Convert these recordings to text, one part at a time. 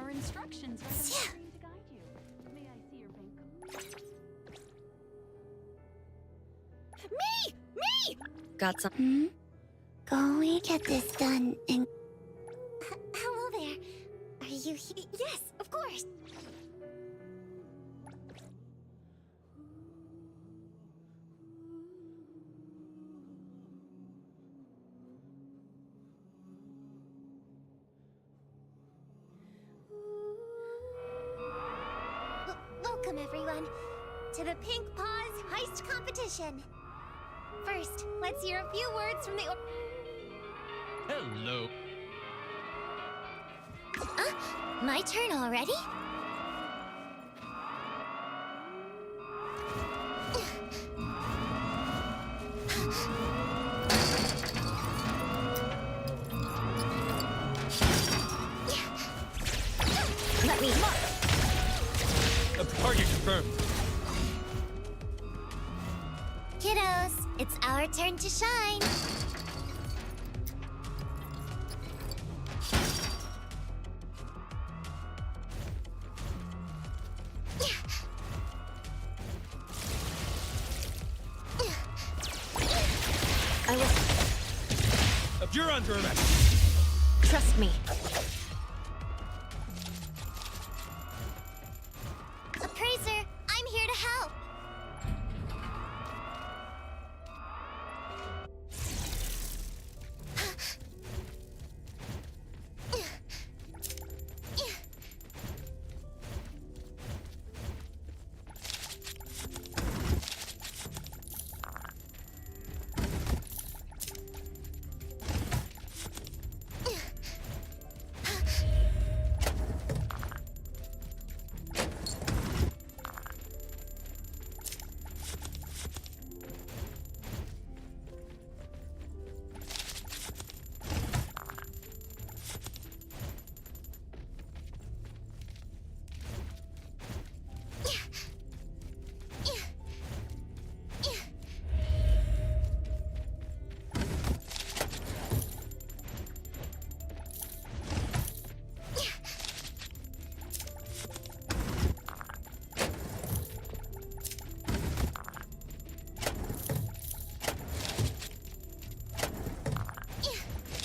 are instructions right on the screen to guide you. May I see your bank card? Me! Got some. Going to get this done and... Hello there. Are you here? Yes, of course. Welcome, everyone, to the Pink Paws Heist Competition. First, let's hear a few words from the... Hello. My turn already? Let me look. Target confirmed. Kiddos, it's our turn to shine. I will. You're under arrest. Trust me. Appraiser, I'm here to help.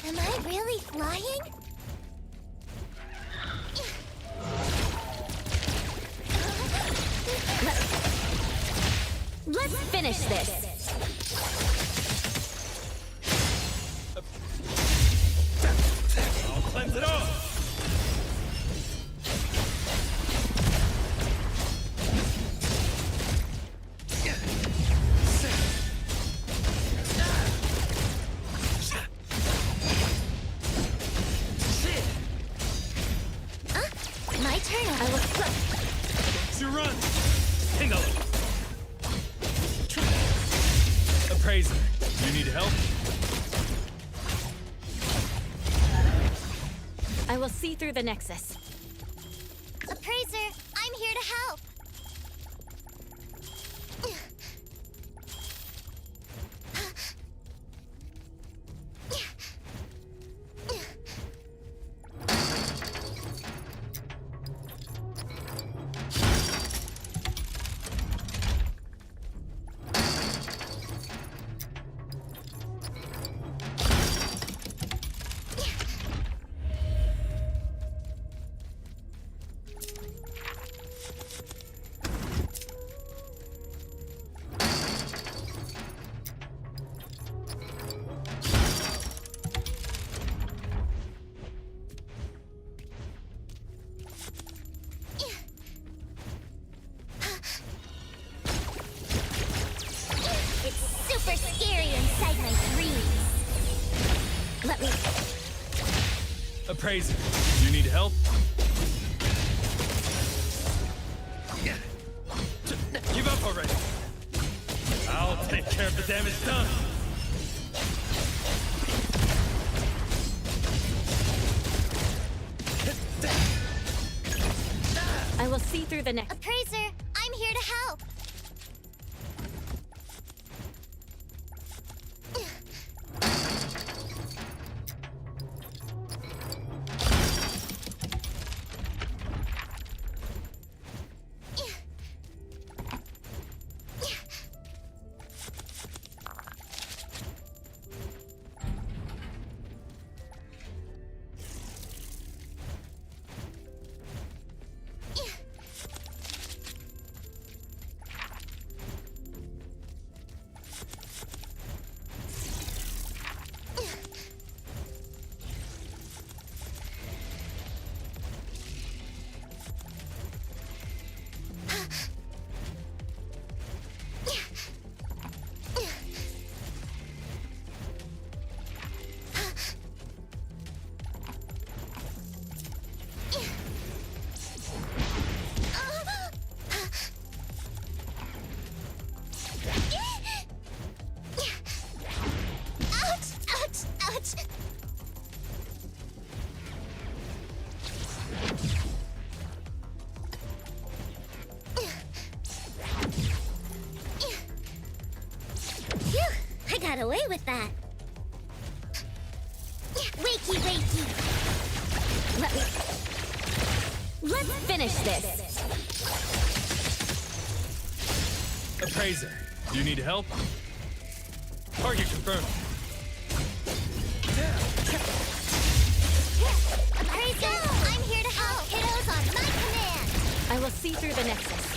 Am I really flying? Let's finish this. I'll cleanse it off. My turn. I will flip. To run. Tingle. Appraiser, you need help? I will see through the Nexus. Appraiser, I'm here to help. Super scary inside my dreams. Let me... Appraiser, you need help? Give up already. I'll take care of the damage done. I will see through the Nexus. Appraiser, I'm here to help. that. Wakey, wakey. Let's finish this. Appraiser, do you need help? Target confirmed. Appraiser, I'm here to help. Kiddos on my command. I will see through the nexus.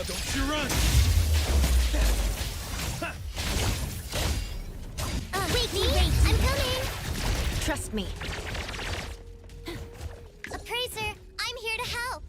Don't you run! Wait, I'm coming. Trust me. Appraiser, I'm here to help.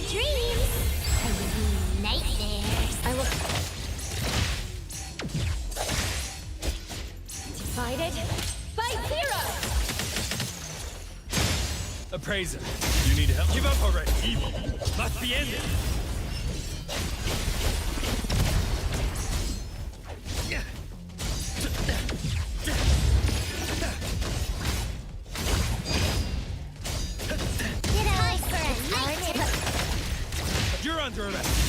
Dreams! Nightmares! I will... Divided by zero! Appraiser, you need help? Give up already! Evil must be ended! You're under arrest!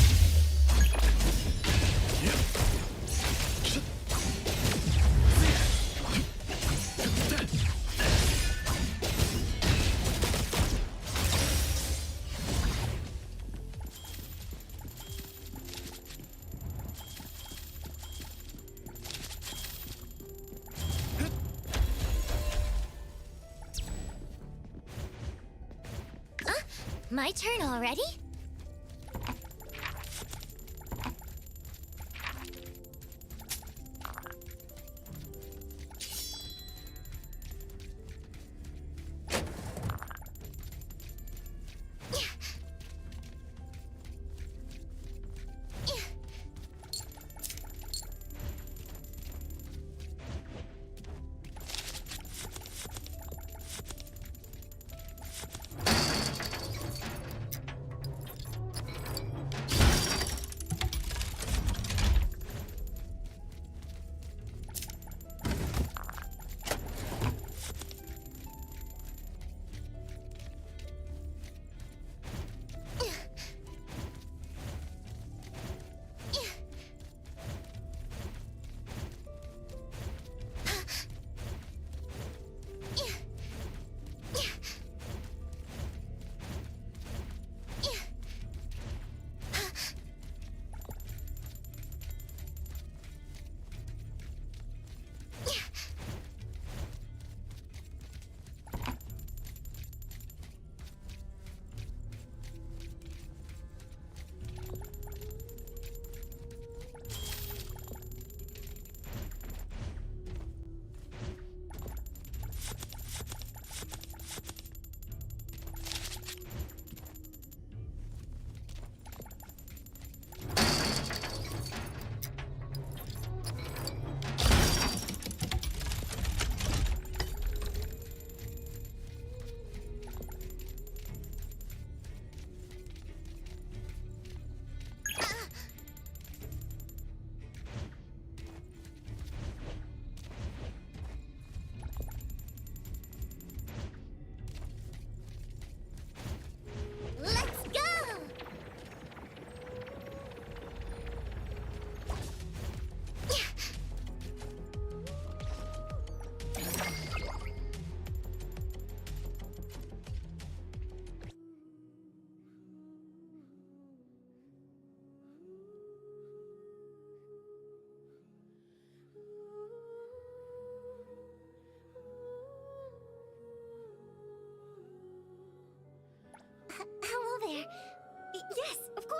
My turn already?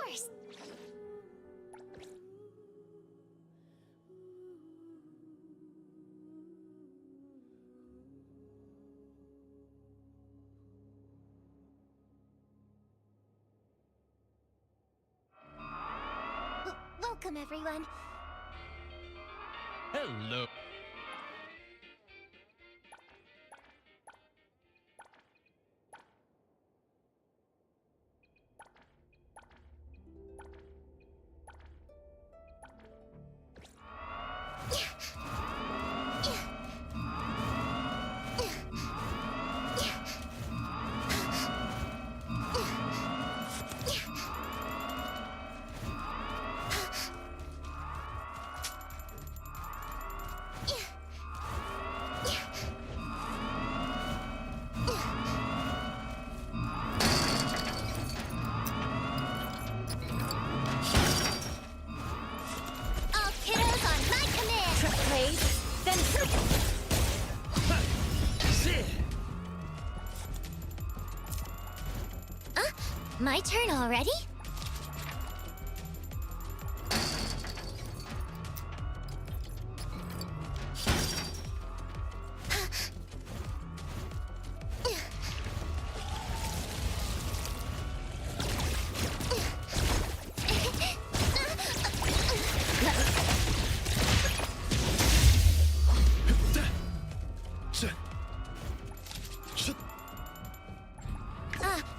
course. Welcome, everyone. Hello. My turn already?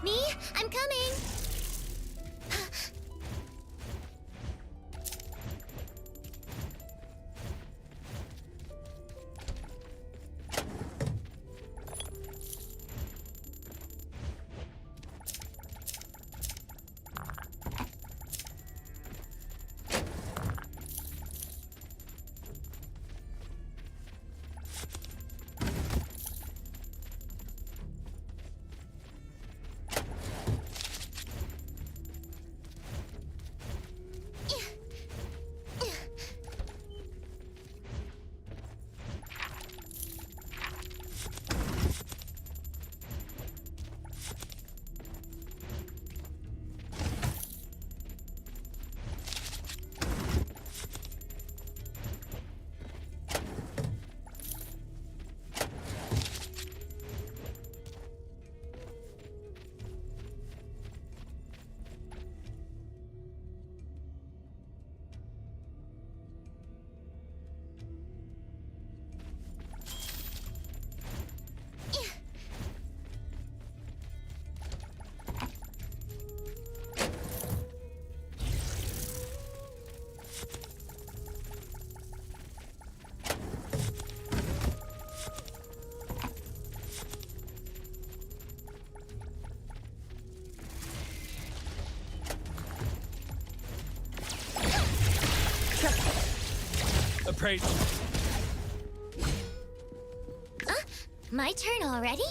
Me? I'm coming! Appraise. My turn already?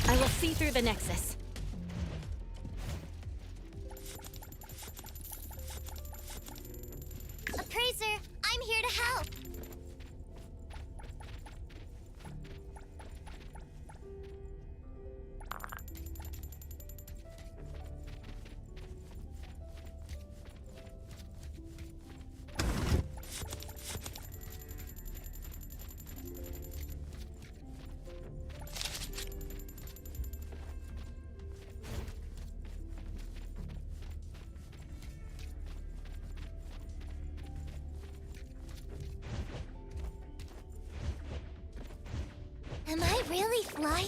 I will see through the nexus. Appraiser, I'm here to help. Am I really flying?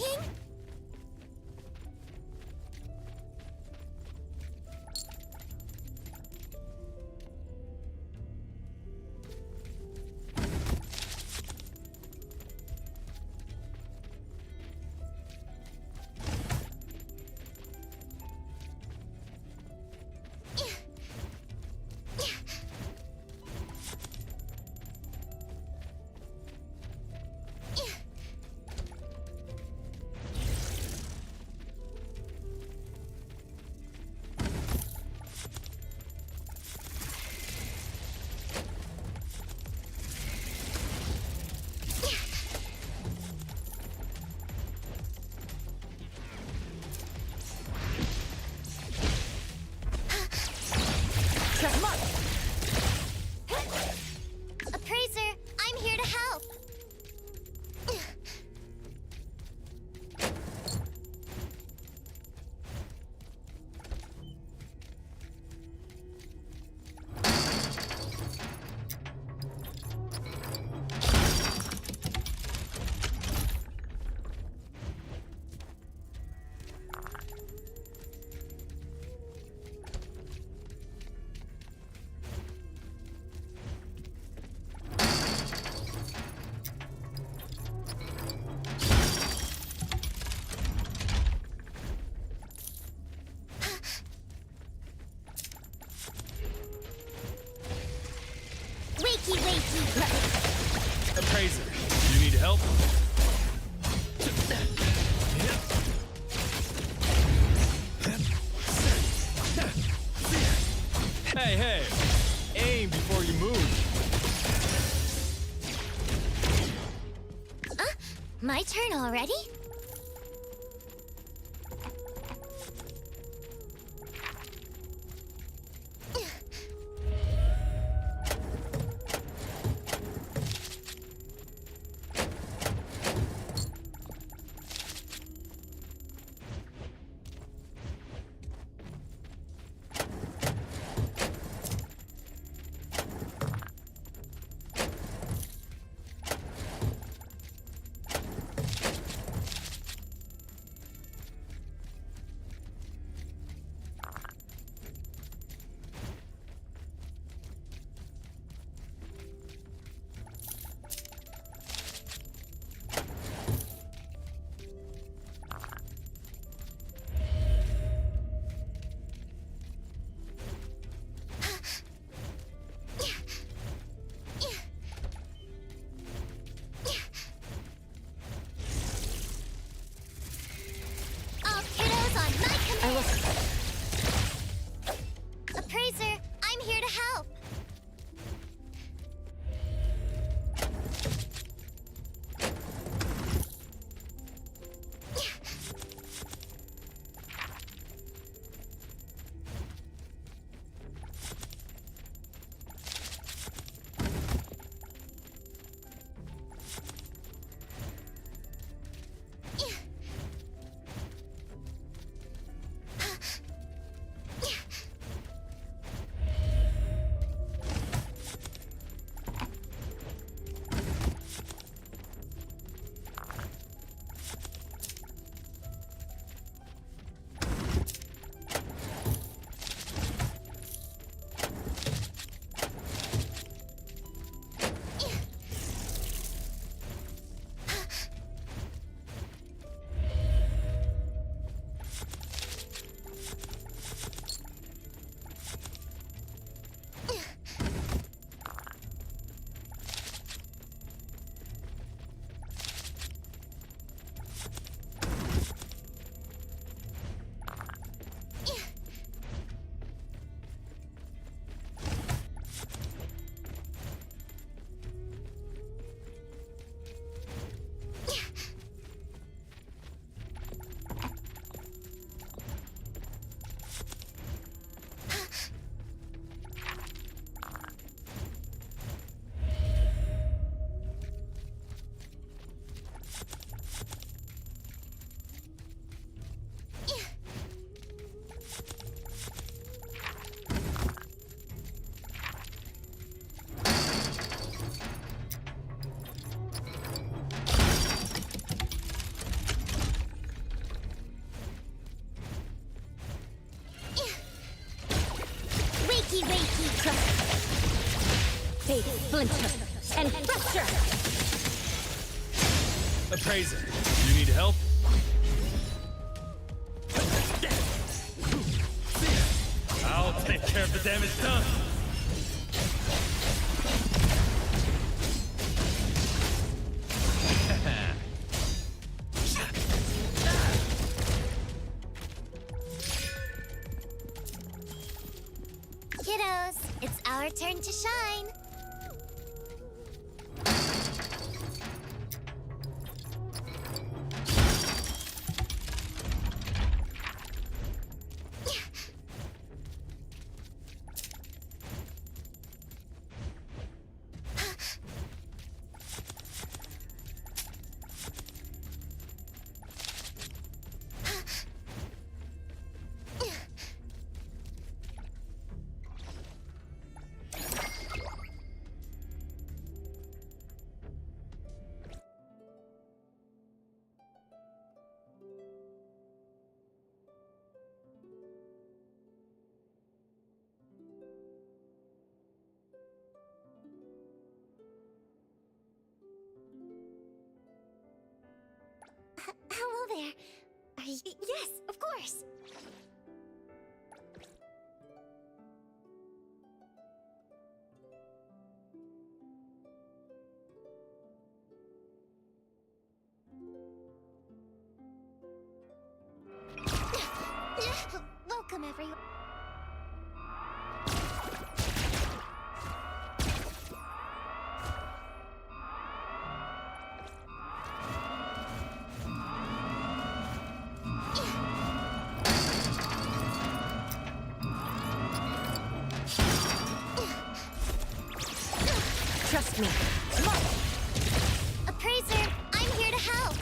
help? Hey, hey! Aim before you move. My turn already? I will. Appraiser, I'm here to help. Wakey, trust. Fade, splinter, and fracture. Appraiser, you need help? I'll take care of the damage done. Kiddos, it's our turn to shine. Hello there. Are you... Yes, of course. Welcome, everyone. Trust me. Appraiser, I'm here to help.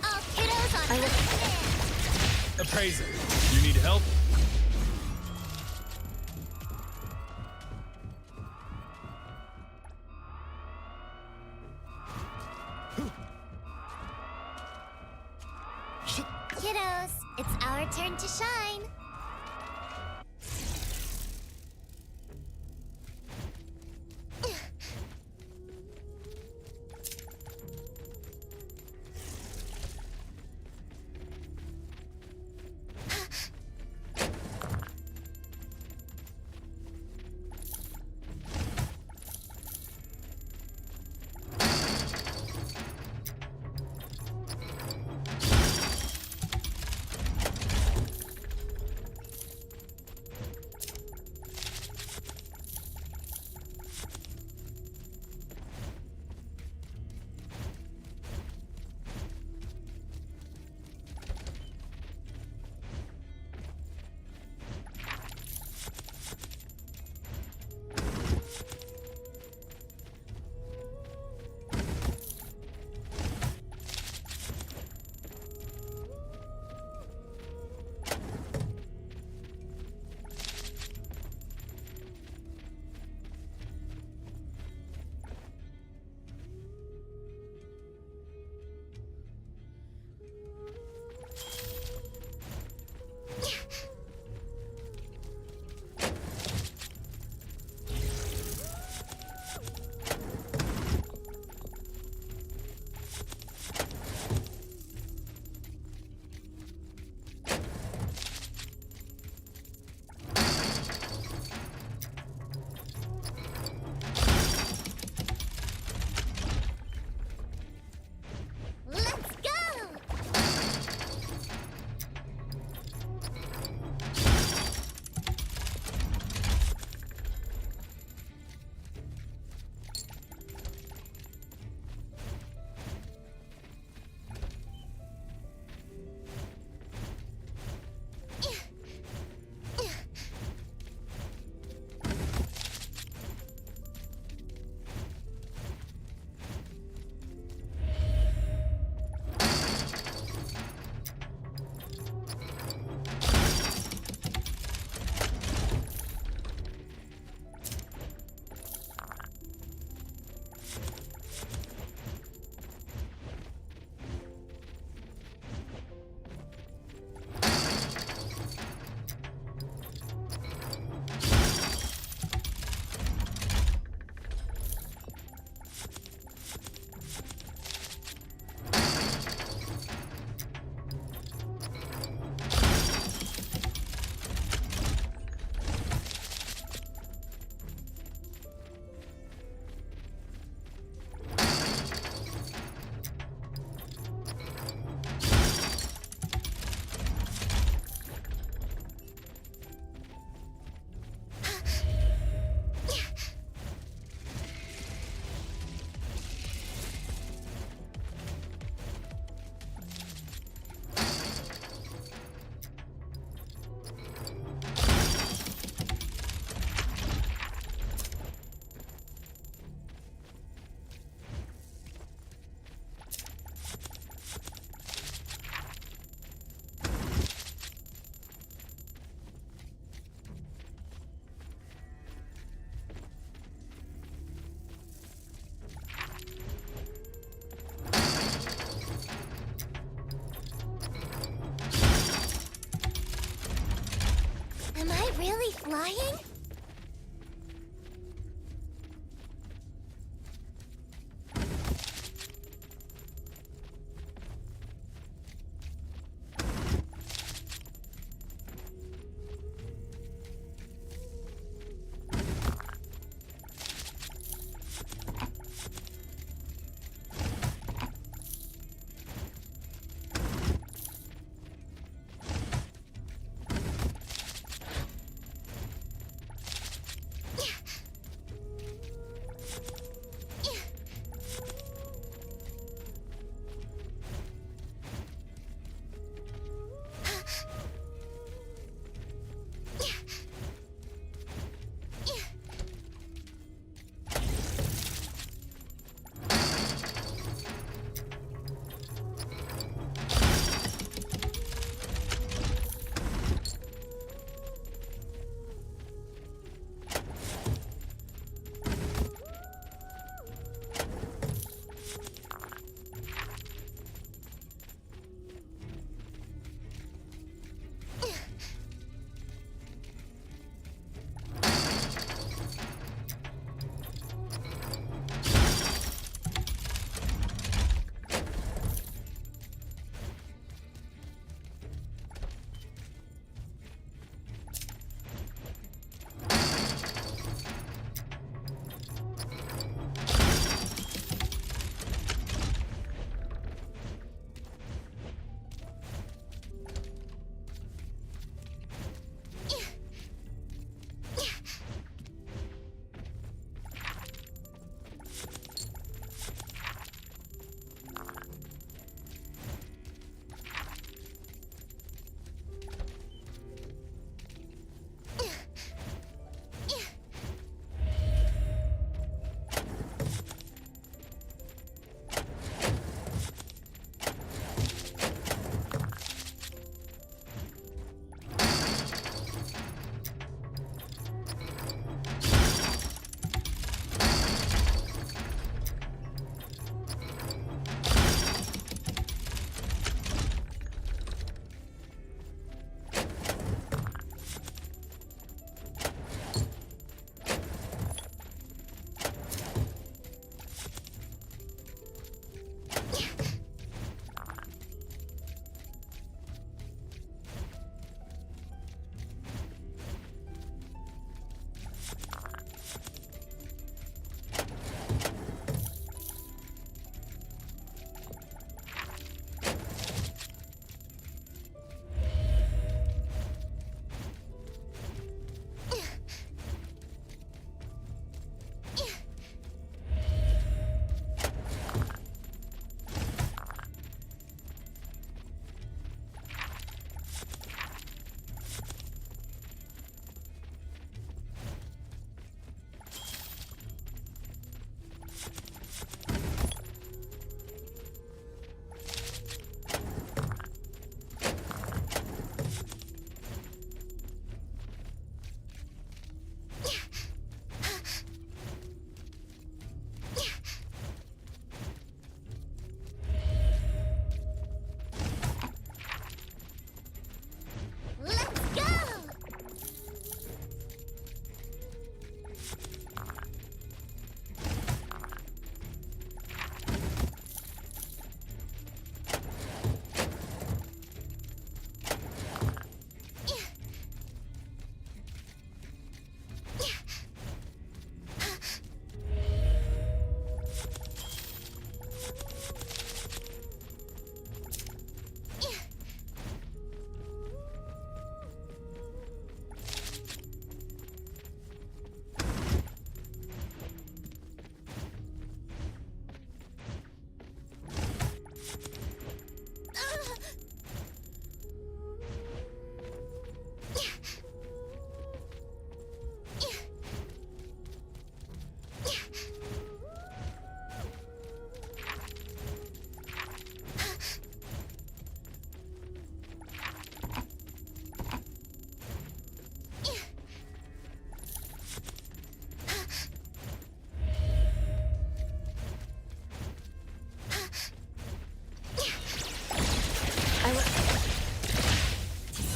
All kiddos on my command. Appraiser, you need help? Kiddos, it's our turn to shine. Am I really flying?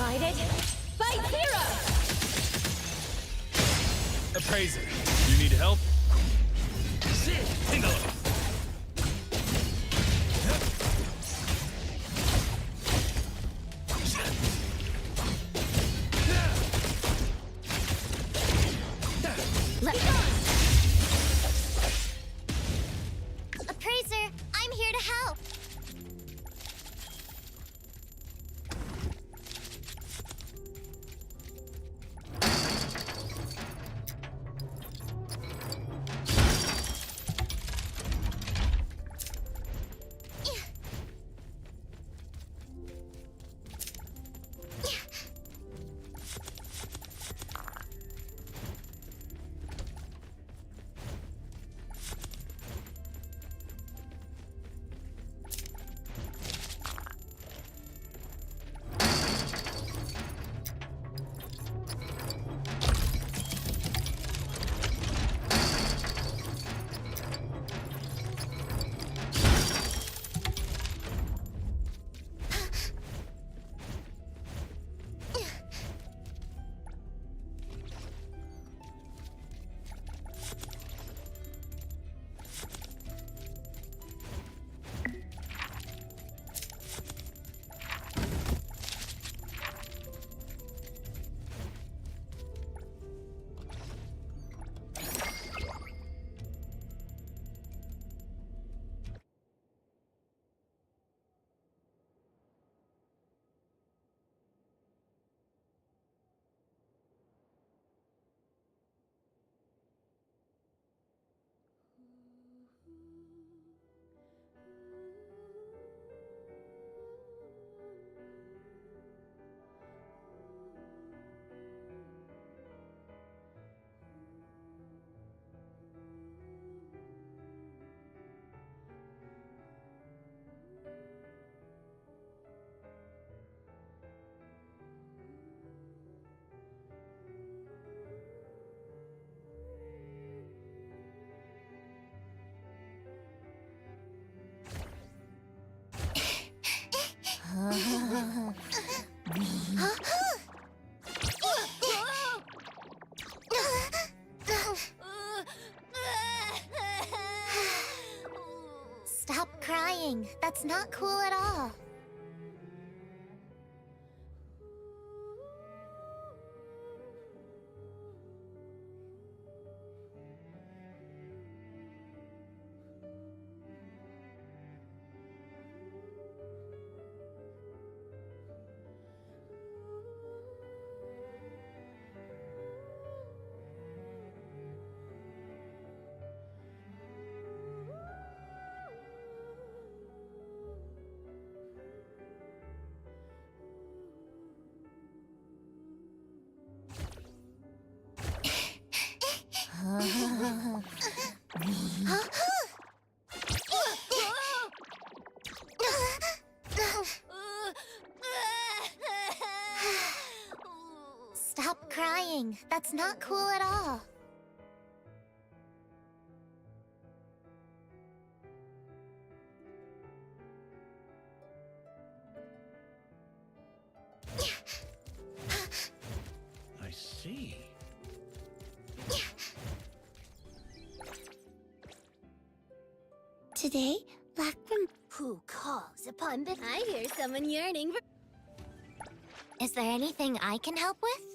Fight it! Fight zero! Appraiser, you need help? Tingle. Let me go! Appraiser, I'm here to help. Stop crying. That's not cool at all. Stop crying. That's not cool at all. I see. Today, Black Room. Who calls upon the... I hear someone yearning for... Is there anything I can help with?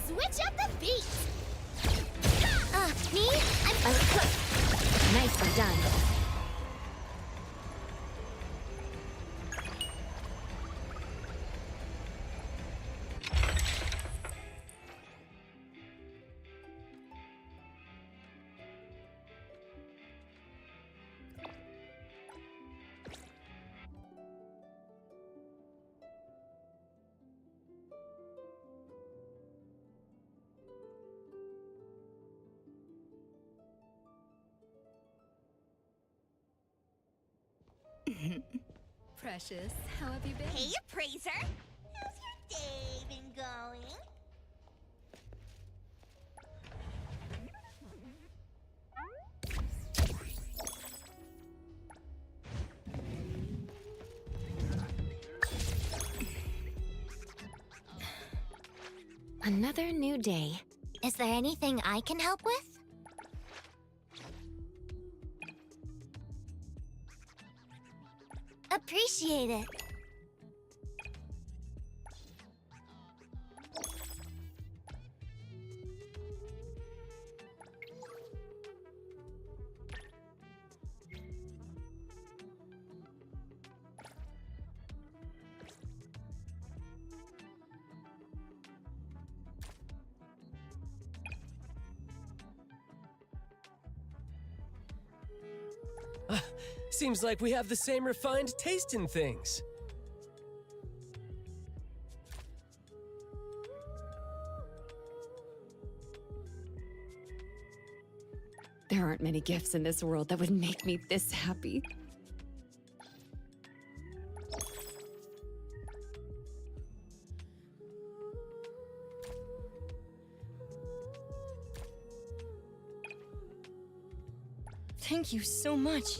Switch up the beat! Me? I'm... Nicely done. precious. How have you been? Hey, appraiser! How's your day been going? Another new day. Is there anything I can help with? Appreciate it. Seems like we have the same refined taste in things. There aren't many gifts in this world that would make me this happy. Thank you so much.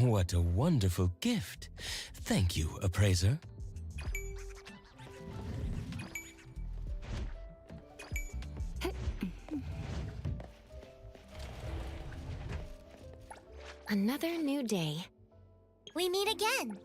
What a wonderful gift. Thank you, appraiser. Another new day. We meet again.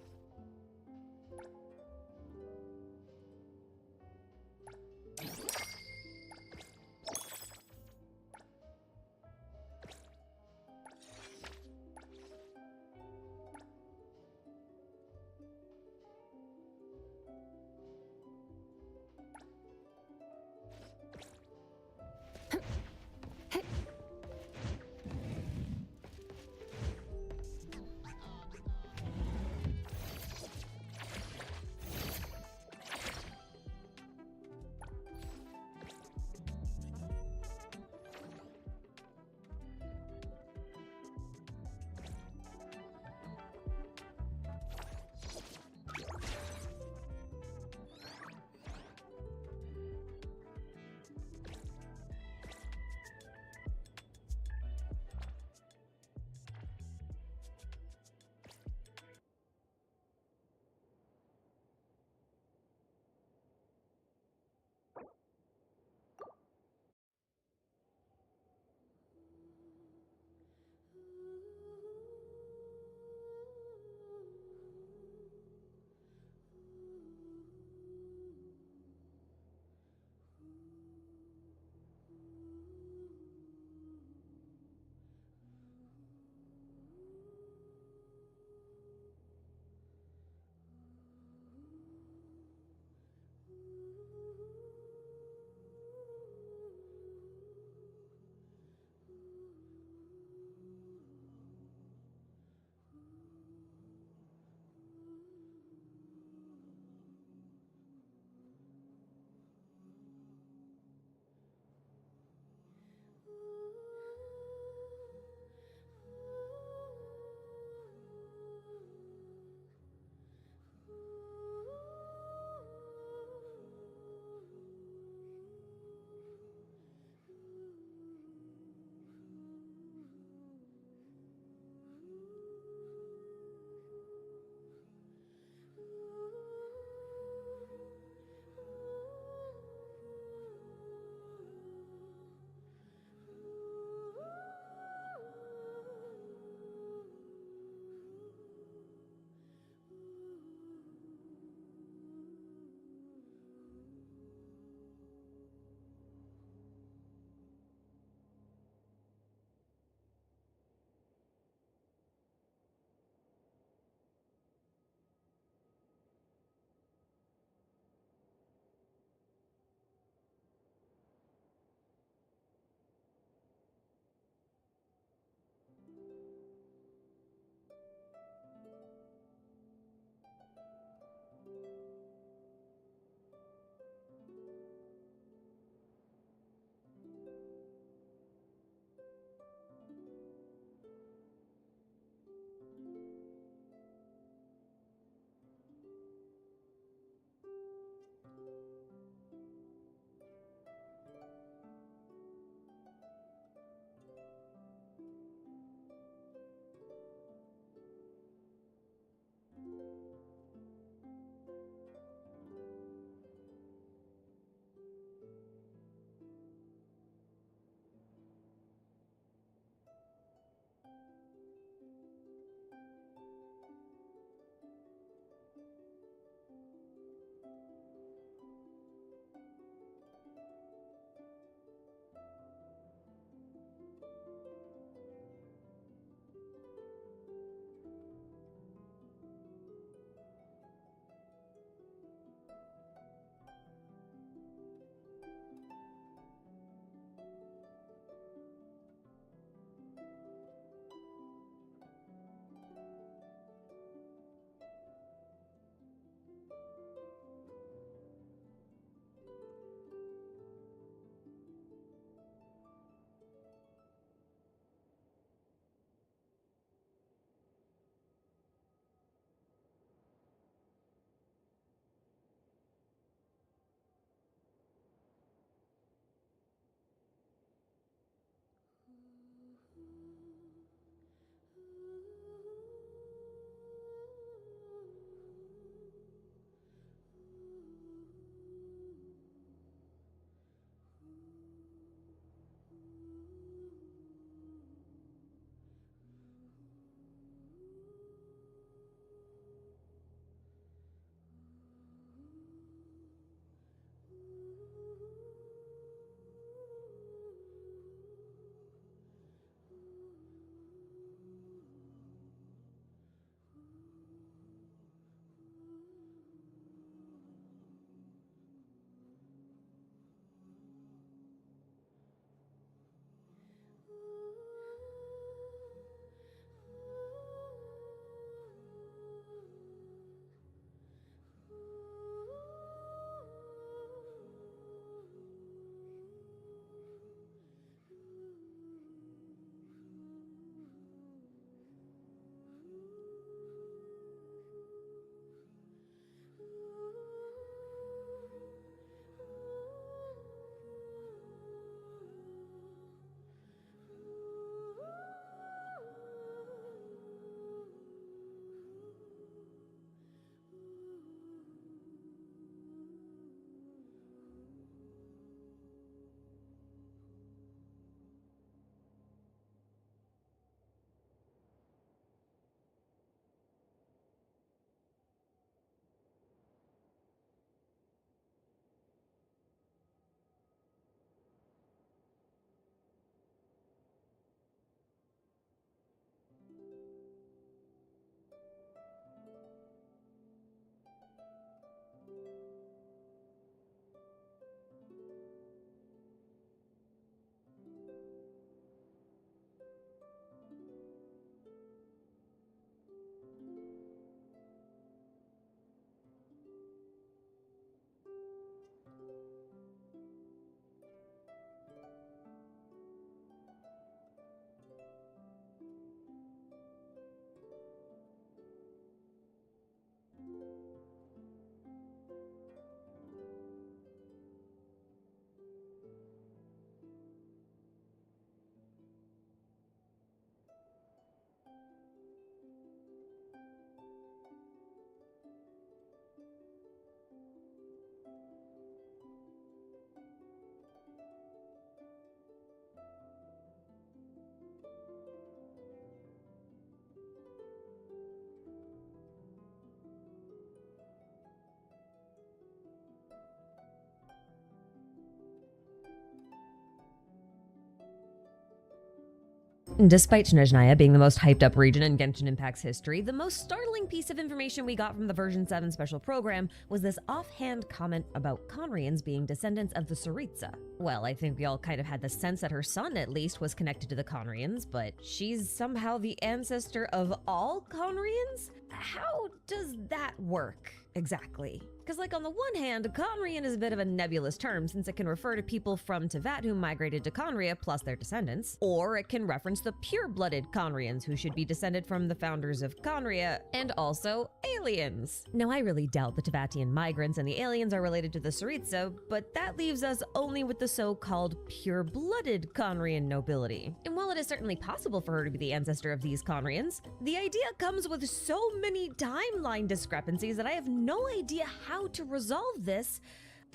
Despite Sneznayan being the most hyped up region in Genshin Impact's history, the most startling piece of information we got from the version 7 special program was this offhand comment about Conrians being descendants of the Tsaritsa. Well, I think we all kind of had the sense that her son, at least, was connected to the Conrians, but she's somehow the ancestor of all Conrians? How does that work exactly? Because, like, on the one hand, Conrian is a bit of a nebulous term since it can refer to people from Teyvat who migrated to Conria plus their descendants, or it can reference the pure-blooded Conrians who should be descended from the founders of Conria, and also aliens. Now, I really doubt the Teyvatian migrants and the aliens are related to the Tsaritsa, but that leaves us only with the so-called pure-blooded Conrian nobility. And while it is certainly possible for her to be the ancestor of these Conrians, the idea comes with so many timeline discrepancies that I have no idea how to resolve this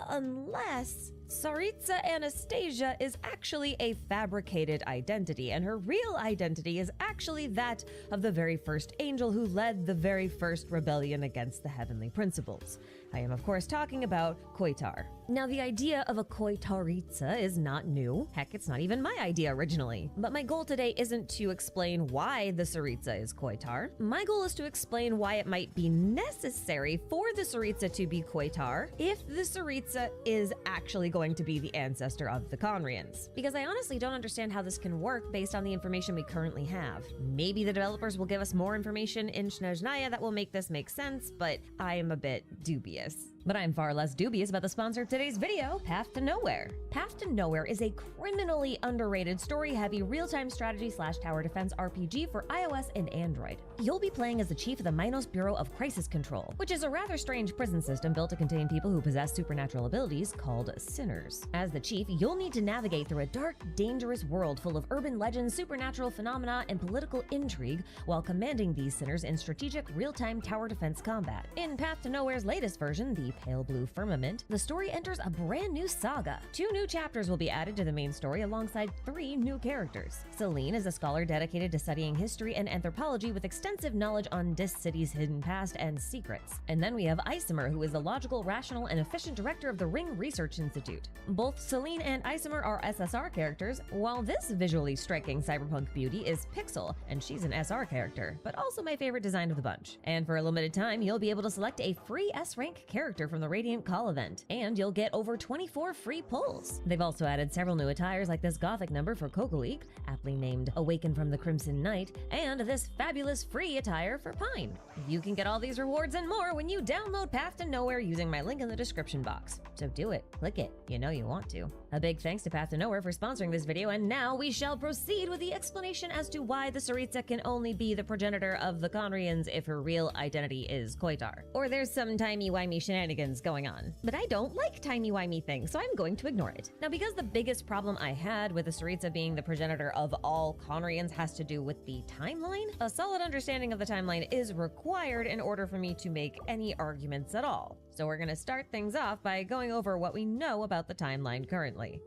unless Tsaritsa Anastasia is actually a fabricated identity, and her real identity is actually that of the very first angel who led the very first rebellion against the heavenly principles. I am, of course, talking about Koitar. Now, the idea of a Koitaritsa is not new. Heck, it's not even my idea originally. But my goal today isn't to explain why the Tsaritsa is Koitar. My goal is to explain why it might be necessary for the Tsaritsa to be Koitar if the Tsaritsa is actually going to be the ancestor of the Conrians. Because I honestly don't understand how this can work based on the information we currently have. Maybe the developers will give us more information in Sneznayan that will make this make sense, but I am a bit dubious. But I'm far less dubious about the sponsor of today's video, Path to Nowhere. Path to Nowhere is a criminally underrated story-heavy real-time strategy/tower defense RPG for iOS and Android. You'll be playing as the chief of the Minos Bureau of Crisis Control, which is a rather strange prison system built to contain people who possess supernatural abilities called sinners. As the chief, you'll need to navigate through a dark, dangerous world full of urban legends, supernatural phenomena, and political intrigue while commanding these sinners in strategic real-time tower defense combat. In Path to Nowhere's latest version, the Pale Blue Firmament, the story enters a brand new saga. 2 new chapters will be added to the main story alongside 3 new characters. Celine is a scholar dedicated to studying history and anthropology with extensive knowledge on this city's hidden past and secrets. And then we have Isomer, who is the logical, rational, and efficient director of the Ring Research Institute. Both Celine and Isomer are SSR characters, while this visually striking cyberpunk beauty is Pixel, and she's an SR character, but also my favorite design of the bunch. And for a limited time, you'll be able to select a free S-rank character from the Radiant Call event, and you'll get over 24 free pulls. They've also added several new attires like this gothic number for Kokolik, aptly named Awaken from the Crimson Night, and this fabulous free attire for Pine. You can get all these rewards and more when you download Path to Nowhere using my link in the description box. So do it, click it, you know you want to. A big thanks to Path to Nowhere for sponsoring this video, and now we shall proceed with the explanation as to why the Tsaritsa can only be the progenitor of the Conrians if her real identity is Koitar. Or there's some timey-wimey shenanigans going on. But I don't like timey-wimey things, so I'm going to ignore it. Now, because the biggest problem I had with the Tsaritsa being the progenitor of all Conrians has to do with the timeline, a solid understanding of the timeline is required in order for me to make any arguments at all. So we're gonna start things off by going over what we know about the timeline currently.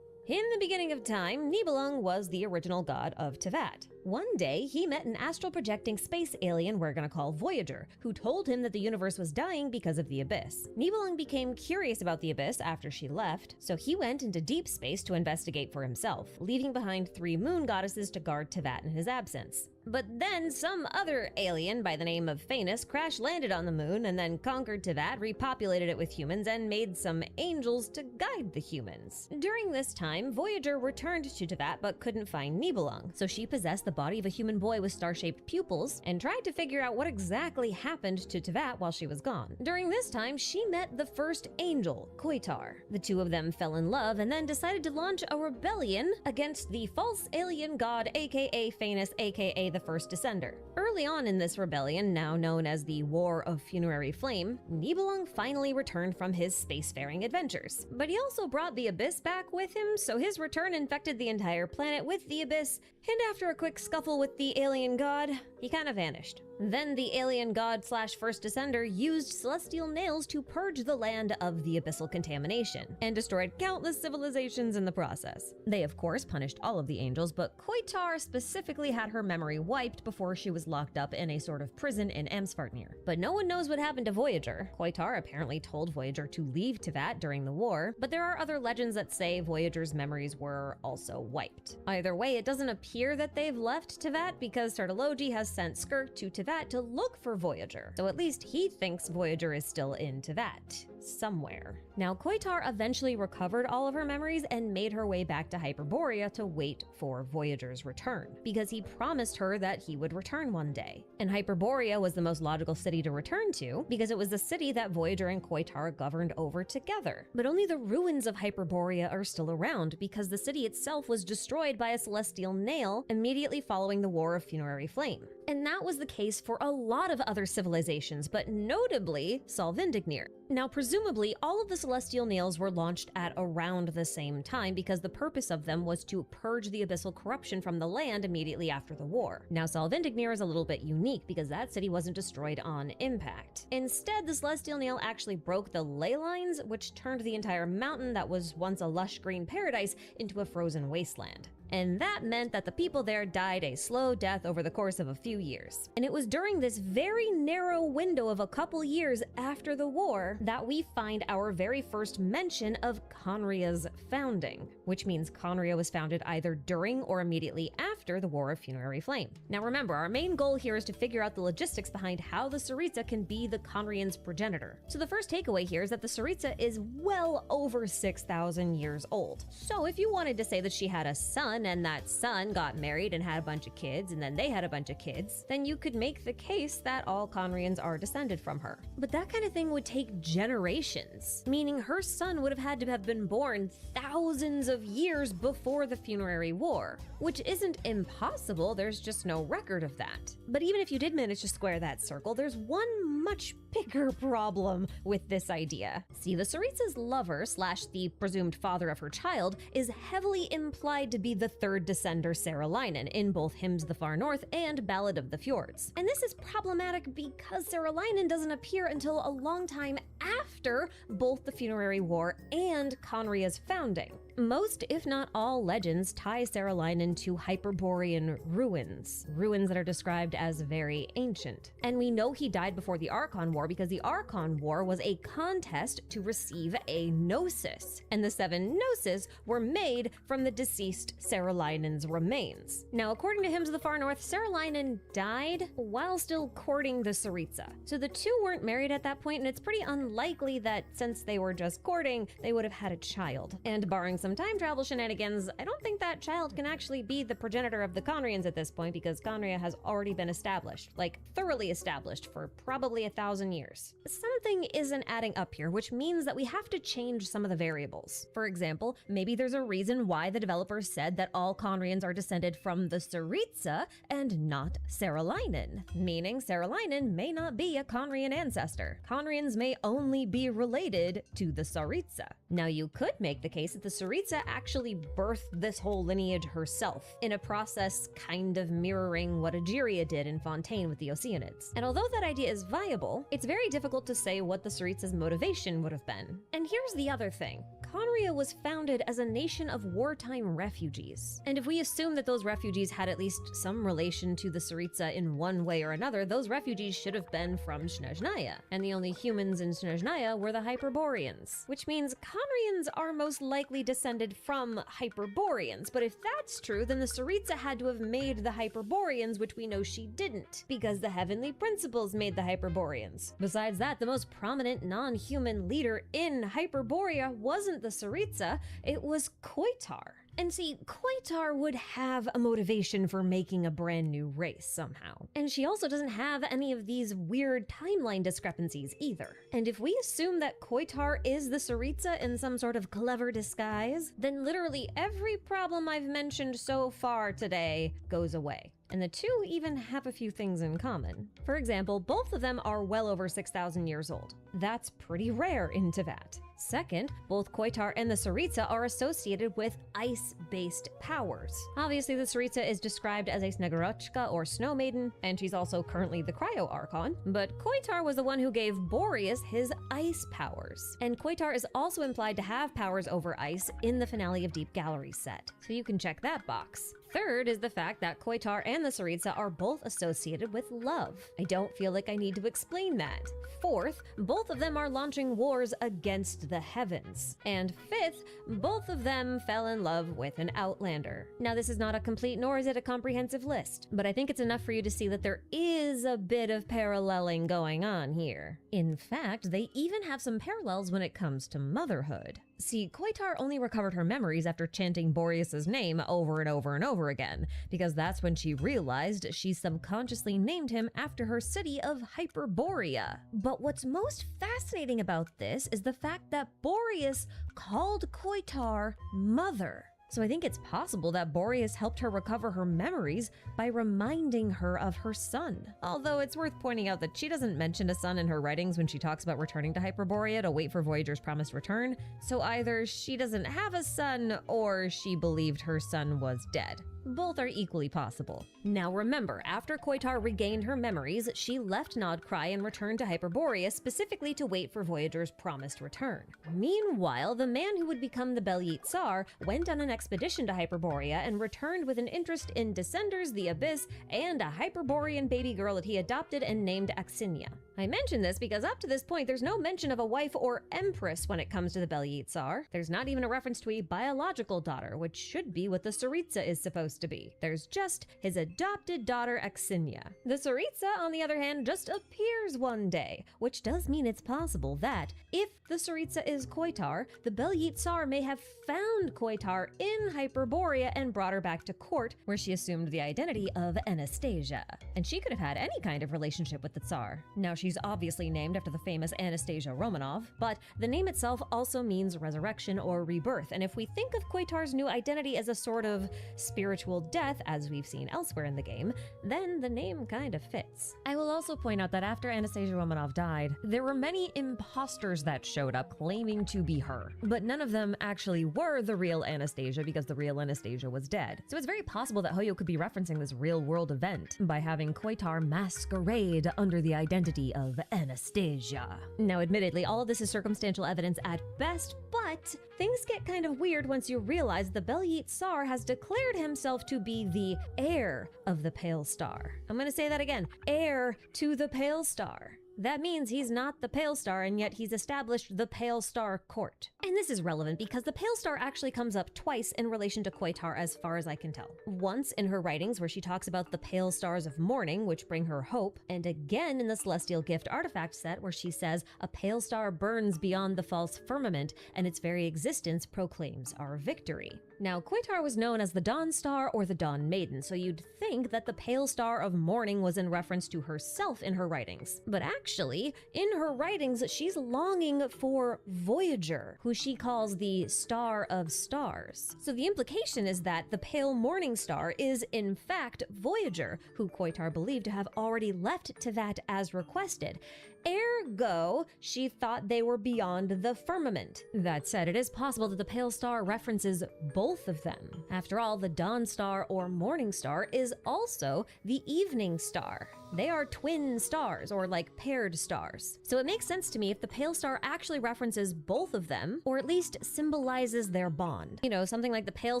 In the beginning of time, Nibelung was the original god of Teyvat. One day, he met an astral-projecting space alien we're gonna call Voyager, who told him that the universe was dying because of the Abyss. Nibelung became curious about the Abyss after she left, so he went into deep space to investigate for himself, leaving behind 3 moon goddesses to guard Teyvat in his absence. But then some other alien by the name of Phaenus crash-landed on the moon and then conquered Teyvat, repopulated it with humans, and made some angels to guide the humans. During this time, Voyager returned to Teyvat but couldn't find Nibelung, so she possessed the body of a human boy with star-shaped pupils and tried to figure out what exactly happened to Teyvat while she was gone. During this time, she met the first angel, Koitar. The 2 of them fell in love and then decided to launch a rebellion against the false alien god aka Phaenus aka the First Descender. Early on in this rebellion, now known as the War of Funerary Flame, Nibelung finally returned from his spacefaring adventures. But he also brought the Abyss back with him, so his return infected the entire planet with the Abyss, and after a quick scuffle with the alien god, he kind of vanished. Then the alien god / first descender used celestial nails to purge the land of the abyssal contamination, and destroyed countless civilizations in the process. They of course punished all of the angels, but Koitar specifically had her memory wiped before she was locked up in a sort of prison in Amsvartnir. But no one knows what happened to Voyager. Koitar apparently told Voyager to leave Teyvat during the war, but there are other legends that say Voyager's memories were also wiped. Either way, it doesn't appear that they've left Teyvat because Tartology has sent Skirk to Teyvat to look for Voyager. So at least he thinks Voyager is still in Teyvat. Somewhere. Now, Koitar eventually recovered all of her memories and made her way back to Hyperborea to wait for Voyager's return, because he promised her that he would return one day. And Hyperborea was the most logical city to return to, because it was the city that Voyager and Koitar governed over together. But only the ruins of Hyperborea are still around, because the city itself was destroyed by a celestial nail immediately following the War of Funerary Flame. And that was the case for a lot of other civilizations, but notably Solvindignir. Now, presumably, all of the celestial nails were launched at around the same time because the purpose of them was to purge the abyssal corruption from the land immediately after the war. Now, Solvindignir is a little bit unique because that city wasn't destroyed on impact. Instead, the celestial nail actually broke the ley lines, which turned the entire mountain that was once a lush green paradise into a frozen wasteland. And that meant that the people there died a slow death over the course of a few years. And it was during this very narrow window of a couple years after the war that we find our very first mention of Khaenri'ah's founding, which means Khaenri'ah was founded either during or immediately after the War of Funerary Flame. Now remember, our main goal here is to figure out the logistics behind how the Tsaritsa can be the Khaenri'ah's progenitor. So the first takeaway here is that the Tsaritsa is well over 6,000 years old. So if you wanted to say that she had a son, and that son got married and had a bunch of kids, and then they had a bunch of kids, then you could make the case that all Khaenri'ahs are descended from her. But that kind of thing would take generations, meaning her son would have had to have been born thousands of years before the Funerary War, which isn't impossible, there's just no record of that. But even if you did manage to square that circle, there's one much bigger problem with this idea. See, the Tsaritsa's lover / the presumed father of her child is heavily implied to be the third descender Saralainen in both Hymns of the Far North and Ballad of the Fjords. And this is problematic because Saralainen doesn't appear until a long time after both the Funerary War and Khaenri'ah's founding. Most, if not all, legends tie Saralainen to Hyperborean ruins that are described as very ancient. And we know he died before the Archon War because the Archon War was a contest to receive a Gnosis, and the 7 Gnosis were made from the deceased Saralainen's remains. Now, according to Hymns of the Far North, Saralainen died while still courting the Tsaritsa. So the two weren't married at that point, and it's pretty unlikely that since they were just courting, they would have had a child. And barring some time travel shenanigans, I don't think that child can actually be the progenitor of the Khaenri'ahs at this point because Khaenri'ah has already been established, like thoroughly established for probably 1,000 years. Something isn't adding up here, which means that we have to change some of the variables. For example, maybe there's a reason why the developers said that all Khaenri'ahs are descended from the Tsaritsa and not Saralainen, meaning Saralainen may not be a Khaenri'ahn ancestor. Khaenri'ahns may only be related to the Tsaritsa. Now, you could make the case that the Tsaritsa actually birthed this whole lineage herself, in a process kind of mirroring what Egeria did in Fontaine with the Oceanids. And although that idea is viable, it's very difficult to say what the Tsaritsa's motivation would have been. And here's the other thing. Khaenri'ah was founded as a nation of wartime refugees. And if we assume that those refugees had at least some relation to the Tsaritsa in one way or another, those refugees should have been from Sneznayan. And the only humans in Sneznayan were the Hyperboreans, which means Khaenri'ahns are most likely descended from Hyperboreans. But if that's true, then the Tsaritsa had to have made the Hyperboreans, which we know she didn't, because the Heavenly Principles made the Hyperboreans. Besides that, the most prominent non-human leader in Hyperborea wasn't the Tsaritsa, it was Koitar. And see, Koitar would have a motivation for making a brand new race somehow. And she also doesn't have any of these weird timeline discrepancies either. And if we assume that Koitar is the Tsaritsa in some sort of clever disguise, then literally every problem I've mentioned so far today goes away. And the two even have a few things in common. For example, both of them are well over 6,000 years old. That's pretty rare in Teyvat. Second, both Koitar and the Tsaritsa are associated with ice-based powers. Obviously, the Tsaritsa is described as a Snegurochka or Snow Maiden, and she's also currently the Cryo Archon, but Koitar was the one who gave Boreas his ice powers. And Koitar is also implied to have powers over ice in the finale of Deep Gallery set, so you can check that box. Third is the fact that Koitar and the Tsaritsa are both associated with love. I don't feel like I need to explain that. Fourth, both of them are launching wars against the heavens. And fifth, both of them fell in love with an Outlander. Now, this is not a complete nor is it a comprehensive list, but I think it's enough for you to see that there is a bit of paralleling going on here. In fact, they even have some parallels when it comes to motherhood. See, Koitar only recovered her memories after chanting Boreas's name over and over and over again, because that's when she realized she subconsciously named him after her city of Hyperborea. But what's most fascinating about this is the fact that Boreas called Koitar mother. So I think it's possible that Boreas helped her recover her memories by reminding her of her son. Although it's worth pointing out that she doesn't mention a son in her writings when she talks about returning to Hyperborea to wait for Voyager's promised return, so either she doesn't have a son or she believed her son was dead. Both are equally possible. Now remember, after Koitar regained her memories, she left Nodcry and returned to Hyperborea specifically to wait for Voyager's promised return. Meanwhile, the man who would become the Belyet Tsar went on an expedition to Hyperborea and returned with an interest in Descenders, the Abyss, and a Hyperborean baby girl that he adopted and named Axinia. I mention this because up to this point, there's no mention of a wife or empress when it comes to the Belyet Tsar. There's not even a reference to a biological daughter, which should be what the Tsaritsa is supposed to be. There's just his adopted daughter Axinia. The Tsaritsa, on the other hand, just appears one day, which does mean it's possible that, if the Tsaritsa is Koitar, the Belyet Tsar may have found Koitar in Hyperborea and brought her back to court, where she assumed the identity of Anastasia. And she could have had any kind of relationship with the Tsar. Now, she's obviously named after the famous Anastasia Romanov, but the name itself also means resurrection or rebirth, and if we think of Koitar's new identity as a sort of spiritual death, as we've seen elsewhere in the game, then the name kind of fits. I will also point out that after Anastasia Romanov died, there were many imposters that showed up claiming to be her, but none of them actually were the real Anastasia because the real Anastasia was dead. So it's very possible that Hoyo could be referencing this real-world event by having Koitar masquerade under the identity of Anastasia. Now, admittedly, all of this is circumstantial evidence at best, but things get kind of weird once you realize the Belyet Tsar has declared himself to be the heir of the Pale Star. I'm gonna say that again, heir to the Pale Star. That means he's not the Pale Star, and yet he's established the Pale Star Court. And this is relevant because the Pale Star actually comes up twice in relation to Koitar as far as I can tell. Once in her writings where she talks about the Pale Stars of Morning, which bring her hope, and again in the Celestial Gift artifact set where she says a pale star burns beyond the false firmament and its very existence proclaims our victory. Now, Koitar was known as the Dawn Star or the Dawn Maiden, so you'd think that the Pale Star of Morning was in reference to herself in her writings. But actually, in her writings, she's longing for Voyager, who she calls the Star of Stars. So the implication is that the Pale Morning Star is, in fact, Voyager, who Koitar believed to have already left Teyvat as requested. Ergo, she thought they were beyond the firmament. That said, it is possible that the Pale Star references both of them. After all, the Dawn Star or Morning Star is also the Evening Star. They are twin stars, or like paired stars. So it makes sense to me if the Pale Star actually references both of them, or at least symbolizes their bond. You know, something like the Pale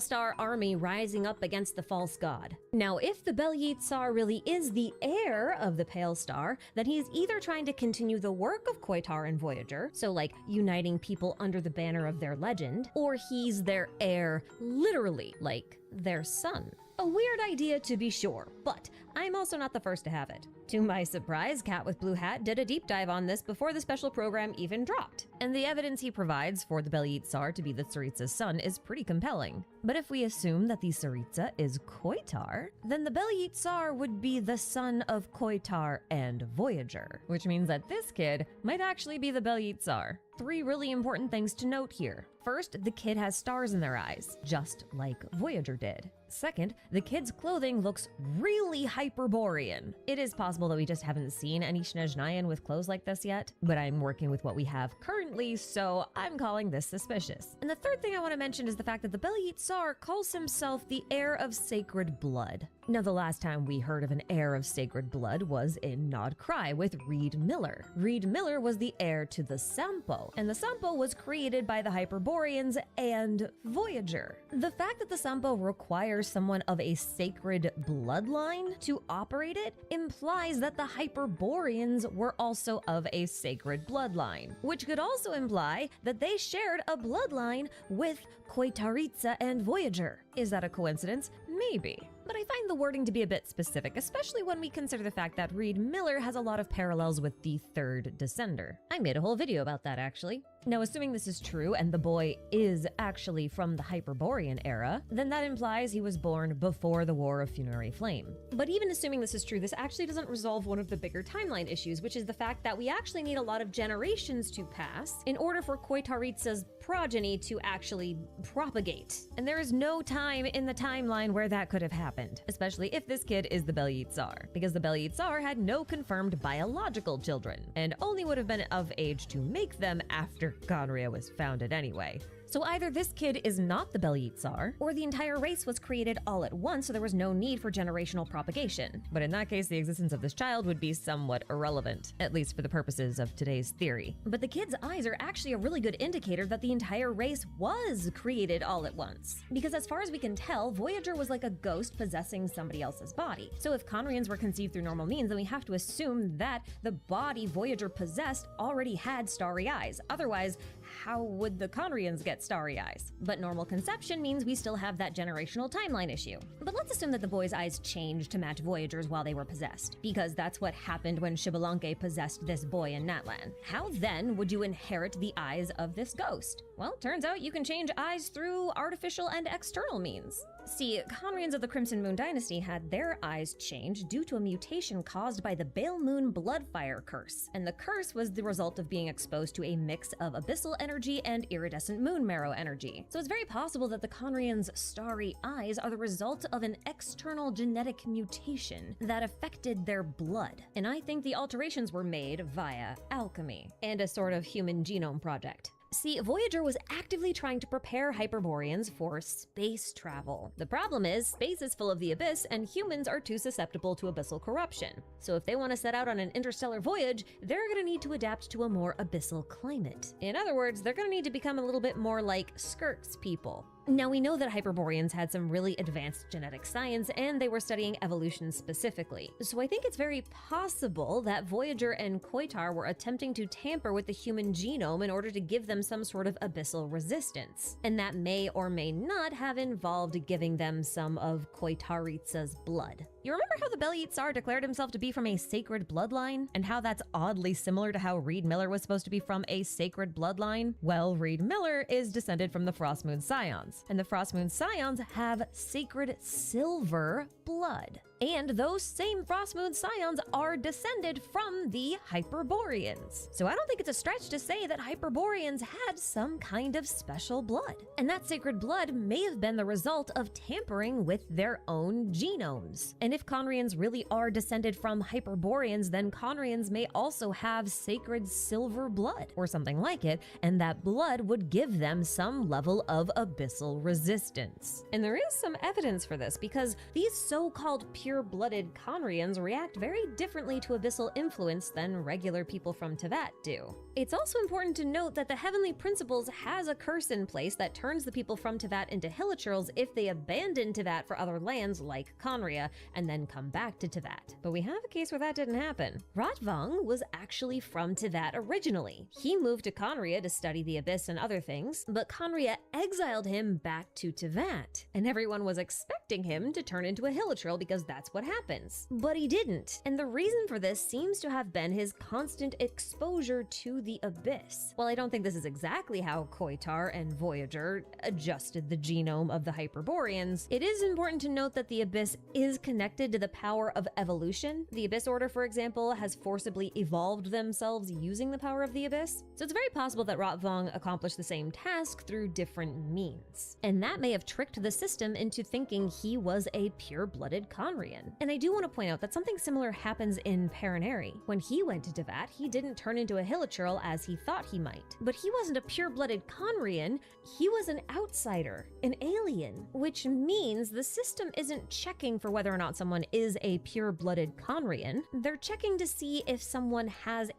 Star army rising up against the false god. Now, if the Belyet Tsar really is the heir of the Pale Star, then he's either trying to continue the work of Koitar and Voyager, so like uniting people under the banner of their legend, or he's their heir literally, like their son. A weird idea to be sure, but I'm also not the first to have it. To my surprise, Cat with Blue Hat did a deep dive on this before the special program even dropped, and the evidence he provides for the Belyet Tsar to be the Tsaritsa's son is pretty compelling. But if we assume that the Tsaritsa is Koitar, then the Belyet Tsar would be the son of Koitar and Voyager, which means that this kid might actually be the Belyet Tsar. 3 really important things to note here. First, the kid has stars in their eyes, just like Voyager did. Second, the kid's clothing looks really Hyperborean. It is possible that we just haven't seen any Sneznayan with clothes like this yet, but I'm working with what we have currently, so I'm calling this suspicious. And the third thing I want to mention is the fact that the Belyit Tsar calls himself the heir of sacred blood. Now, the last time we heard of an heir of sacred blood was in Nod Cry with Reed Miller. Reed Miller was the heir to the Sampo, and the Sampo was created by the Hyperboreans and Voyager. The fact that the Sampo requires someone of a sacred bloodline to operate it implies that the Hyperboreans were also of a sacred bloodline, which could also imply that they shared a bloodline with Koitaritsa and Voyager. Is that a coincidence? Maybe. But I find the wording to be a bit specific, especially when we consider the fact that Reed Miller has a lot of parallels with the third Descender. I made a whole video about that, actually. Now, assuming this is true and the boy is actually from the Hyperborean era, then that implies he was born before the War of Funerary Flame. But even assuming this is true, this actually doesn't resolve one of the bigger timeline issues, which is the fact that we actually need a lot of generations to pass in order for Koitaritsa's progeny to actually propagate. And there is no time in the timeline where that could have happened, especially if this kid is the Belyit Tsar, because the Belyit Tsar had no confirmed biological children, and only would have been of age to make them after Conria was founded anyway. So either this kid is not the Belyit Tsar, or the entire race was created all at once, so there was no need for generational propagation. But in that case, the existence of this child would be somewhat irrelevant, at least for the purposes of today's theory. But the kid's eyes are actually a really good indicator that the entire race was created all at once. Because as far as we can tell, Voyager was like a ghost possessing somebody else's body. So if Conrians were conceived through normal means, then we have to assume that the body Voyager possessed already had starry eyes. Otherwise, how would the Conrians get starry eyes? But normal conception means we still have that generational timeline issue. But let's assume that the boy's eyes changed to match Voyager's while they were possessed, because that's what happened when Xbalanque possessed this boy in Natlan. How then would you inherit the eyes of this ghost? Well, turns out you can change eyes through artificial and external means. See, Conrians of the Crimson Moon Dynasty had their eyes changed due to a mutation caused by the Bale Moon Bloodfire curse, and the curse was the result of being exposed to a mix of abyssal energy and iridescent moon marrow energy. So it's very possible that the Conrians' starry eyes are the result of an external genetic mutation that affected their blood, and I think the alterations were made via alchemy and a sort of human genome project. See, Voyager was actively trying to prepare Hyperboreans for space travel. The problem is, space is full of the abyss, and humans are too susceptible to abyssal corruption. So if they want to set out on an interstellar voyage, they're going to need to adapt to a more abyssal climate. In other words, they're going to need to become a little bit more like Skirk's people. Now, we know that Hyperboreans had some really advanced genetic science, and they were studying evolution specifically. So I think it's very possible that Voyager and Koitar were attempting to tamper with the human genome in order to give them some sort of abyssal resistance. And that may or may not have involved giving them some of Koitaritsa's blood. You remember how the Belyit Tsar declared himself to be from a sacred bloodline? And how that's oddly similar to how Reed Miller was supposed to be from a sacred bloodline? Well, Reed Miller is descended from the Frostmoon Scions, and the Frostmoon Scions have sacred silver blood. And those same Frostmoon Scions are descended from the Hyperboreans. So I don't think it's a stretch to say that Hyperboreans had some kind of special blood. And that sacred blood may have been the result of tampering with their own genomes. And if Conrians really are descended from Hyperboreans, then Conrians may also have sacred silver blood, or something like it, and that blood would give them some level of abyssal resistance. And there is some evidence for this, because these so-called pure-blooded Conrians react very differently to abyssal influence than regular people from Teyvat do. It's also important to note that the Heavenly Principles has a curse in place that turns the people from Teyvat into Hilichurls if they abandon Teyvat for other lands like Conria and then come back to Teyvat. But we have a case where that didn't happen. Ratvang was actually from Teyvat originally. He moved to Conria to study the Abyss and other things, but Conria exiled him back to Teyvat, and everyone was expecting him to turn into a Hilichurl because that's what happens. But he didn't, and the reason for this seems to have been his constant exposure to the abyss. While I don't think this is exactly how Koitar and Voyager adjusted the genome of the Hyperboreans, it is important to note that the abyss is connected to the power of evolution. The Abyss Order, for example, has forcibly evolved themselves using the power of the abyss, so it's very possible that Rotvong accomplished the same task through different means. And that may have tricked the system into thinking he was a pure-blooded Conrian. And I do want to point out that something similar happens in Paraneri. When he went to Devat, he didn't turn into a Hilichurl as he thought he might. But he wasn't a pure-blooded Conrian, he was an outsider, an alien, which means the system isn't checking for whether or not someone is a pure-blooded Conrian. They're checking to see if someone has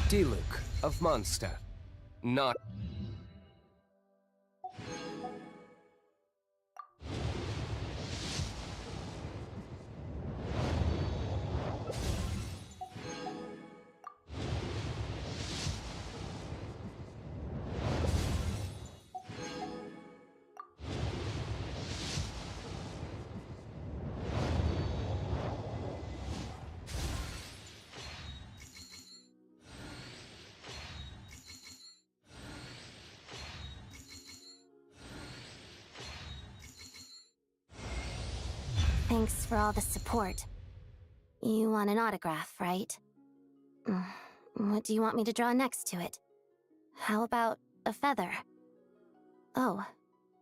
D-Luke of Mondstadt. Not... Thanks for all the support. You want an autograph, right? What do you want me to draw next to it? How about a feather? Oh,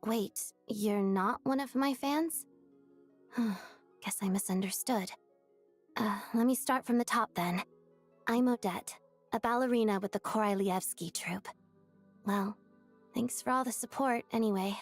wait, you're not one of my fans? Guess I misunderstood. Let me start from the top then. I'm Odette, a ballerina with the Korylevsky troupe. Well, thanks for all the support anyway.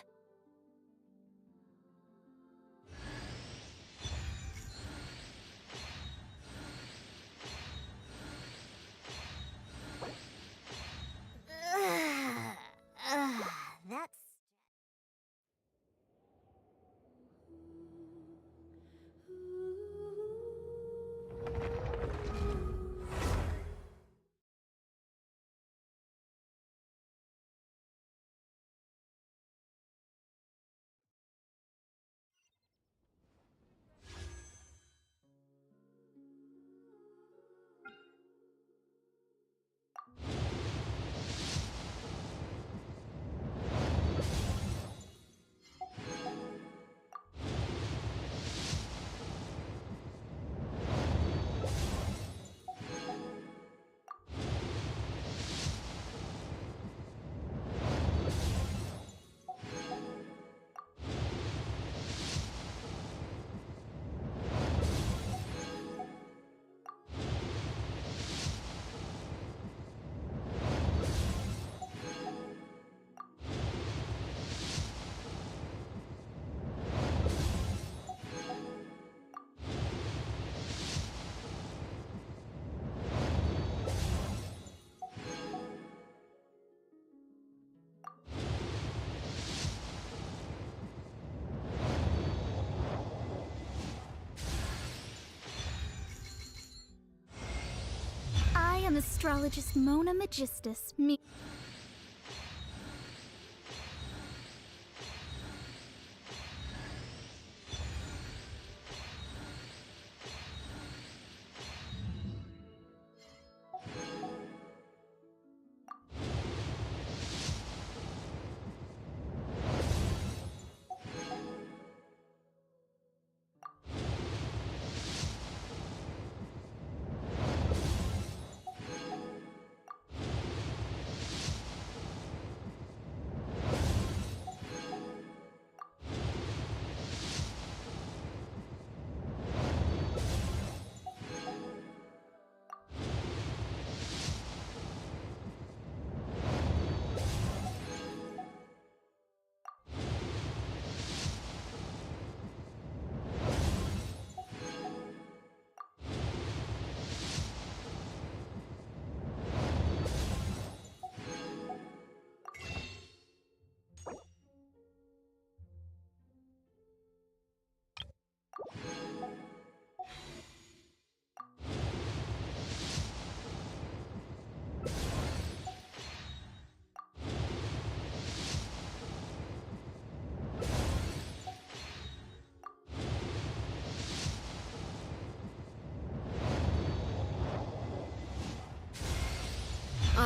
am astrologist Mona Magistus.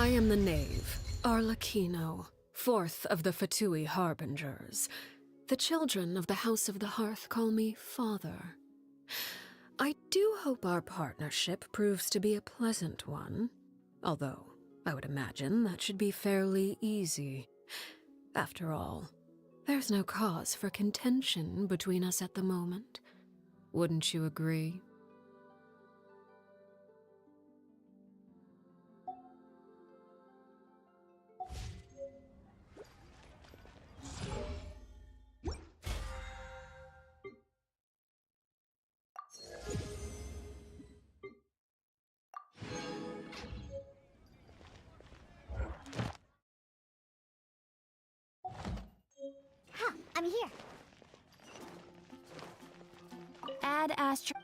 I am the knave, Arlecchino, fourth of the Fatui Harbingers. The children of the House of the Hearth call me Father. I do hope our partnership proves to be a pleasant one, although I would imagine that should be fairly easy. After all, there's no cause for contention between us at the moment. Wouldn't you agree? Huh, I'm here. Add Astra.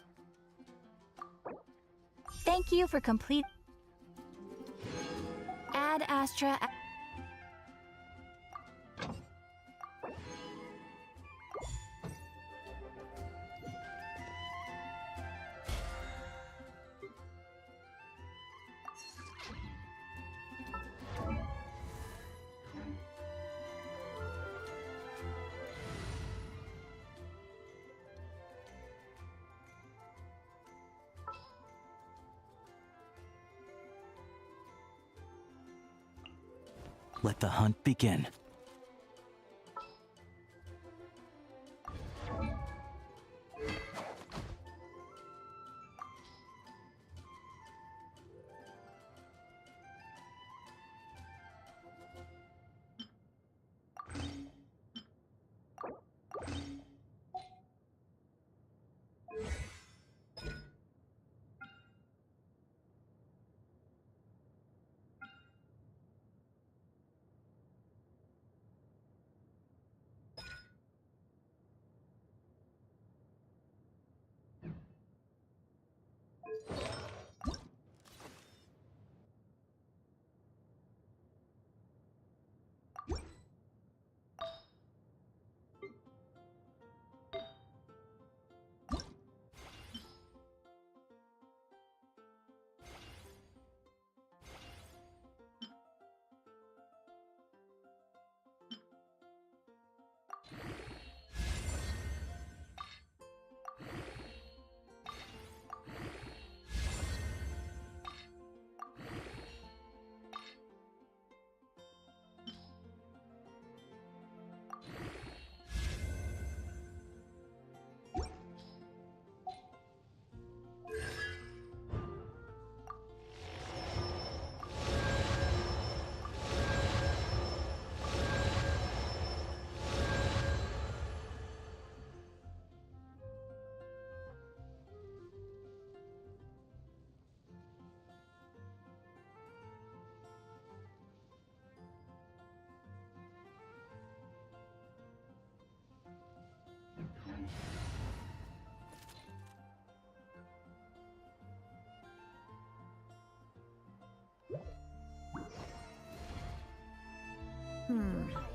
Thank you for complete. Add Astra. Let the hunt begin.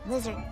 Lizard.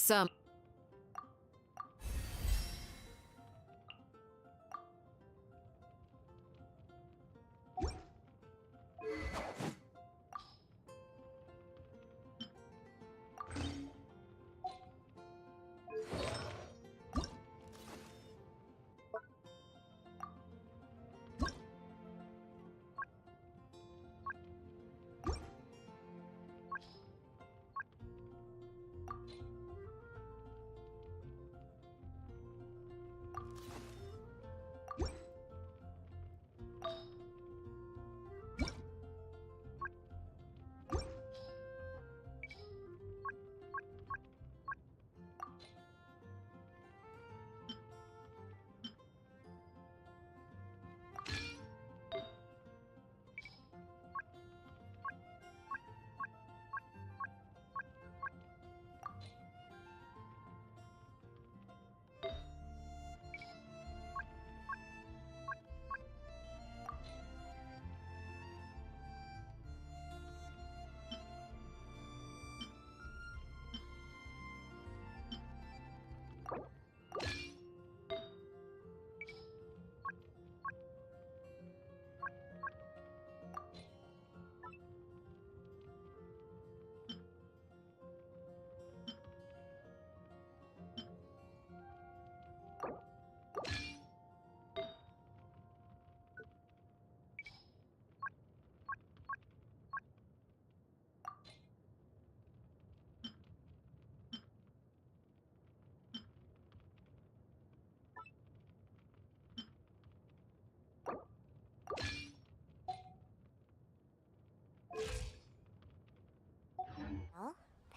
Some.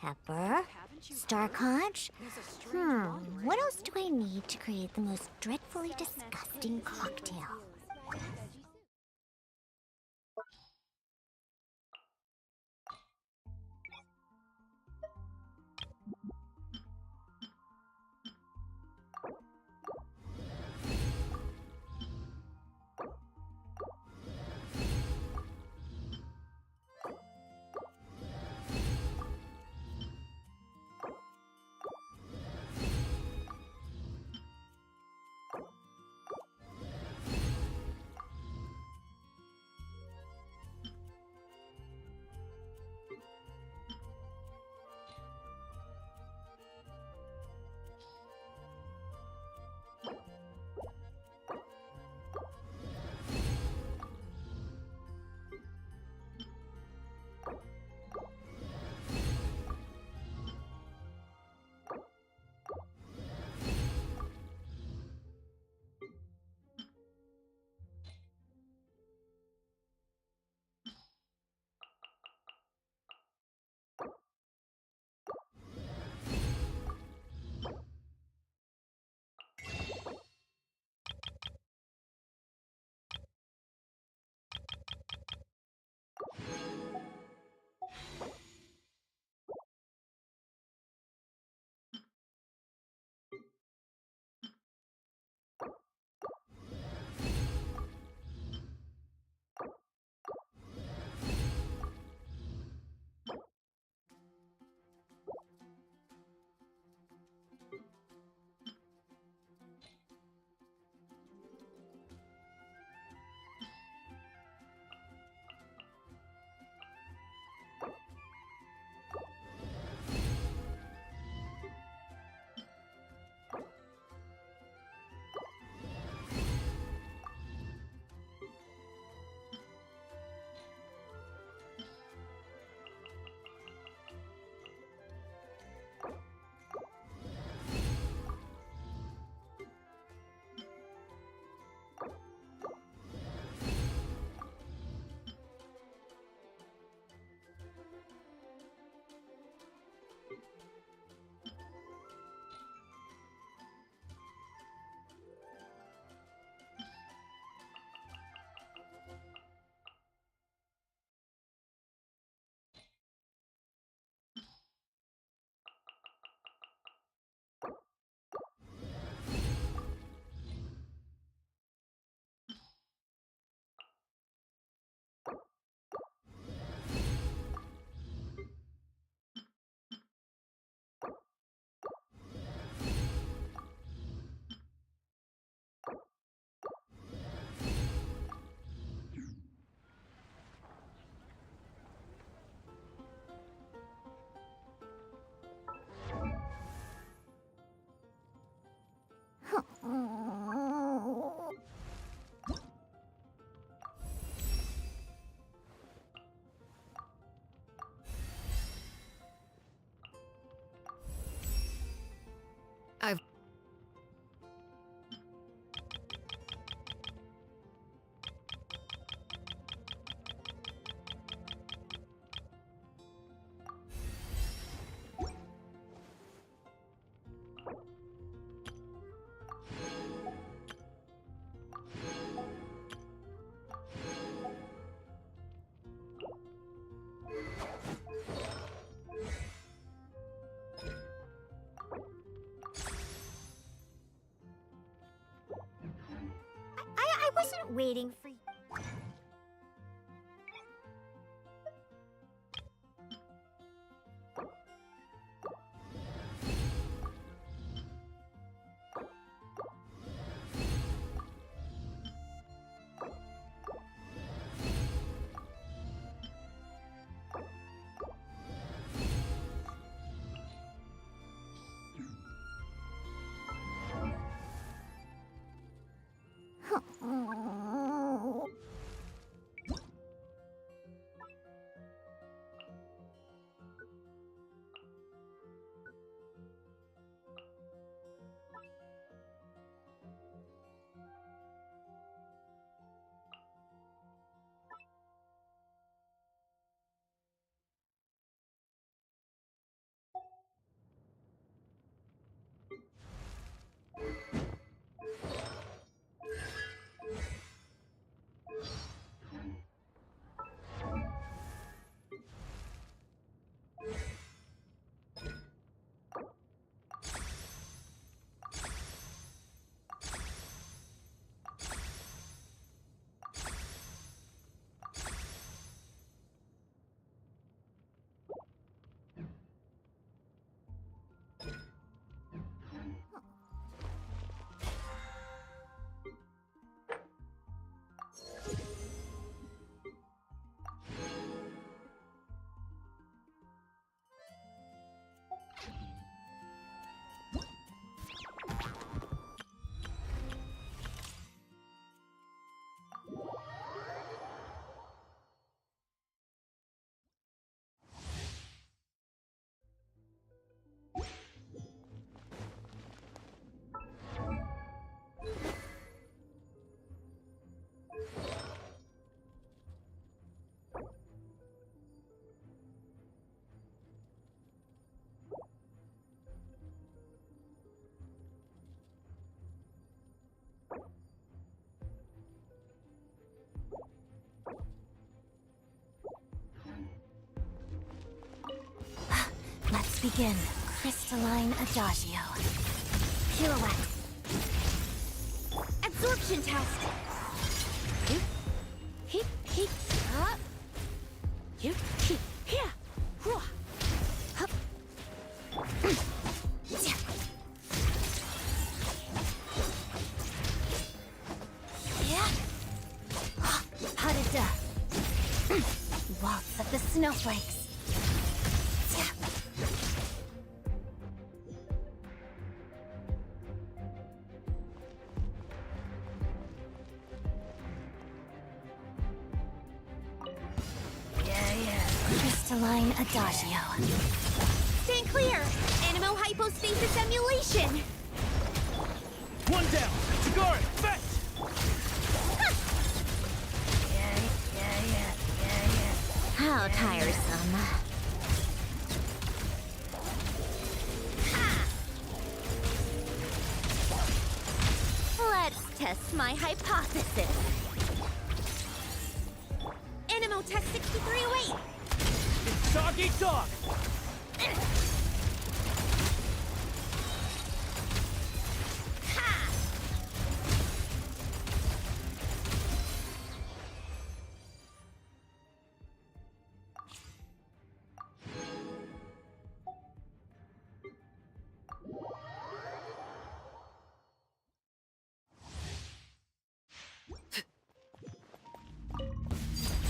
Pepper, Star Conch. What else do I need to create the most dreadfully disgusting cocktail? wasn't waiting for you. begin. Crystalline Adagio. Pirouette. Absorption test. Heat, heat, up. You, heat, here. Huah. Hup. Yeah. Harada. Waltz of the snowflakes. Crystalline Adagio. Stand clear! Animo hypostasis emulation! One down! Tighnari, fetch! How tiresome. Let's test my hypothesis. Animo Tech 6308! Dog eat dog!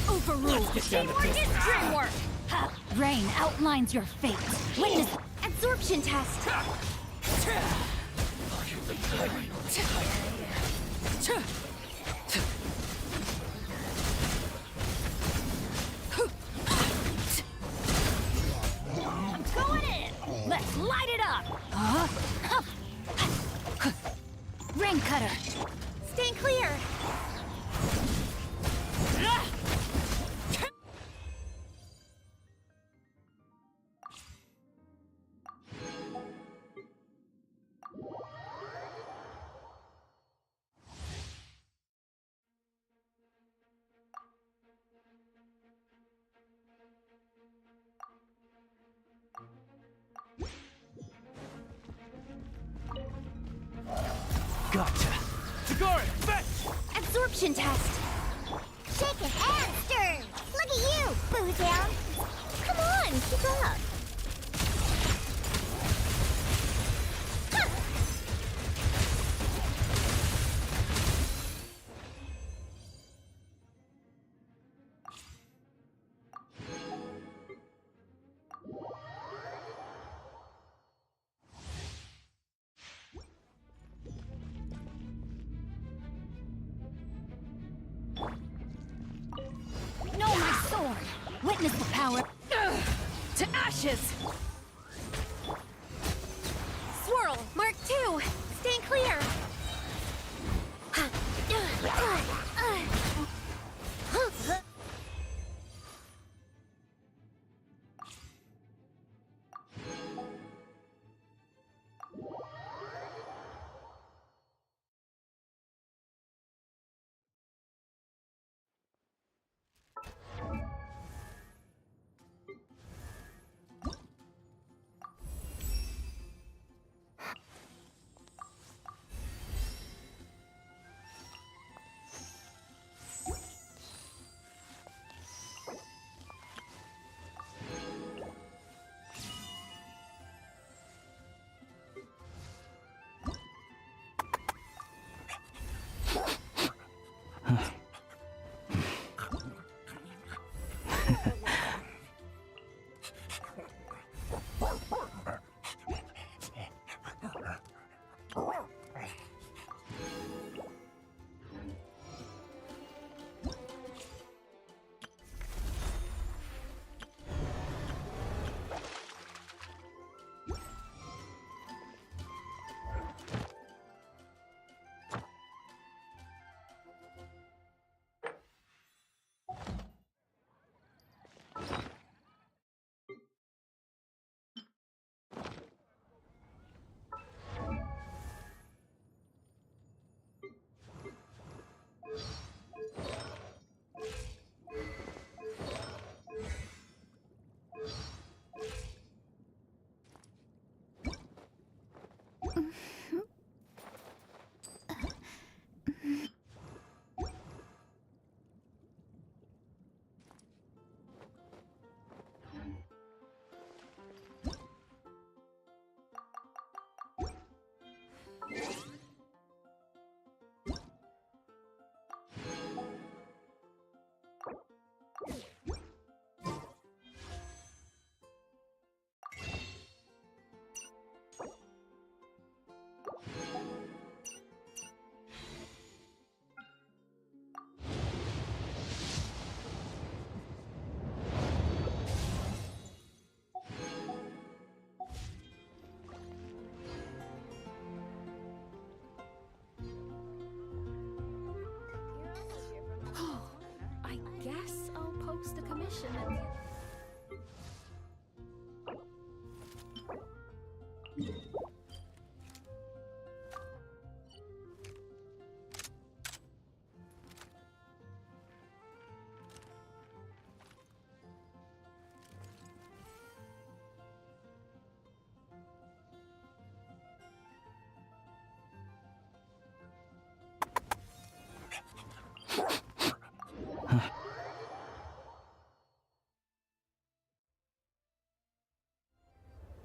Overruled. Teamwork is dreamwork! Rain outlines your fate. Witness. Absorption test! I'm going in. Let's light it up. Rain cutter. Stand clear! Gotcha! Tighnari, fetch! Absorption test! Shake it and stir! Look at you, boo down! Come on, keep up! Know my sword. Witness the power. To ashes. Swirl, Mark II! Stand clear!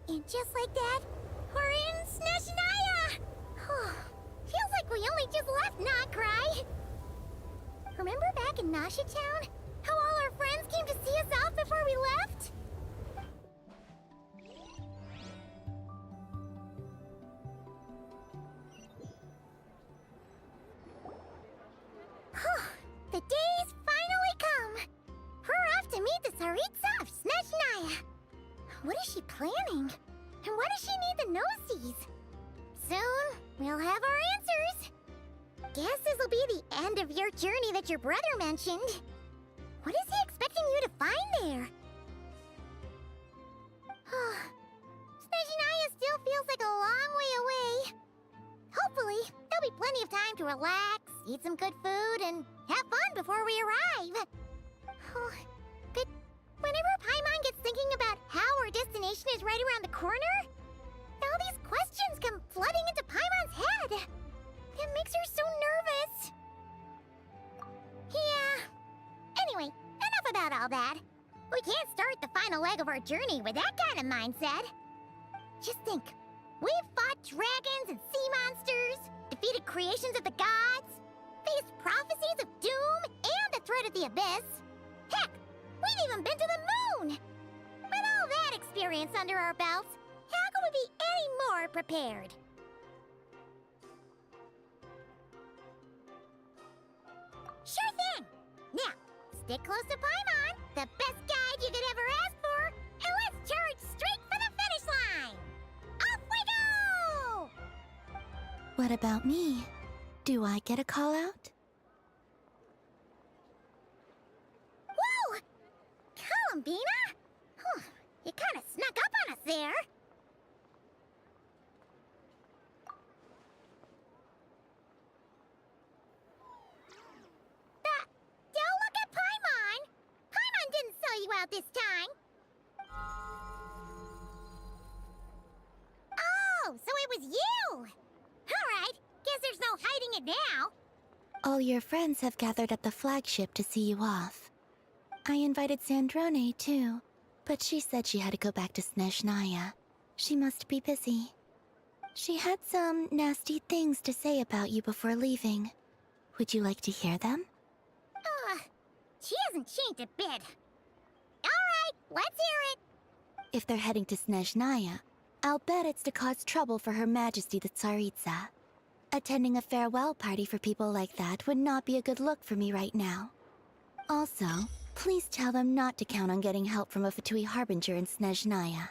And just like that, we're in Sneznayan! Feels like we only just left Notcry. Remember back in Nasha Town? How all our friends came to see us off before we left? The day's finally come! We're off to meet the Tsaritsa of Sneznayan! What is she planning? And why does she need the gnosies? Soon, we'll have our answers. Guess this'll be the end of your journey that your brother mentioned. What is he expecting you to find there? Sneznayan still feels like a long way away. Hopefully, there'll be plenty of time to relax, eat some good food, and have fun before we arrive. But whenever Paimon gets thinking about how our destination is right around the corner, all these questions come flooding into Paimon's head. It makes her so nervous. Yeah. Anyway, enough about all that. We can't start the final leg of our journey with that kind of mindset. Just think. We've fought dragons and sea monsters, defeated creations of the gods, faced prophecies of doom and the threat of the abyss. Heck, we've even been to the moon! With all that experience under our belts, how could we be any more prepared? Sure thing! Now, stick close to Paimon, the best guide you could ever ask for, and let's charge straight for the finish line! Off we go! What about me? Do I get a call out? Whoa! Columbina? You kinda snuck up on us there. Don't look at Paimon! Paimon didn't sell you out this time. Oh, so it was you! Alright, guess there's no hiding it now. All your friends have gathered at the flagship to see you off. I invited Sandrone, too, but she said she had to go back to Sneznayan. She must be busy. She had some nasty things to say about you before leaving. Would you like to hear them? She hasn't changed a bit. Alright, let's hear it. If they're heading to Sneznayan, I'll bet it's to cause trouble for Her Majesty the Tsaritsa. Attending a farewell party for people like that would not be a good look for me right now. Also, please tell them not to count on getting help from a Fatui Harbinger in Sneznayan.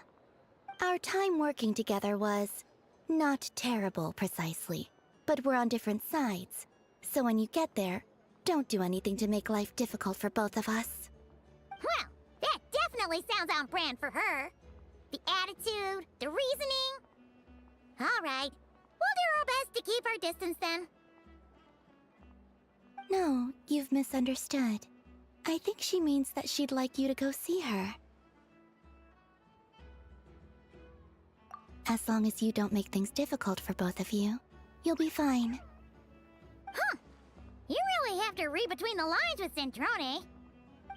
Our time working together was not terrible, precisely, but we're on different sides. So when you get there, don't do anything to make life difficult for both of us. Well, that definitely sounds on brand for her. The attitude, the reasoning. Alright, we'll do our best to keep our distance then. No, you've misunderstood. I think she means that she'd like you to go see her. As long as you don't make things difficult for both of you, you'll be fine. You really have to read between the lines with Sandrone.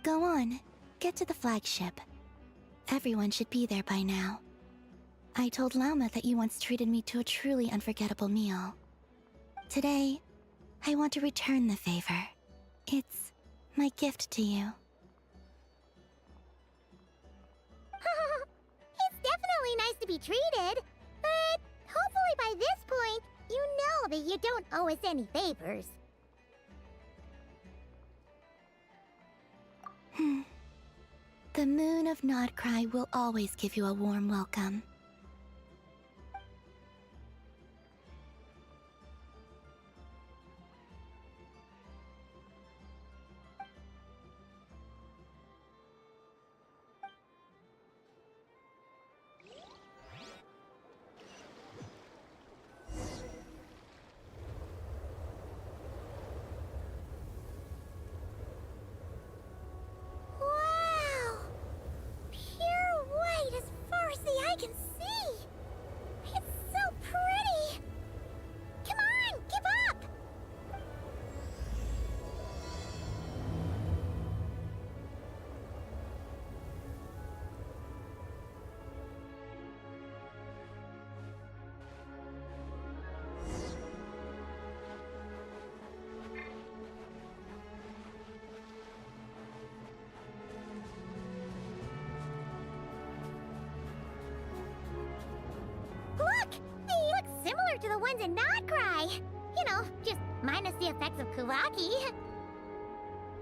Go on, get to the flagship. Everyone should be there by now. I told Lauma that you once treated me to a truly unforgettable meal. Today, I want to return the favor. It's my gift to you. It's definitely nice to be treated, but hopefully by this point, you know that you don't owe us any favors. The moon of Notcry will always give you a warm welcome. similar to the ones in Notcry. You know, just minus the effects of Kuvaki.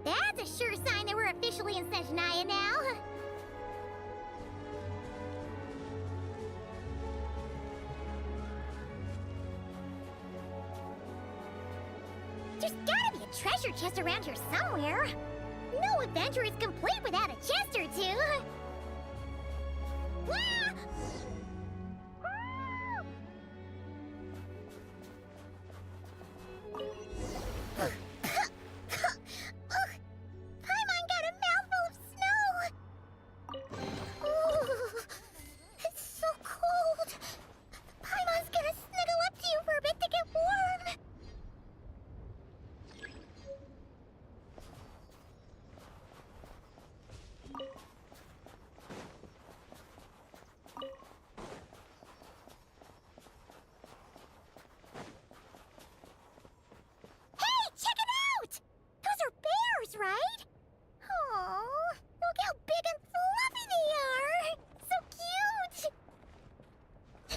That's a sure sign that we're officially in Sneznayan now. There's gotta be a treasure chest around here somewhere. No adventure is complete without a chest or two. Ah! Paimon got a mouthful of snow. Ooh, it's so cold. Paimon's gonna snuggle up to you for a bit to get warm. Hey, check it out! Those are bears, right? Oh, look how big and fluffy they are! So cute!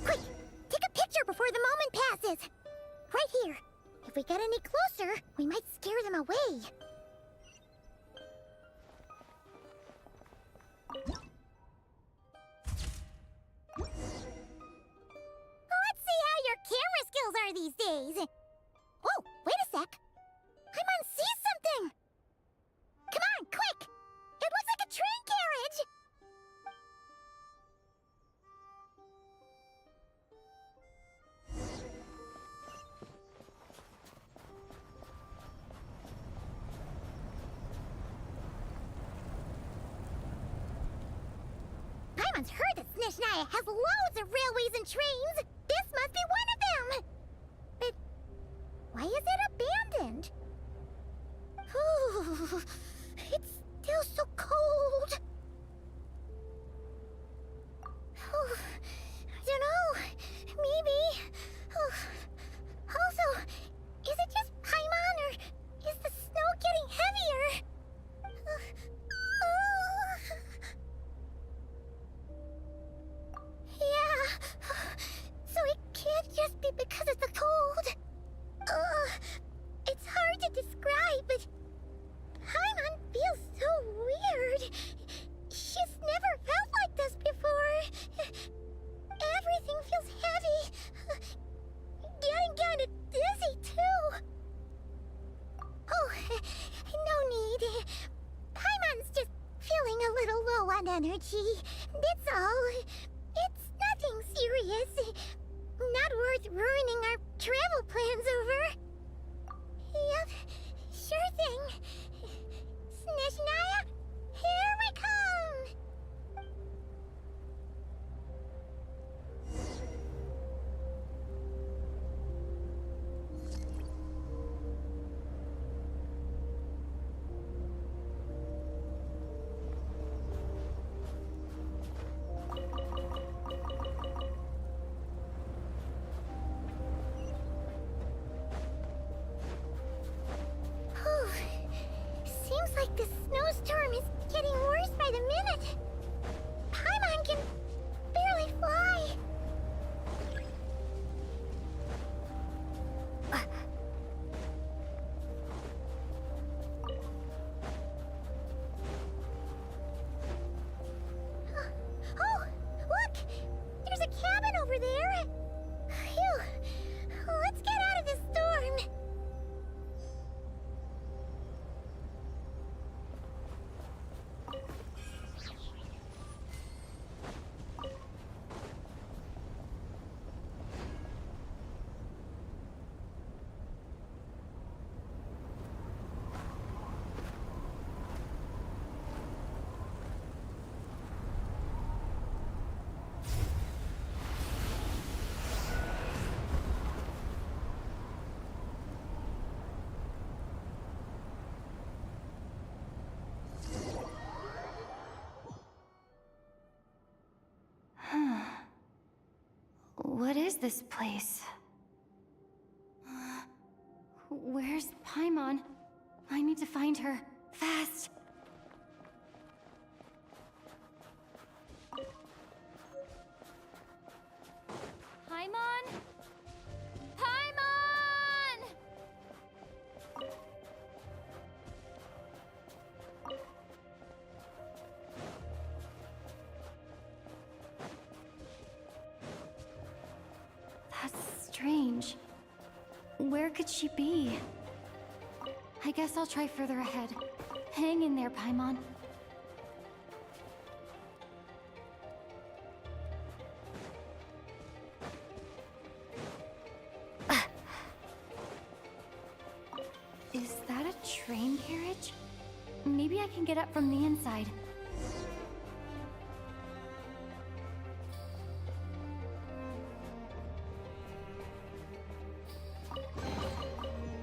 Quick, take a picture before the moment passes. Right here. If we get any closer, we might scare them away. Let's see how your camera skills are these days. Oh, wait a sec. Paimon sees something. Come on, quick! It looks like a train carriage! Paimon's heard that Sneznaya has loads of railways and trains. This must be one of them. But why is it abandoned? Ooh, it's still so cold. Ooh, I don't know. Maybe. Also, is it just Paimon or is the snow getting heavier? Yeah. So it can't just be because of the cold. It's hard to describe, but Paimon feels so weird. She's never felt like this before. Everything feels heavy. Getting kinda dizzy, too. Oh, no need. Paimon's just feeling a little low on energy. That's all. It's nothing serious. Not worth ruining our travel plans over. Yep, sure thing. Sneznaya, here we come! Seems like the snowstorm is getting worse by the minute. Paimon can barely fly. Oh, look! There's a cabin over there. Phew. Let's get out of this storm. What is this place? Where's Paimon? I need to find her. Fast! Paimon? That's strange. Where could she be? I guess I'll try further ahead. Hang in there, Paimon. Is that a train carriage? Maybe I can get up from the inside.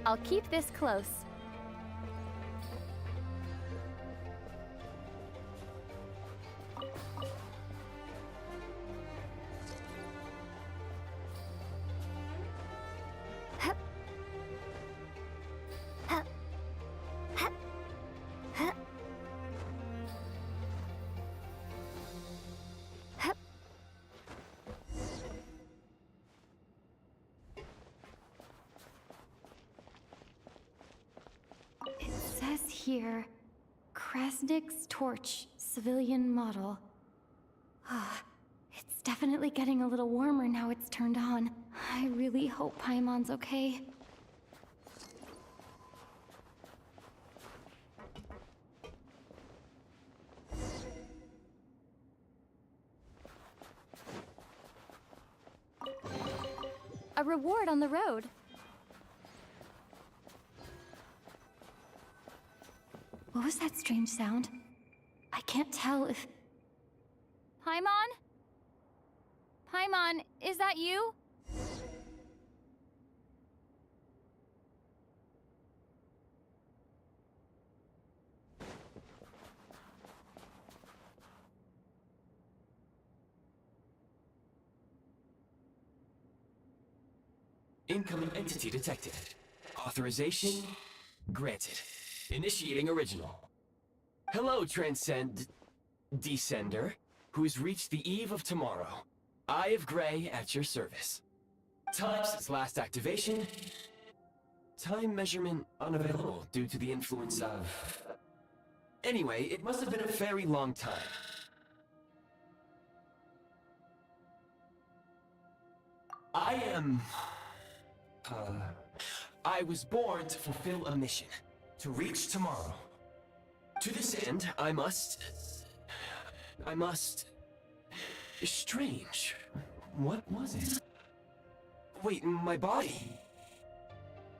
I'll keep this close. Here, Krasnik's torch, civilian model. It's definitely getting a little warmer now it's turned on. I really hope Paimon's okay. A reward on the road. What was that strange sound? I can't tell if... Paimon? Paimon, is that you? Incoming entity detected. Authorization granted. Initiating original. Hello, Descender, who's reached the eve of tomorrow. Eye of Grey at your service. Time since last activation. Time measurement unavailable due to the influence of... Anyway, it must have been a very long time. I was born to fulfill a mission. To reach tomorrow. To this end, I must... Strange. What was it? Wait, my body?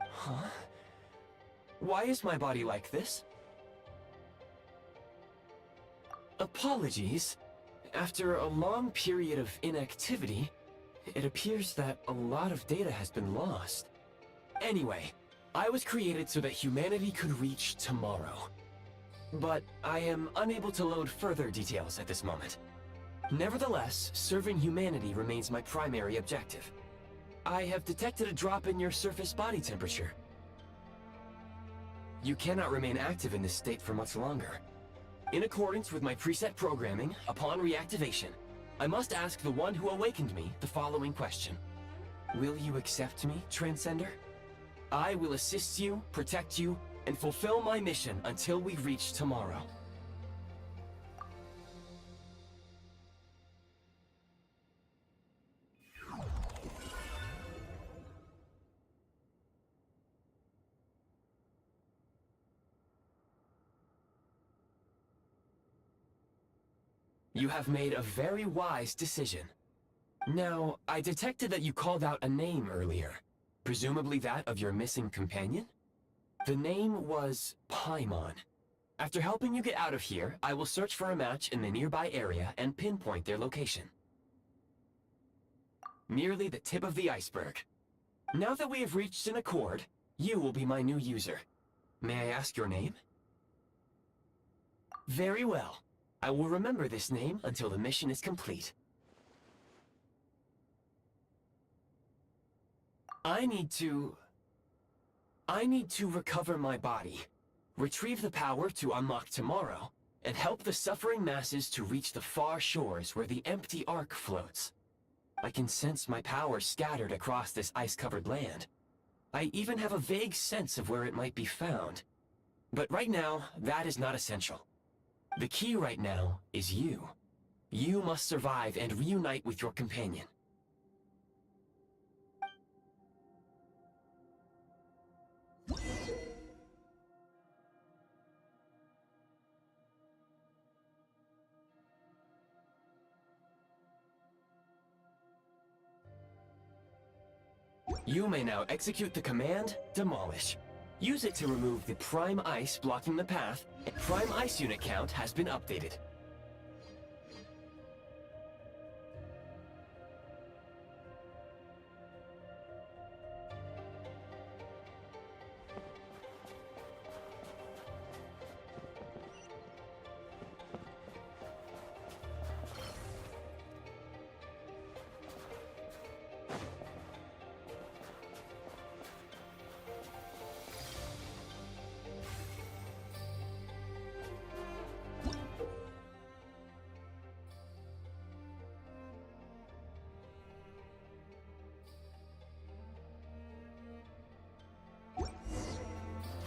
Huh? Why is my body like this? Apologies. After a long period of inactivity, it appears that a lot of data has been lost. Anyway, I was created so that humanity could reach tomorrow. But I am unable to load further details at this moment. Nevertheless, serving humanity remains my primary objective. I have detected a drop in your surface body temperature. You cannot remain active in this state for much longer. In accordance with my preset programming, upon reactivation, I must ask the one who awakened me the following question. Will you accept me, Transcender? I will assist you, protect you, and fulfill my mission until we reach tomorrow. You have made a very wise decision. Now, I detected that you called out a name earlier. Presumably that of your missing companion? The name was Paimon. After helping you get out of here, I will search for a match in the nearby area and pinpoint their location. Merely the tip of the iceberg. Now that we have reached an accord, you will be my new user. May I ask your name? Very well. I will remember this name until the mission is complete. I need to recover my body, retrieve the power to unlock tomorrow, and help the suffering masses to reach the far shores where the empty Ark floats. I can sense my power scattered across this ice-covered land. I even have a vague sense of where it might be found. But right now, that is not essential. The key right now is you. You must survive and reunite with your companion. You may now execute the command, Demolish. Use it to remove the prime ice blocking the path. Prime ice unit count has been updated.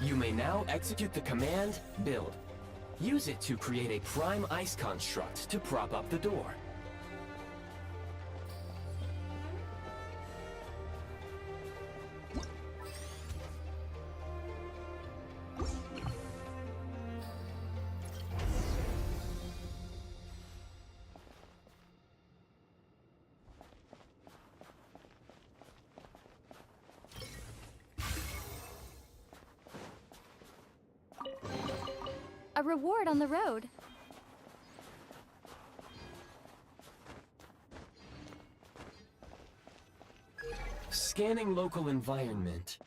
You may now execute the command, Build. Use it to create a prime ice construct to prop up the door. A reward on the road. Scanning local environment.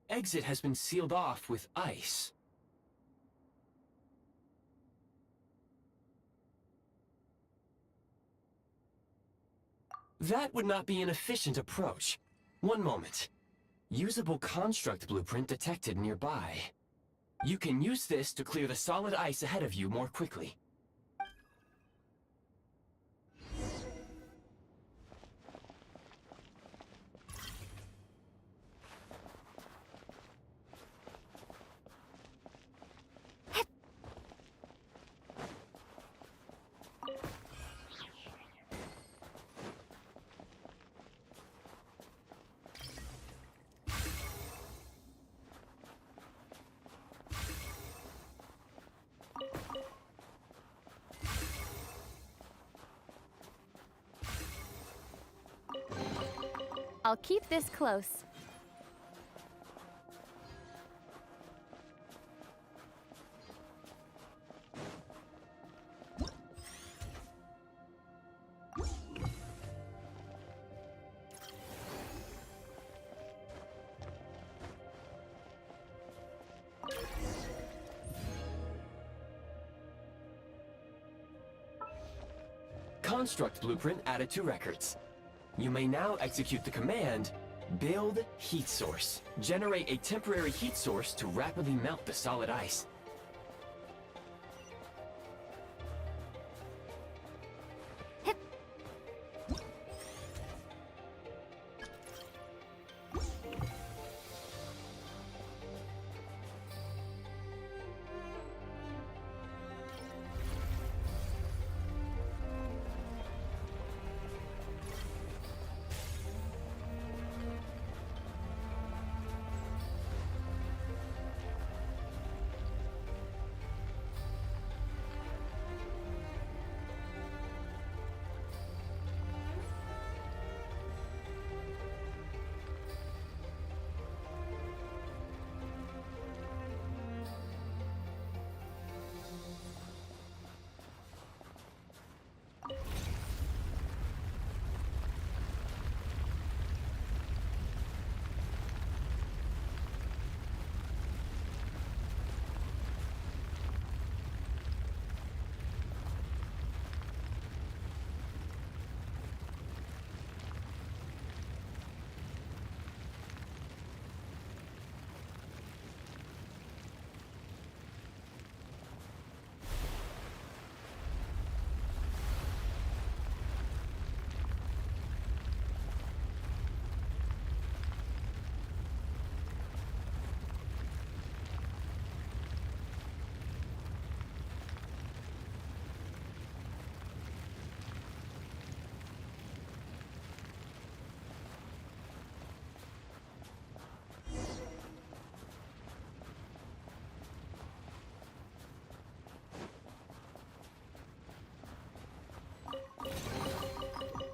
Exit has been sealed off with ice. That would not be an efficient approach. One moment. Usable construct blueprint detected nearby. You can use this to clear the solid ice ahead of you more quickly. I'll keep this close. Construct blueprint added to records. You may now execute the command, Build Heat Source. Generate a temporary heat source to rapidly melt the solid ice.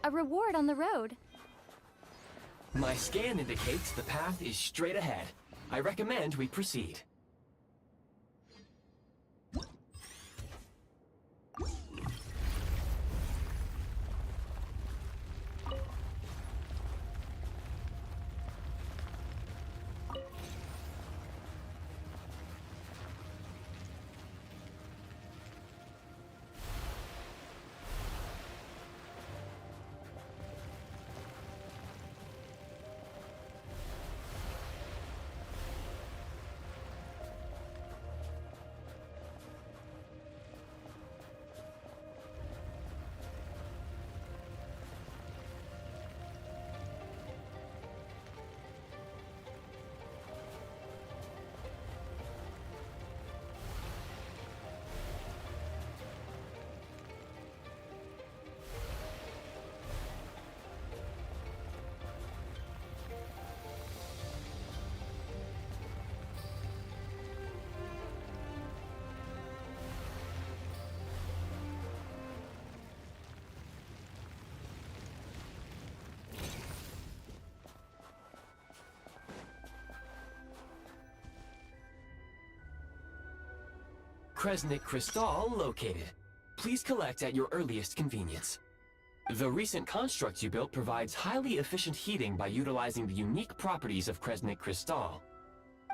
A reward on the road. My scan indicates the path is straight ahead. I recommend we proceed. Kresnik Crystal located. Please collect at your earliest convenience. The recent construct you built provides highly efficient heating by utilizing the unique properties of Kresnik Crystal.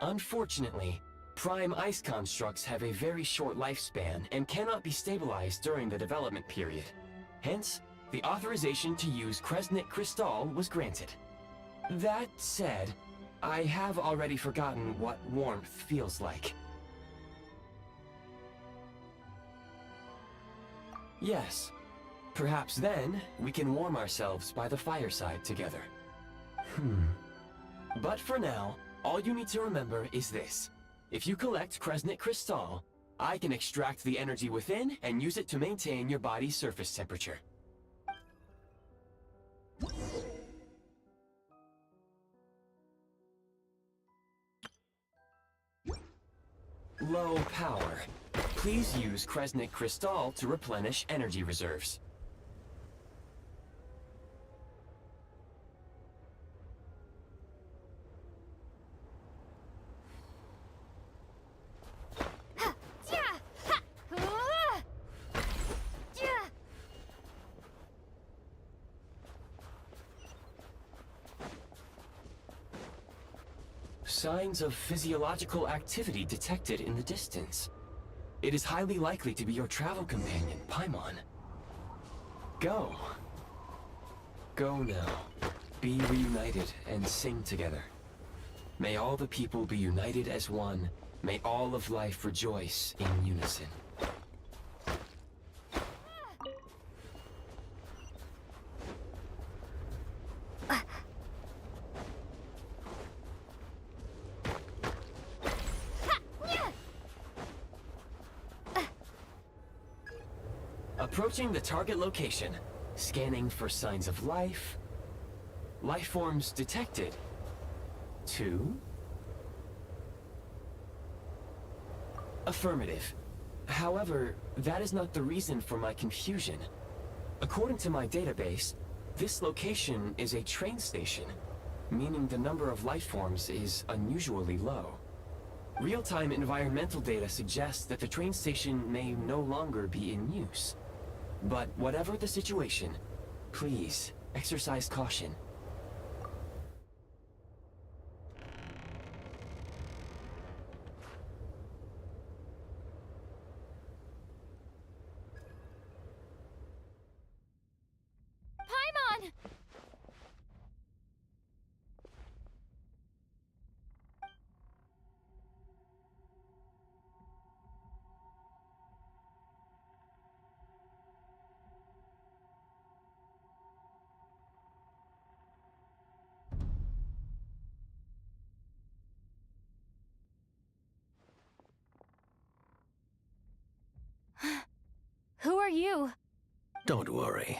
Unfortunately, prime ice constructs have a very short lifespan and cannot be stabilized during the development period. Hence, the authorization to use Kresnik Crystal was granted. That said, I have already forgotten what warmth feels like. Yes. Perhaps then, we can warm ourselves by the fireside together. But for now, all you need to remember is this. If you collect Kresnik Crystal, I can extract the energy within and use it to maintain your body's surface temperature. Low power. Please use Kresnik Crystal to replenish energy reserves. Signs of physiological activity detected in the distance. It is highly likely to be your travel companion, Paimon. Go. Go now. Be reunited and sing together. May all the people be united as one. May all of life rejoice in unison. Approaching the target location, scanning for signs of life. Life forms detected. 2. Affirmative. However, that is not the reason for my confusion. According to my database, this location is a train station, meaning the number of life forms is unusually low. Real-time environmental data suggests that the train station may no longer be in use. But whatever the situation, please exercise caution. Paimon! Who are you? Don't worry.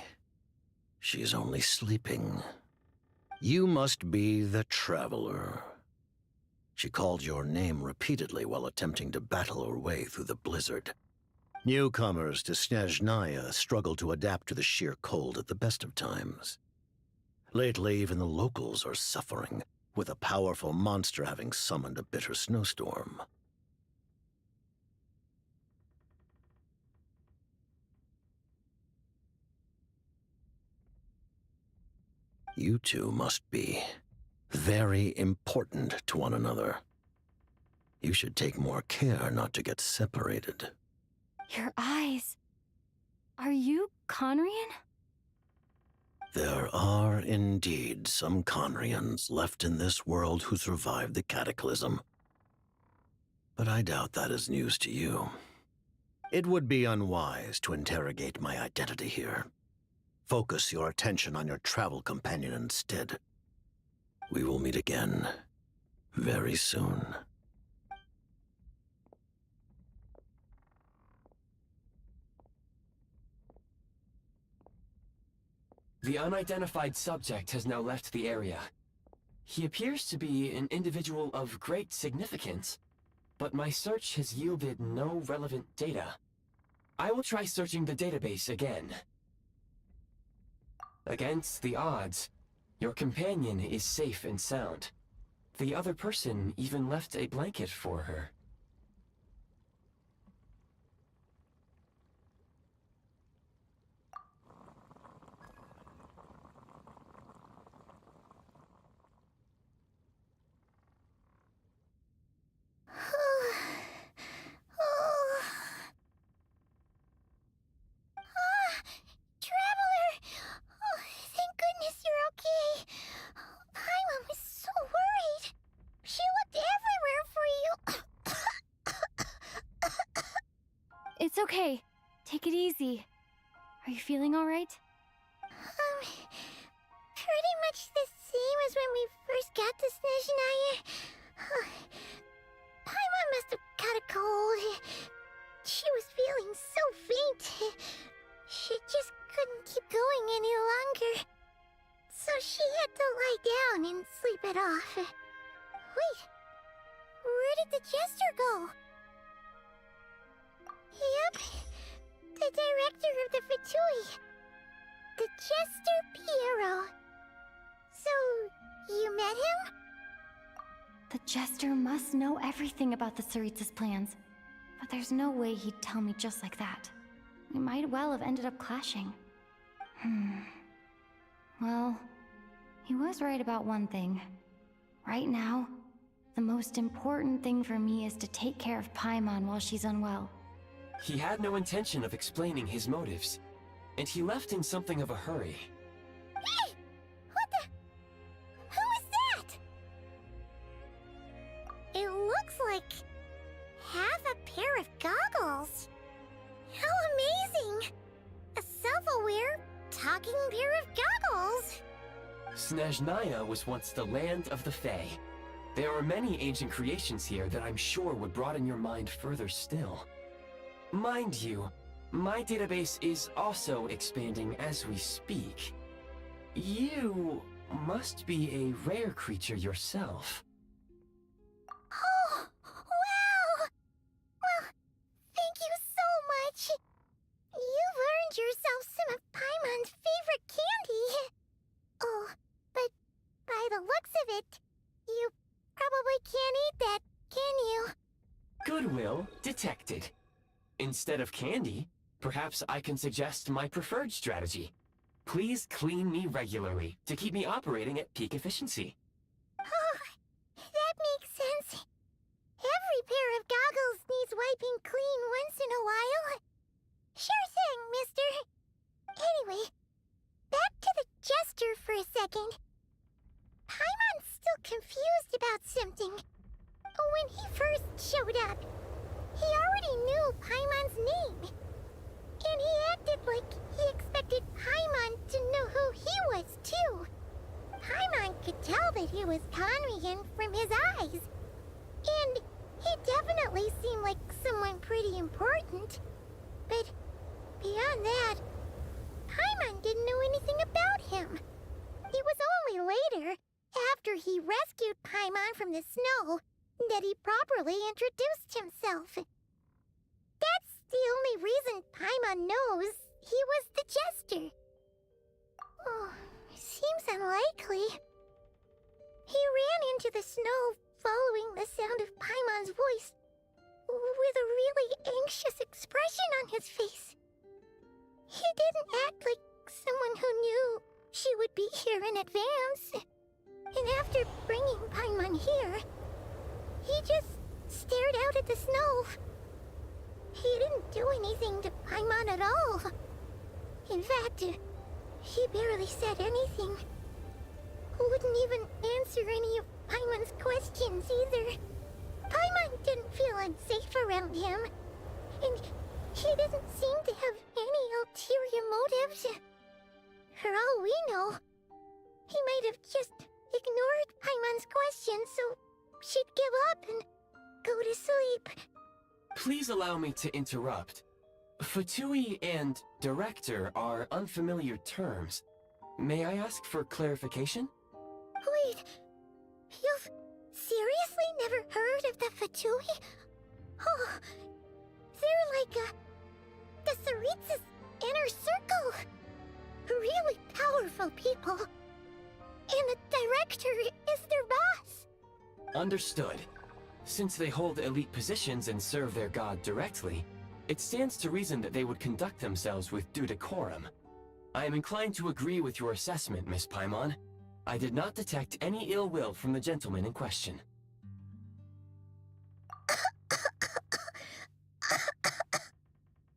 She's only sleeping. You must be the Traveler. She called your name repeatedly while attempting to battle her way through the blizzard. Newcomers to Sneznayan struggle to adapt to the sheer cold at the best of times. Lately, even the locals are suffering, with a powerful monster having summoned a bitter snowstorm. You two must be very important to one another. You should take more care not to get separated. Your eyes. Are you Conrian? There are indeed some Conrians left in this world who survived the cataclysm. But I doubt that is news to you. It would be unwise to interrogate my identity here. Focus your attention on your travel companion instead. We will meet again very soon. The unidentified subject has now left the area. He appears to be an individual of great significance, but my search has yielded no relevant data. I will try searching the database again. Against the odds, your companion is safe and sound. The other person even left a blanket for her. It's okay. Take it easy. Are you feeling alright? Pretty much the same as when we first got to Sneznayan. Paimon must have caught a cold. She was feeling so faint. She just couldn't keep going any longer. So she had to lie down and sleep it off. Wait, where did the jester go? Yep, the director of the Fatui. The Jester Piero. So, you met him? The Jester must know everything about the Tsaritsa's plans. But there's no way he'd tell me just like that. We might well have ended up clashing. Well, he was right about one thing. Right now, the most important thing for me is to take care of Paimon while she's unwell. He had no intention of explaining his motives, and he left in something of a hurry. Hey! What the... Who is that? It looks like... half a pair of goggles. How amazing! A self-aware, talking pair of goggles! Sneznayan was once the land of the Fae. There are many ancient creations here that I'm sure would broaden your mind further still. Mind you, my database is also expanding as we speak. You must be a rare creature yourself. Oh, wow! Well, thank you so much. You've earned yourself some of Paimon's favorite candy. Oh, but by the looks of it, you probably can't eat that, can you? Goodwill detected. Instead of candy, perhaps I can suggest my preferred strategy. Please clean me regularly to keep me operating at peak efficiency. Oh, that makes sense. Every pair of goggles needs wiping clean once in a while. Sure thing, mister. Anyway, back to the Jester for a second. Paimon's still confused about something. When he first showed up, he already knew Paimon's name. And he acted like he expected Paimon to know who he was, too. Paimon could tell that he was Conrian from his eyes. And he definitely seemed like someone pretty important. But beyond that, Paimon didn't know anything about him. It was only later, after he rescued Paimon from the snow, that he properly introduced himself. That's the only reason Paimon knows he was the Jester. Oh, seems I'm unlikely. He ran into the snow following the sound of Paimon's voice, with a really anxious expression on his face. He didn't act like someone who knew she would be here in advance. And after bringing Paimon here, he just stared out at the snow. He didn't do anything to Paimon at all. In fact, he barely said anything. Wouldn't even answer any of Paimon's questions either. Paimon didn't feel unsafe around him, and he didn't seem to have any ulterior motives. For all we know, he might have just ignored Paimon's questions so she'd give up and go to sleep. Please allow me to interrupt. Fatui and director are unfamiliar terms. May I ask for clarification? Wait, you've seriously never heard of the Fatui? Oh, they're like the Tsaritsa's inner circle. Really powerful people. And the director is their boss. Understood. Since they hold elite positions and serve their god directly, it stands to reason that they would conduct themselves with due decorum. I am inclined to agree with your assessment, Miss Paimon. I did not detect any ill will from the gentleman in question.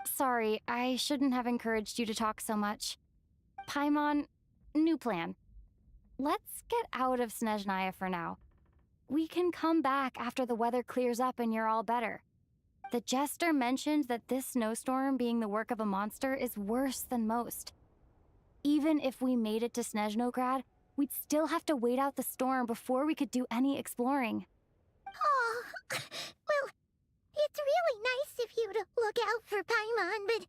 Sorry, I shouldn't have encouraged you to talk so much. Paimon, new plan. Let's get out of Sneznayan for now. We can come back after the weather clears up and you're all better. The jester mentioned that this snowstorm being the work of a monster is worse than most. Even if we made it to Snezhnograd, we'd still have to wait out the storm before we could do any exploring. Oh, well, it's really nice of you to look out for Paimon, but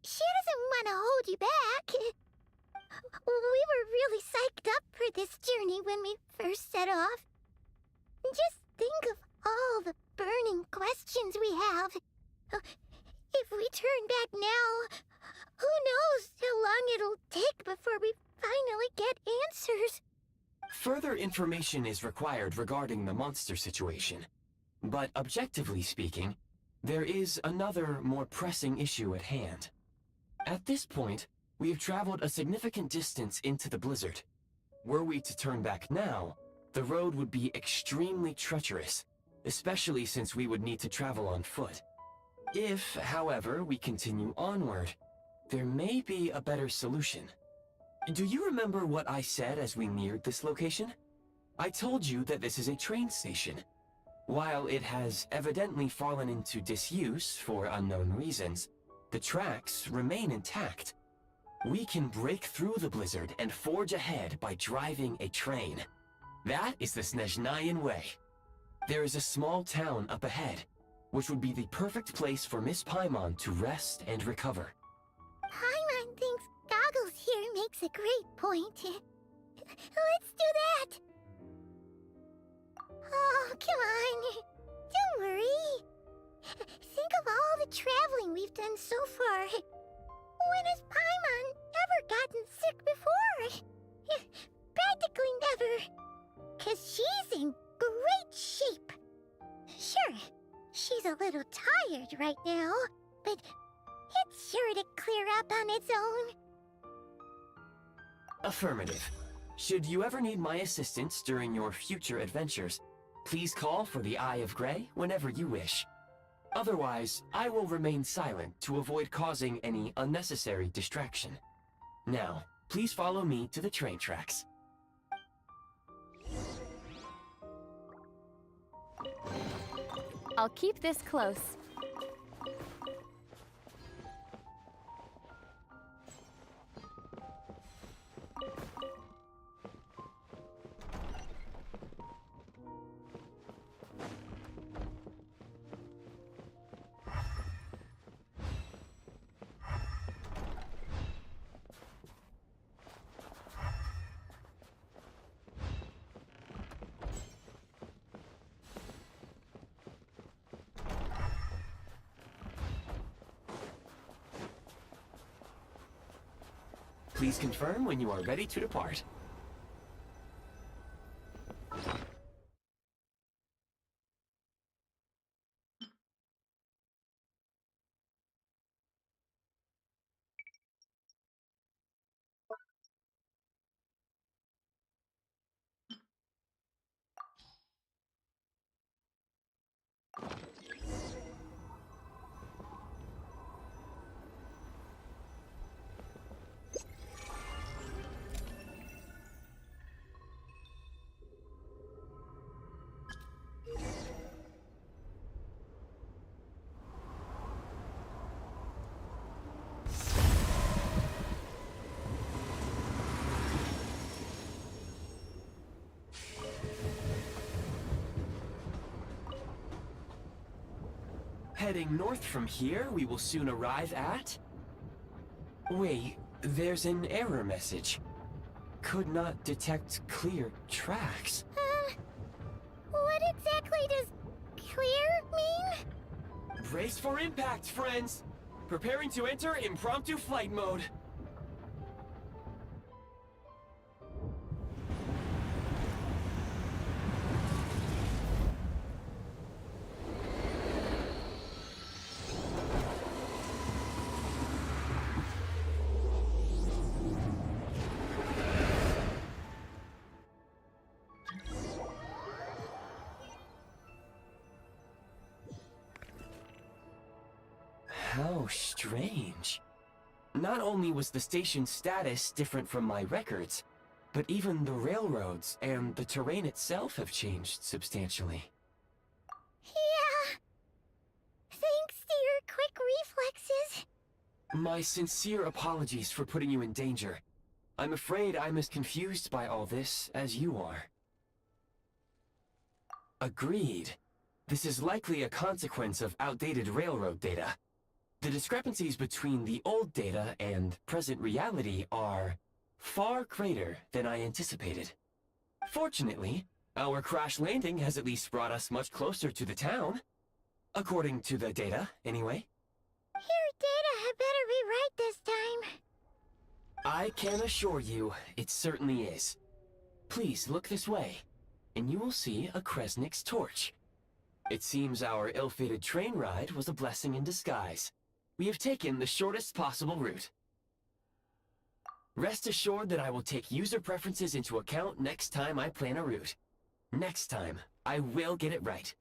she doesn't want to hold you back. We were really psyched up for this journey when we first set off. Just think of all the burning questions we have. If we turn back now, who knows how long it'll take before we finally get answers. Further information is required regarding the monster situation. But objectively speaking, there is another, more pressing issue at hand. At this point, we have traveled a significant distance into the blizzard. Were we to turn back now, the road would be extremely treacherous, especially since we would need to travel on foot. If, however, we continue onward, there may be a better solution. Do you remember what I said as we neared this location? I told you that this is a train station. While it has evidently fallen into disuse for unknown reasons, the tracks remain intact. We can break through the blizzard and forge ahead by driving a train. That is the Sneznayan way. There is a small town up ahead, which would be the perfect place for Miss Paimon to rest and recover. Paimon thinks Goggles here makes a great point. Let's do that! Oh, come on. Don't worry. Think of all the traveling we've done so far. When has Paimon ever gotten sick before? Practically never. 'Cause she's in great shape. Sure, she's a little tired right now, but it's sure to clear up on its own. Affirmative. Should you ever need my assistance during your future adventures, please call for the Eye of Grey whenever you wish. Otherwise, I will remain silent to avoid causing any unnecessary distraction. Now, please follow me to the train tracks. I'll keep this close. Please confirm when you are ready to depart. Heading north from here, we will soon arrive at... Wait, there's an error message. Could not detect clear tracks. What exactly does clear mean? Brace for impact, friends! Preparing to enter impromptu flight mode. How strange. Not only was the station's status different from my records, but even the railroads and the terrain itself have changed substantially. Yeah. Thanks to your quick reflexes. My sincere apologies for putting you in danger. I'm afraid I'm as confused by all this as you are. Agreed. This is likely a consequence of outdated railroad data. The discrepancies between the old data and present reality are far greater than I anticipated. Fortunately, our crash landing has at least brought us much closer to the town. According to the data, anyway. Your data had better be right this time. I can assure you, it certainly is. Please look this way, and you will see a Kresnik's torch. It seems our ill-fated train ride was a blessing in disguise. We have taken the shortest possible route. Rest assured that I will take user preferences into account next time I plan a route. Next time, I will get it right.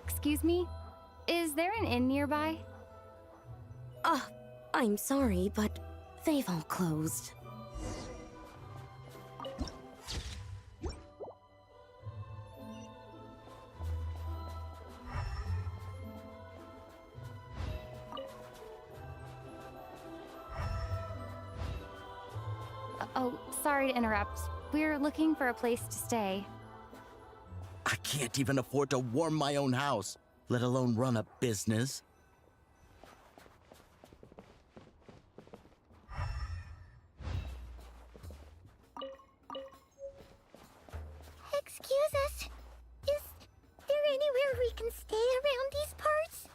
Excuse me? Is there an inn nearby? I'm sorry, but they've all closed. Oh, sorry to interrupt. We're looking for a place to stay. I can't even afford to warm my own house, let alone run a business. Excuse us. Is there anywhere we can stay around these parts?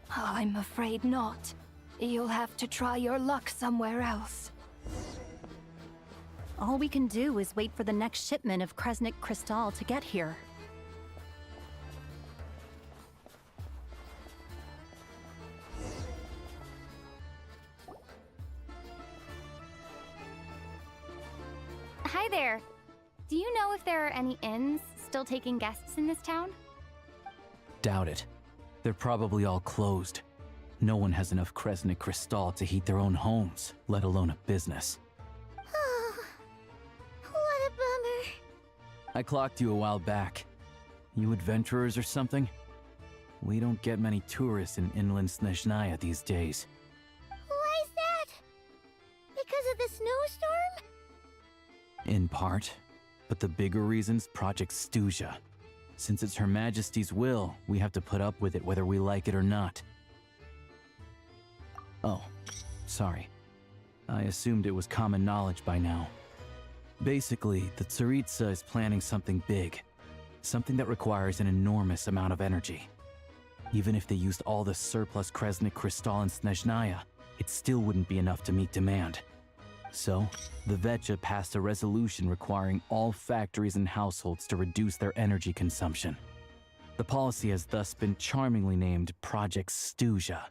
I'm afraid not. You'll have to try your luck somewhere else. All we can do is wait for the next shipment of Kresnik Crystal to get here. Hi there. Do you know if there are any inns still taking guests in this town? Doubt it. They're probably all closed. No one has enough Kresnik Crystal to heat their own homes, let alone a business. What a bummer. I clocked you a while back. You adventurers or something? We don't get many tourists in inland Sneznaya these days. Why is that? Because of the snowstorm? In part. But the bigger reason's Project Stuja. Since it's Her Majesty's will, we have to put up with it whether we like it or not. Oh, sorry. I assumed it was common knowledge by now. Basically, the Tsaritsa is planning something big. Something that requires an enormous amount of energy. Even if they used all the surplus Kresnik Crystal in Sneznaya, it still wouldn't be enough to meet demand. So, the Vecha passed a resolution requiring all factories and households to reduce their energy consumption. The policy has thus been charmingly named Project Stuja,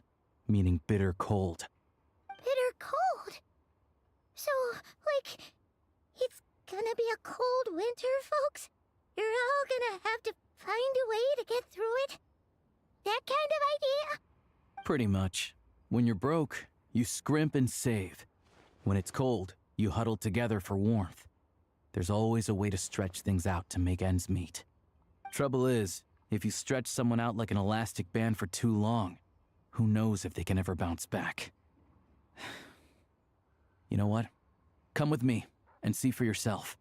meaning bitter cold. Bitter cold? So, like, it's gonna be a cold winter, folks? You're all gonna have to find a way to get through it? That kind of idea? Pretty much. When you're broke, you scrimp and save. When it's cold, you huddle together for warmth. There's always a way to stretch things out to make ends meet. Trouble is, if you stretch someone out like an elastic band for too long, who knows if they can ever bounce back. You know what? Come with me and see for yourself.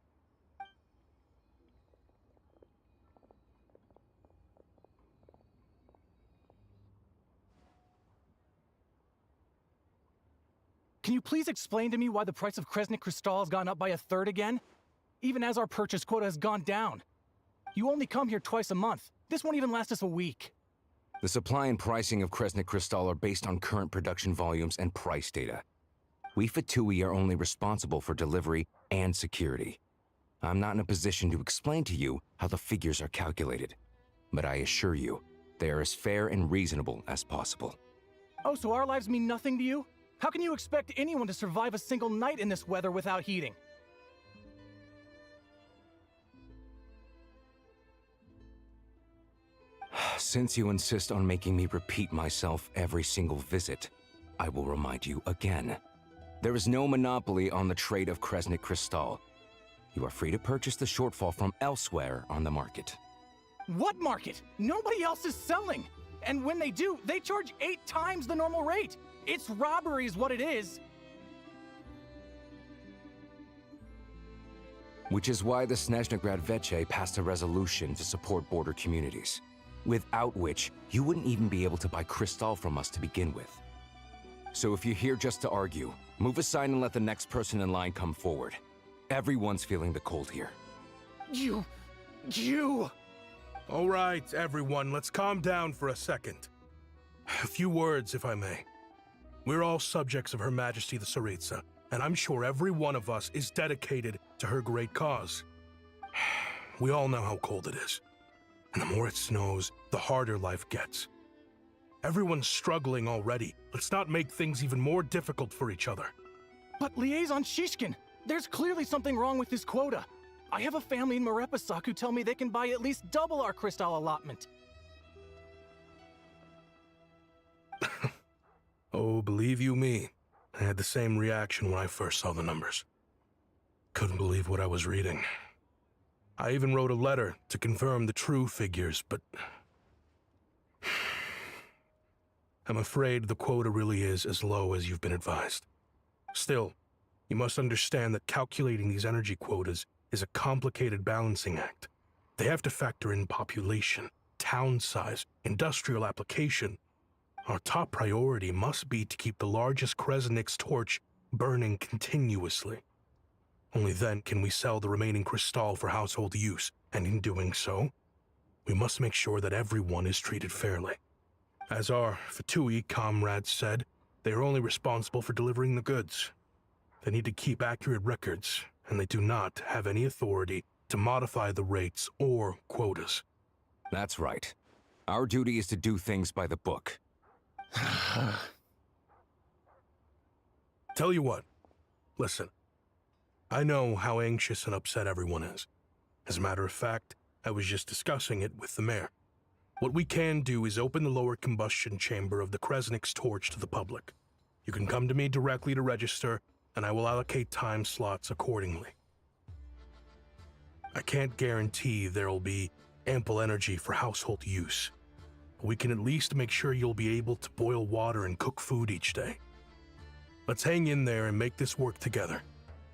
Can you please explain to me why the price of Kresnik Crystal has gone up by 1/3 again? Even as our purchase quota has gone down. You only come here twice a month. This won't even last us a week. The supply and pricing of Kresnik Crystal are based on current production volumes and price data. We Fatui are only responsible for delivery and security. I'm not in a position to explain to you how the figures are calculated, but I assure you, they are as fair and reasonable as possible. Oh, so our lives mean nothing to you? How can you expect anyone to survive a single night in this weather without heating? Since you insist on making me repeat myself every single visit, I will remind you again. There is no monopoly on the trade of Kresnik Crystal. You are free to purchase the shortfall from elsewhere on the market. What market? Nobody else is selling! And when they do, they charge 8 times the normal rate! It's robbery is what it is! Which is why the Sneznagrad Veche passed a resolution to support border communities, without which you wouldn't even be able to buy crystal from us to begin with. So if you're here just to argue, move aside and let the next person in line come forward. Everyone's feeling the cold here. You... All right, everyone, let's calm down for a second. A few words, if I may. We're all subjects of Her Majesty the Tsaritsa, and I'm sure every one of us is dedicated to her great cause. We all know how cold it is. And the more it snows, the harder life gets. Everyone's struggling already. Let's not make things even more difficult for each other. But Liaison Shishkin, there's clearly something wrong with this quota. I have a family in Marepasak who tell me they can buy at least double our crystal allotment. Oh, believe you me, I had the same reaction when I first saw the numbers. Couldn't believe what I was reading. I even wrote a letter to confirm the true figures, but I'm afraid the quota really is as low as you've been advised. Still, you must understand that calculating these energy quotas is a complicated balancing act. They have to factor in population, town size, industrial application. Our top priority must be to keep the largest Kresnik's torch burning continuously. Only then can we sell the remaining crystal for household use, and in doing so, we must make sure that everyone is treated fairly. As our Fatui comrades said, they are only responsible for delivering the goods. They need to keep accurate records, and they do not have any authority to modify the rates or quotas. That's right. Our duty is to do things by the book. Tell you what, listen. I know how anxious and upset everyone is. As a matter of fact, I was just discussing it with the mayor. What we can do is open the lower combustion chamber of the Kresnik's torch to the public. You can come to me directly to register, and I will allocate time slots accordingly. I can't guarantee there'll be ample energy for household use, but we can at least make sure you'll be able to boil water and cook food each day. Let's hang in there and make this work together,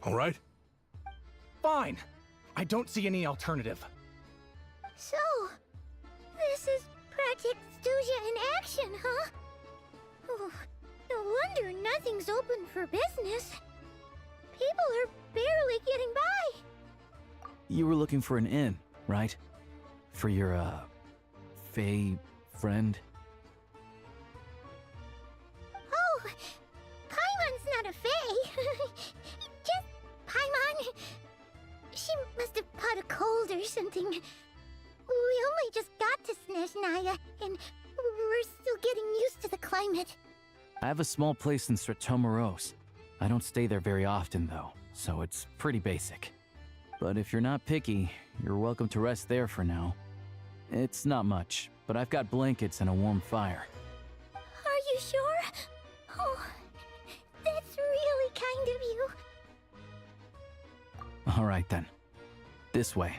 all right? Fine. I don't see any alternative. So, this is Project Stuja in action, huh? Oh, no wonder nothing's open for business. People are barely getting by. You were looking for an inn, right? For your, Fae friend? Oh, Paimon's not a Fae. Just Paimon. She must have caught a cold or something. We only just got to Sneznayan, and we're still getting used to the climate. I have a small place in Stratomaros. I don't stay there very often, though, so it's pretty basic. But if you're not picky, you're welcome to rest there for now. It's not much, but I've got blankets and a warm fire. Are you sure? Oh, that's really kind of you. All right, then. This way.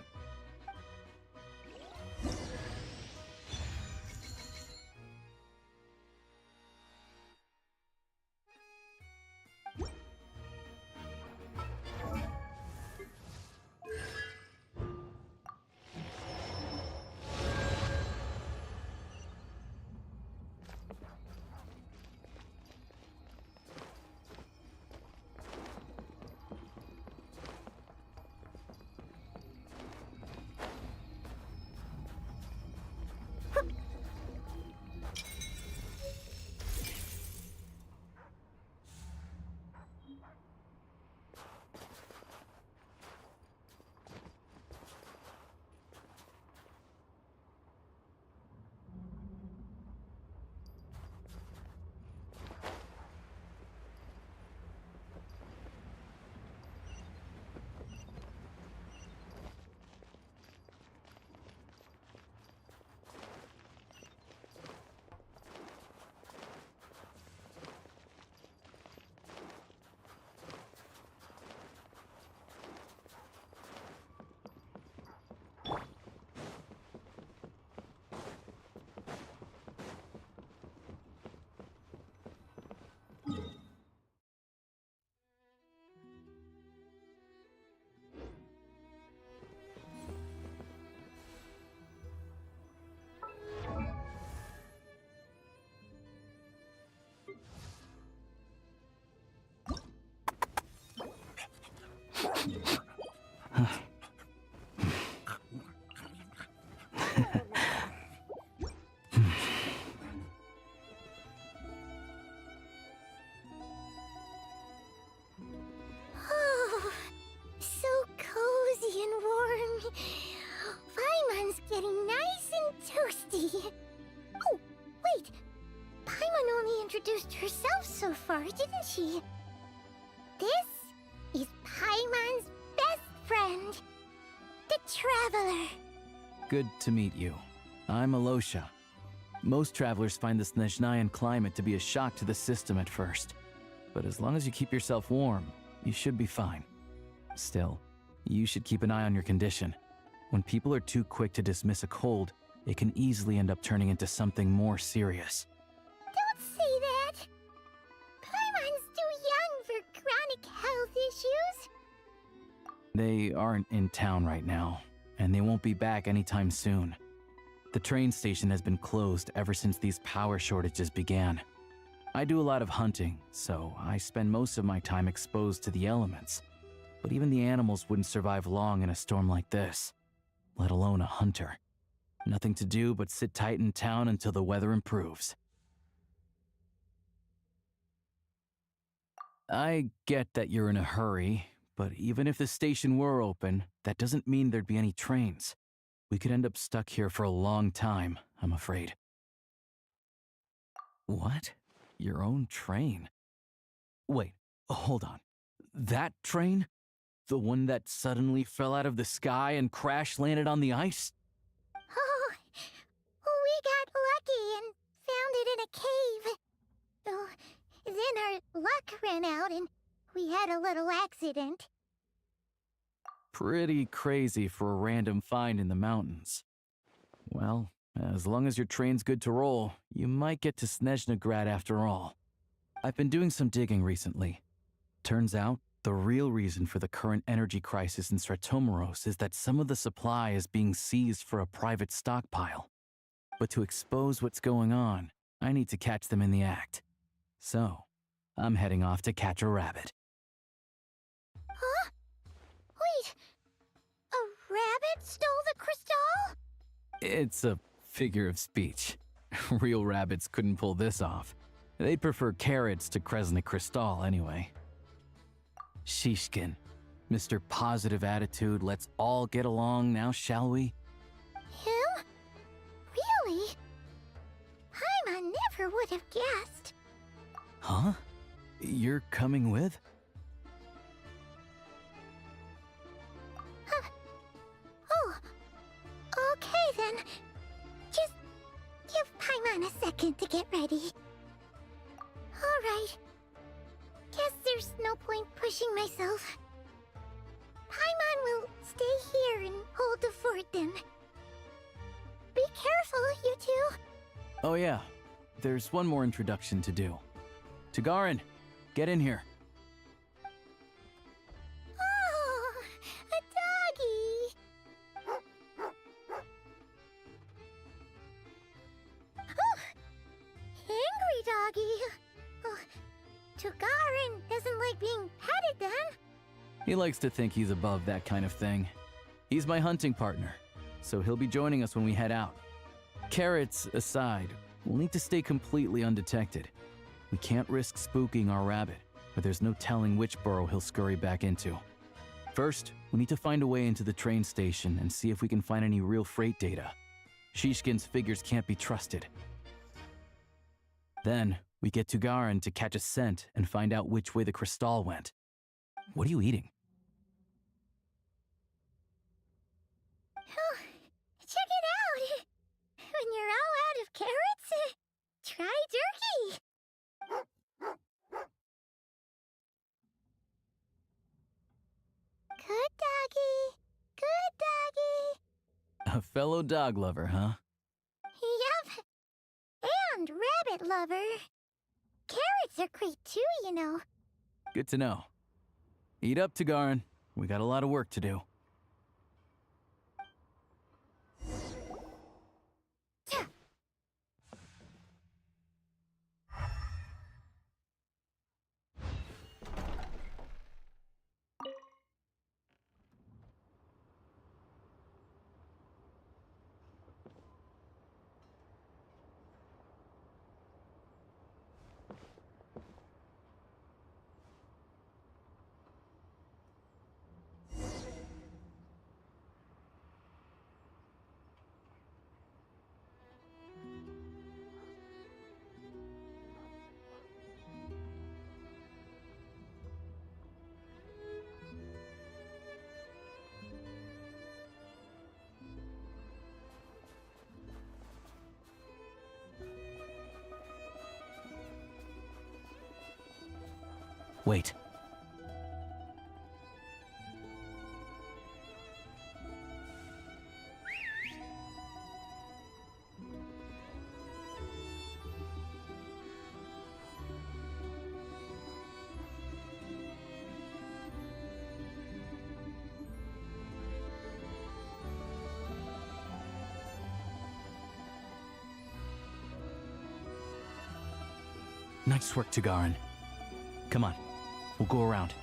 Oh, so cozy and warm. Paimon's getting nice and toasty. Oh, wait. Paimon only introduced herself so far, didn't she? This is Paimon's best friend, the Traveler. Good to meet you. I'm Alosha. Most travelers find the Sneznayan climate to be a shock to the system at first. But as long as you keep yourself warm, you should be fine. Still, you should keep an eye on your condition. When people are too quick to dismiss a cold, it can easily end up turning into something more serious. Don't say that! Paimon's too young for chronic health issues. They aren't in town right now, and they won't be back anytime soon. The train station has been closed ever since these power shortages began. I do a lot of hunting, so I spend most of my time exposed to the elements. But even the animals wouldn't survive long in a storm like this, let alone a hunter. Nothing to do but sit tight in town until the weather improves. I get that you're in a hurry, but even if the station were open, that doesn't mean there'd be any trains. We could end up stuck here for a long time, I'm afraid. What? Your own train? Wait, hold on. That train? The one that suddenly fell out of the sky and crash-landed on the ice? Oh, we got lucky and found it in a cave. Oh, then our luck ran out and we had a little accident. Pretty crazy for a random find in the mountains. Well, as long as your train's good to roll, you might get to Sneznagrad after all. I've been doing some digging recently. Turns out, the real reason for the current energy crisis in Stratomeros is that some of the supply is being seized for a private stockpile. But to expose what's going on, I need to catch them in the act. So, I'm heading off to catch a rabbit. Huh? Wait, a rabbit stole the crystal? It's a figure of speech. Real rabbits couldn't pull this off. They'd prefer carrots to Kresnik Crystal anyway. Xiangling, Mr. Positive Attitude, let's all get along now, shall we? Him? Really? Paimon never would have guessed. Huh? You're coming with? Oh, okay then. Just give Paimon a second to get ready. Alright. Guess there's no point pushing myself. Paimon will stay here and hold the fort then. Be careful, you two. Oh yeah, there's one more introduction to do. Tighnari, get in here. Oh, a doggy. Oh, angry doggy. Oh, Tighnari doesn't like being petted then. He likes to think he's above that kind of thing. He's my hunting partner, so he'll be joining us when we head out. Carrots aside, we'll need to stay completely undetected. We can't risk spooking our rabbit, but there's no telling which burrow he'll scurry back into. First, we need to find a way into the train station and see if we can find any real freight data. Xiangling's figures can't be trusted. Then, we get Tighnari to catch a scent and find out which way the crystal went. What are you eating? Oh, check it out! When you're all out of carrots, try turkey! Good doggy! Good doggy! A fellow dog lover, huh? Yep. And rabbit lover. Carrots are great too, you know. Good to know. Eat up, Tighnari. We got a lot of work to do. Wait. Nice work, Tagarin. Come on, we'll go around.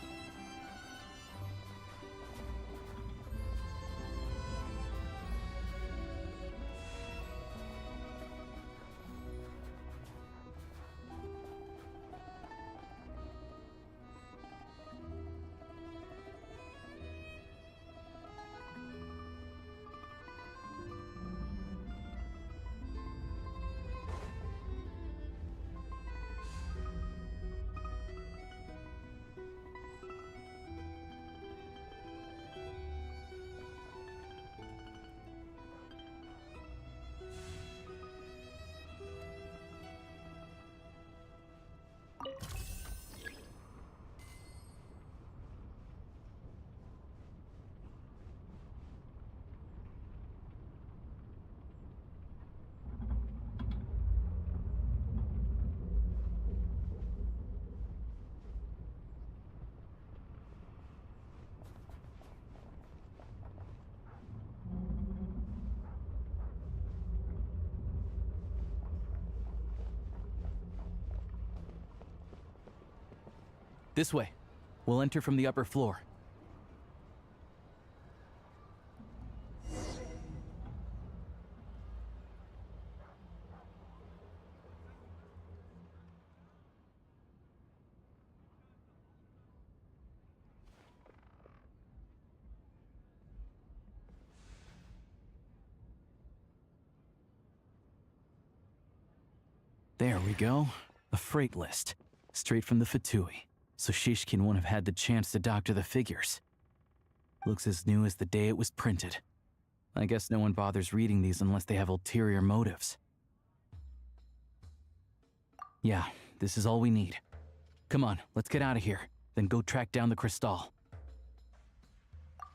This way. We'll enter from the upper floor. There we go. A freight list. Straight from the Fatui. So Shishkin won't have had the chance to doctor the figures. Looks as new as the day it was printed. I guess no one bothers reading these unless they have ulterior motives. Yeah, this is all we need. Come on, let's get out of here, then go track down the Crystal.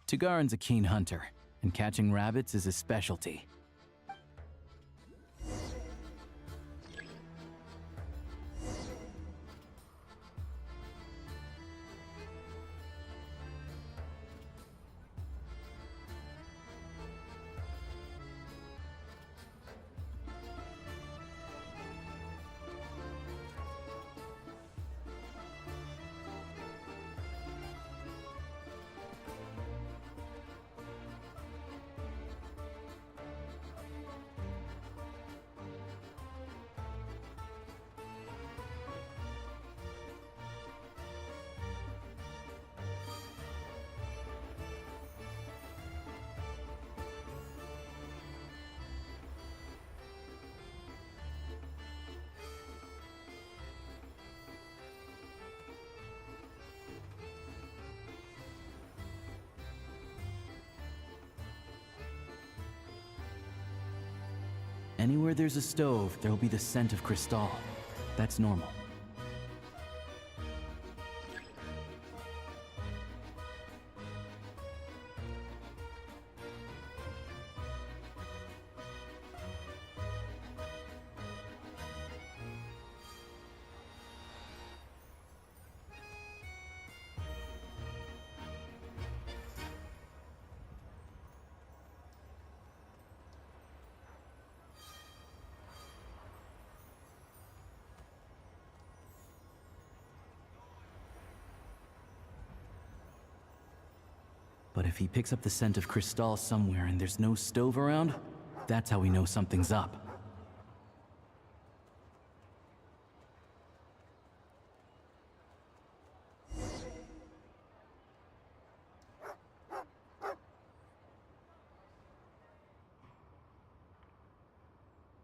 Tagarin's a keen hunter, and catching rabbits is his specialty. Anywhere there's a stove, there'll be the scent of Crystal. That's normal. But if he picks up the scent of Crystal somewhere and there's no stove around, that's how we know something's up.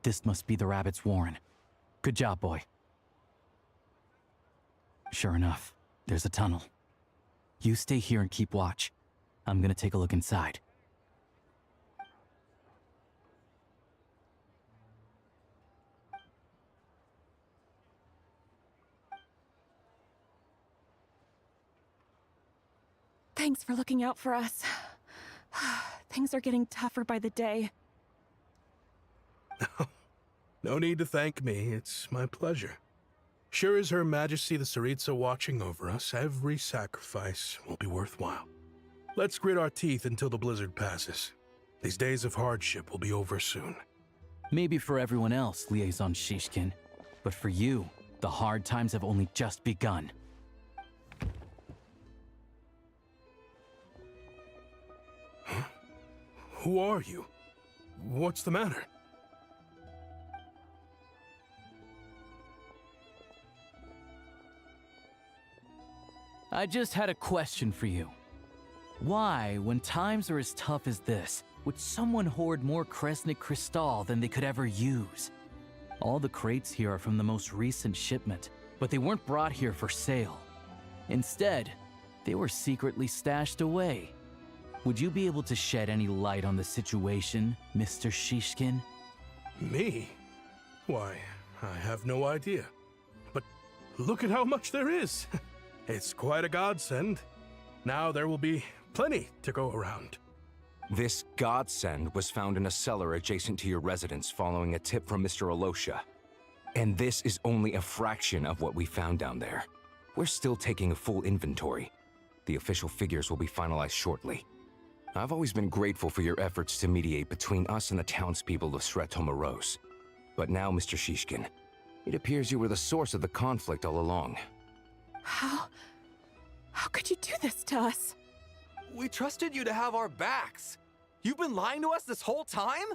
This must be the rabbit's warren. Good job, boy. Sure enough, there's a tunnel. You stay here and keep watch. I'm gonna take a look inside. Thanks for looking out for us. Things are getting tougher by the day. No need to thank me. It's my pleasure. Sure as Her Majesty the Tsaritsa watching over us, every sacrifice will be worthwhile. Let's grit our teeth until the blizzard passes. These days of hardship will be over soon. Maybe for everyone else, Liaison Shishkin, but for you, the hard times have only just begun. Huh? Who are you? What's the matter? I just had a question for you. Why, when times are as tough as this, would someone hoard more Kresnik Crystal than they could ever use? All the crates here are from the most recent shipment, but they weren't brought here for sale. Instead, they were secretly stashed away. Would you be able to shed any light on the situation, Mr. Shishkin? Me? Why, I have no idea. But look at how much there is! It's quite a godsend. Now there will be plenty to go around. This godsend was found in a cellar adjacent to your residence following a tip from Mr. Alosha. And this is only a fraction of what we found down there. We're still taking a full inventory. The official figures will be finalized shortly. I've always been grateful for your efforts to mediate between us and the townspeople of Sretomaros. But now, Mr. Shishkin, it appears you were the source of the conflict all along. How could you do this to us? We trusted you to have our backs. You've been lying to us this whole time?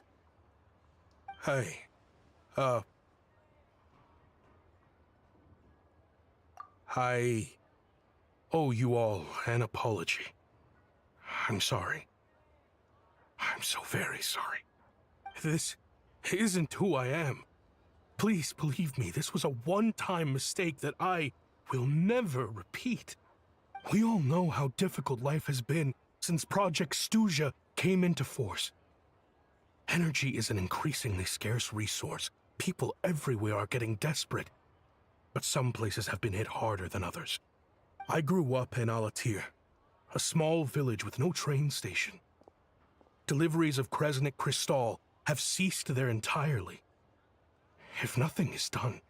Hey, I owe you all an apology. I'm sorry. I'm so very sorry. This isn't who I am. Please believe me, this was a one-time mistake that I will never repeat. We all know how difficult life has been since Project Stuja came into force. Energy is an increasingly scarce resource. People everywhere are getting desperate. But some places have been hit harder than others. I grew up in Alatir, a small village with no train station. Deliveries of Kresnik Crystal have ceased there entirely. If nothing is done,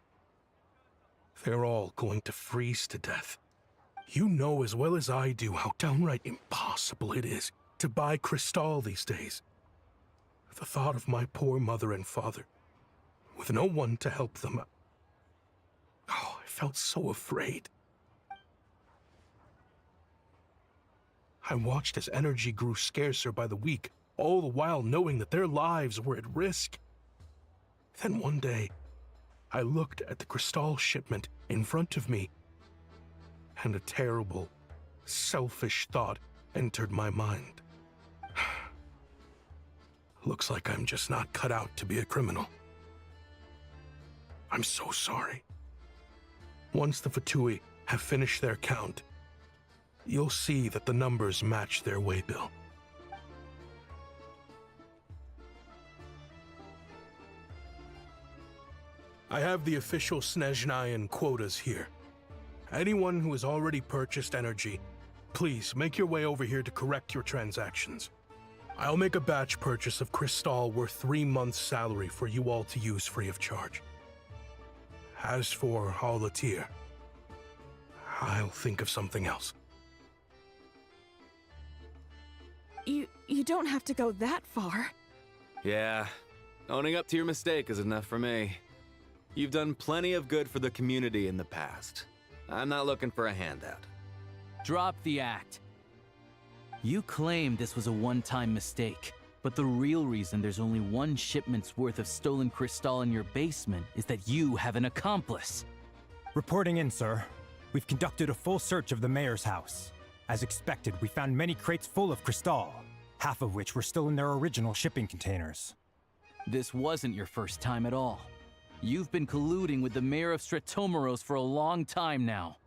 they're all going to freeze to death. You know as well as I do how downright impossible it is to buy Crystal these days. The thought of my poor mother and father, with no one to help them, I felt so afraid. I watched as energy grew scarcer by the week, all the while knowing that their lives were at risk. Then one day, I looked at the Crystal shipment in front of me, and a terrible, selfish thought entered my mind. Looks like I'm just not cut out to be a criminal. I'm so sorry. Once the Fatui have finished their count, you'll see that the numbers match their waybill. I have the official Sneznayan quotas here. Anyone who has already purchased energy, please make your way over here to correct your transactions. I'll make a batch purchase of Crystal worth 3 months' salary for you all to use free of charge. As for Alatir, I'll think of something else. You don't have to go that far. Yeah, owning up to your mistake is enough for me. You've done plenty of good for the community in the past. I'm not looking for a handout. Drop the act. You claim this was a one-time mistake, but the real reason there's only 1 shipment's worth of stolen Crystal in your basement is that you have an accomplice. Reporting in, sir. We've conducted a full search of the mayor's house. As expected, we found many crates full of Crystal, half of which were still in their original shipping containers. This wasn't your first time at all. You've been colluding with the mayor of Sretomaros for a long time now.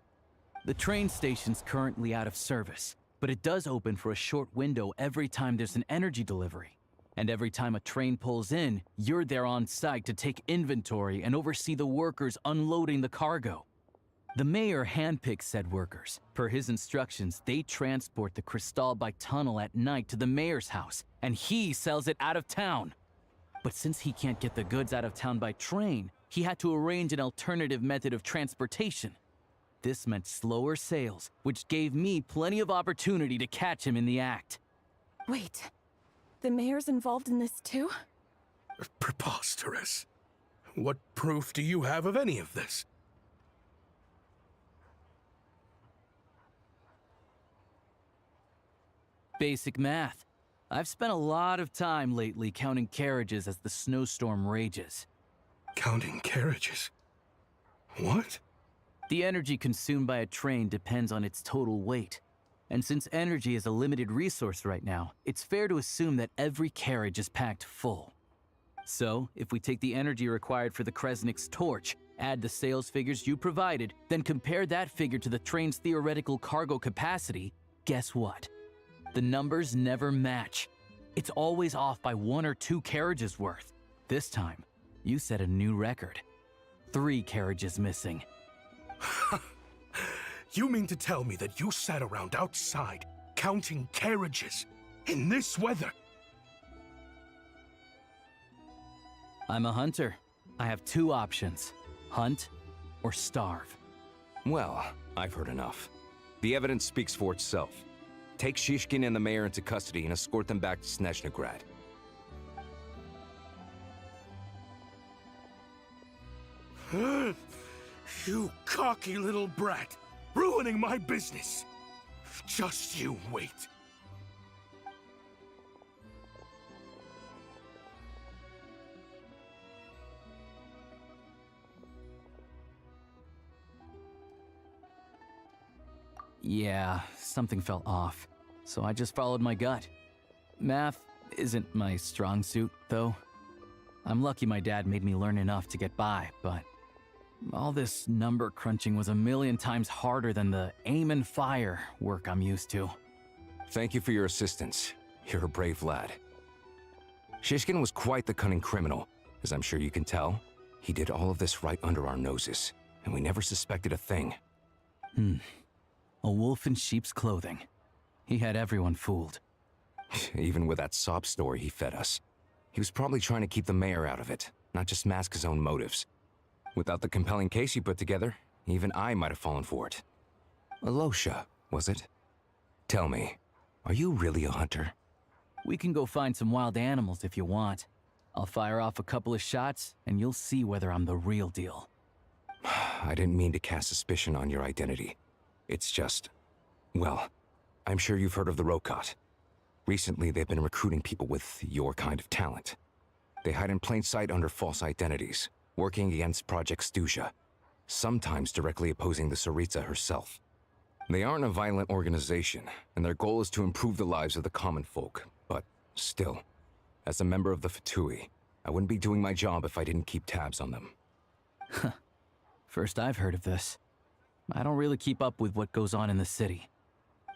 The train station's currently out of service, but it does open for a short window every time there's an energy delivery. And every time a train pulls in, you're there on site to take inventory and oversee the workers unloading the cargo. The mayor handpicks said workers. Per his instructions, they transport the crystal by tunnel at night to the mayor's house, and he sells it out of town. But since he can't get the goods out of town by train, he had to arrange an alternative method of transportation. This meant slower sales, which gave me plenty of opportunity to catch him in the act. Wait, the mayor's involved in this too? Preposterous. What proof do you have of any of this? Basic math. I've spent a lot of time lately counting carriages as the snowstorm rages. Counting carriages? What? The energy consumed by a train depends on its total weight. And since energy is a limited resource right now, it's fair to assume that every carriage is packed full. So, if we take the energy required for the Kresnik's torch, add the sales figures you provided, then compare that figure to the train's theoretical cargo capacity, guess what? The numbers never match. It's always off by 1 or 2 carriages worth. This time, you set a new record. 3 carriages missing. You mean to tell me that you sat around outside, counting carriages, in this weather? I'm a hunter. I have 2 options. Hunt or starve. Well, I've heard enough. The evidence speaks for itself. Take Xiangling and the mayor into custody and escort them back to Sneznayan. You cocky little brat! Ruining my business! Just you wait. Yeah, something felt off, so I just followed my gut. Math isn't my strong suit, though. I'm lucky my dad made me learn enough to get by, but all this number crunching was a million times harder than the aim and fire work I'm used to. Thank you for your assistance. You're a brave lad. Xiangling was quite the cunning criminal, as I'm sure you can tell. He did all of this right under our noses, and we never suspected a thing. A wolf in sheep's clothing. He had everyone fooled. Even with that sob story he fed us. He was probably trying to keep the mayor out of it, not just mask his own motives. Without the compelling case he put together, even I might have fallen for it. Alosha, was it? Tell me, are you really a hunter? We can go find some wild animals if you want. I'll fire off a couple of shots, and you'll see whether I'm the real deal. I didn't mean to cast suspicion on your identity. It's just... well, I'm sure you've heard of the Rokot. Recently, they've been recruiting people with your kind of talent. They hide in plain sight under false identities, working against Project Stuja, sometimes directly opposing the Tsaritsa herself. They aren't a violent organization, and their goal is to improve the lives of the common folk, but still, as a member of the Fatui, I wouldn't be doing my job if I didn't keep tabs on them. First I've heard of this. I don't really keep up with what goes on in the city.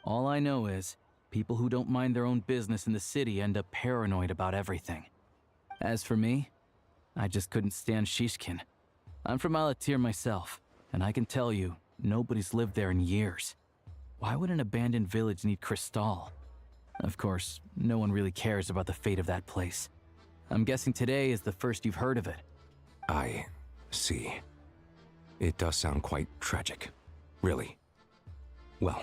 All I know is, people who don't mind their own business in the city end up paranoid about everything. As for me, I just couldn't stand Xiangling. I'm from Alatir myself, and I can tell you, nobody's lived there in years. Why would an abandoned village need crystal? Of course, no one really cares about the fate of that place. I'm guessing today is the first you've heard of it. I see. It does sound quite tragic. Really. Well,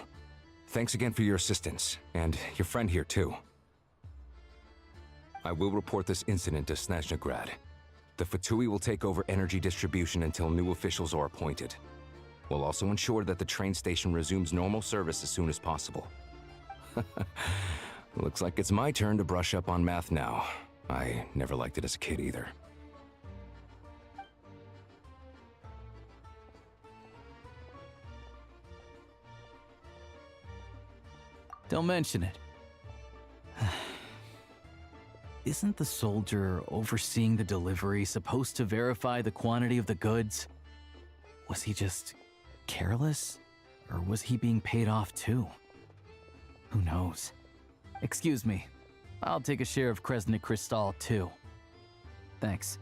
thanks again for your assistance, and your friend here too. I will report this incident to Sneznayan. The Fatui will take over energy distribution until new officials are appointed. We'll also ensure that the train station resumes normal service as soon as possible. Looks like it's my turn to brush up on math now. I never liked it as a kid either. Don't mention it. Isn't the soldier overseeing the delivery supposed to verify the quantity of the goods? Was he just careless? Or was he being paid off too? Who knows? Excuse me. I'll take a share of Kresnik Crystal too. Thanks.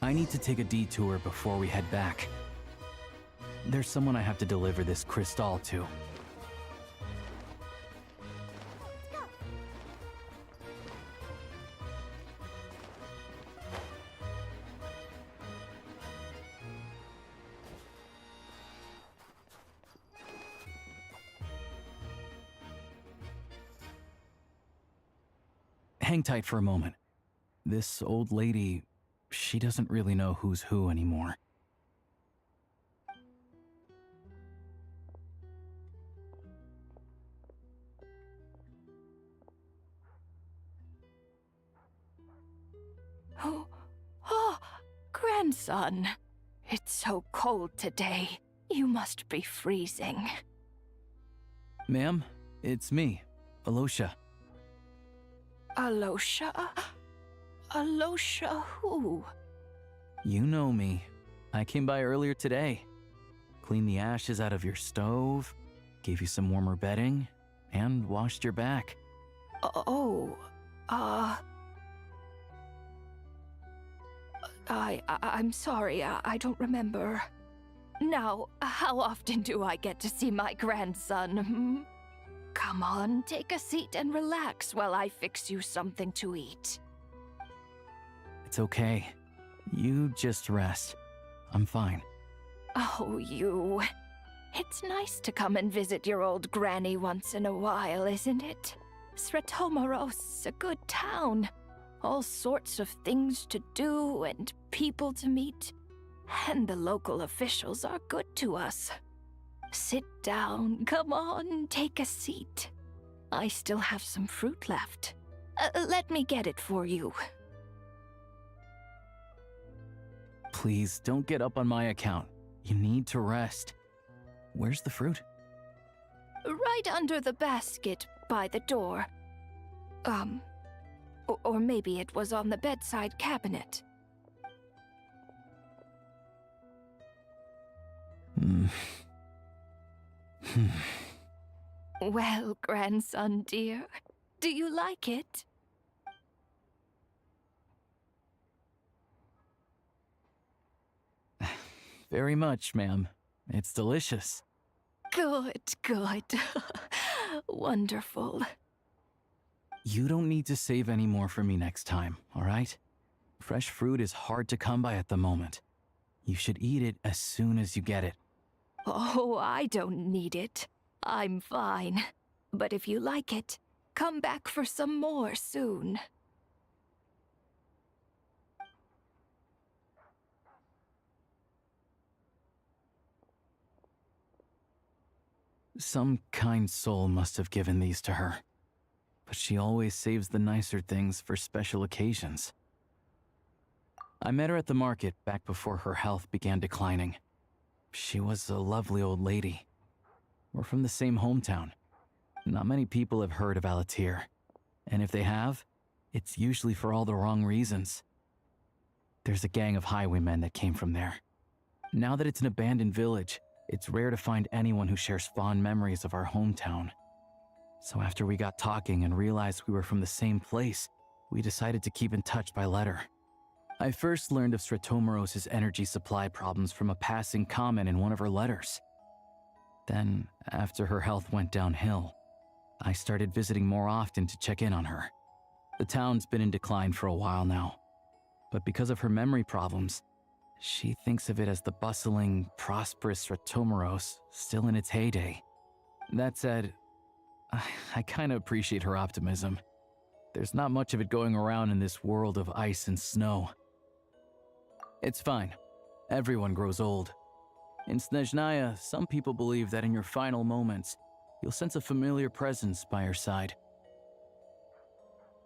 I need to take a detour before we head back. there's someone I have to deliver this crystal to. Hang tight for a moment. This old lady, she doesn't really know who's who anymore. Oh, grandson. It's so cold today. You must be freezing. Ma'am, it's me, Alosha. Alosha? Alosha who? You know me. I came by earlier today. Cleaned the ashes out of your stove, gave you some warmer bedding, and washed your back. I'm sorry, I don't remember. Now, how often do I get to see my grandson, hmm? Come on, take a seat and relax while I fix you something to eat. It's okay. You just rest. I'm fine. Oh, you. It's nice to come and visit your old granny once in a while, isn't it? Sretomaros, a good town. All sorts of things to do and people to meet. And the local officials are good to us. Sit down, come on, take a seat. I still have some fruit left. Let me get it for you. Please, don't get up on my account. You need to rest. Where's the fruit? Right under the basket by the door. Or maybe it was on the bedside cabinet. Well, grandson dear, do you like it? Very much, ma'am. It's delicious. Good, good. Wonderful. You don't need to save any more for me next time, all right? Fresh fruit is hard to come by at the moment. You should eat it as soon as you get it. Oh, I don't need it. I'm fine. But if you like it, come back for some more soon. Some kind soul must have given these to her. But she always saves the nicer things for special occasions. I met her at the market back before her health began declining. She was a lovely old lady. We're from the same hometown. Not many people have heard of Alatir. And if they have, it's usually for all the wrong reasons. There's a gang of highwaymen that came from there. Now that it's an abandoned village, it's rare to find anyone who shares fond memories of our hometown. So after we got talking and realized we were from the same place, we decided to keep in touch by letter. I first learned of Sretomaros' energy supply problems from a passing comment in one of her letters. Then, after her health went downhill, I started visiting more often to check in on her. The town's been in decline for a while now, but because of her memory problems, she thinks of it as the bustling, prosperous Sretomaros still in its heyday. That said, I kind of appreciate her optimism. There's not much of it going around in this world of ice and snow. It's fine. Everyone grows old. In Sneznayan, some people believe that in your final moments, you'll sense a familiar presence by your side.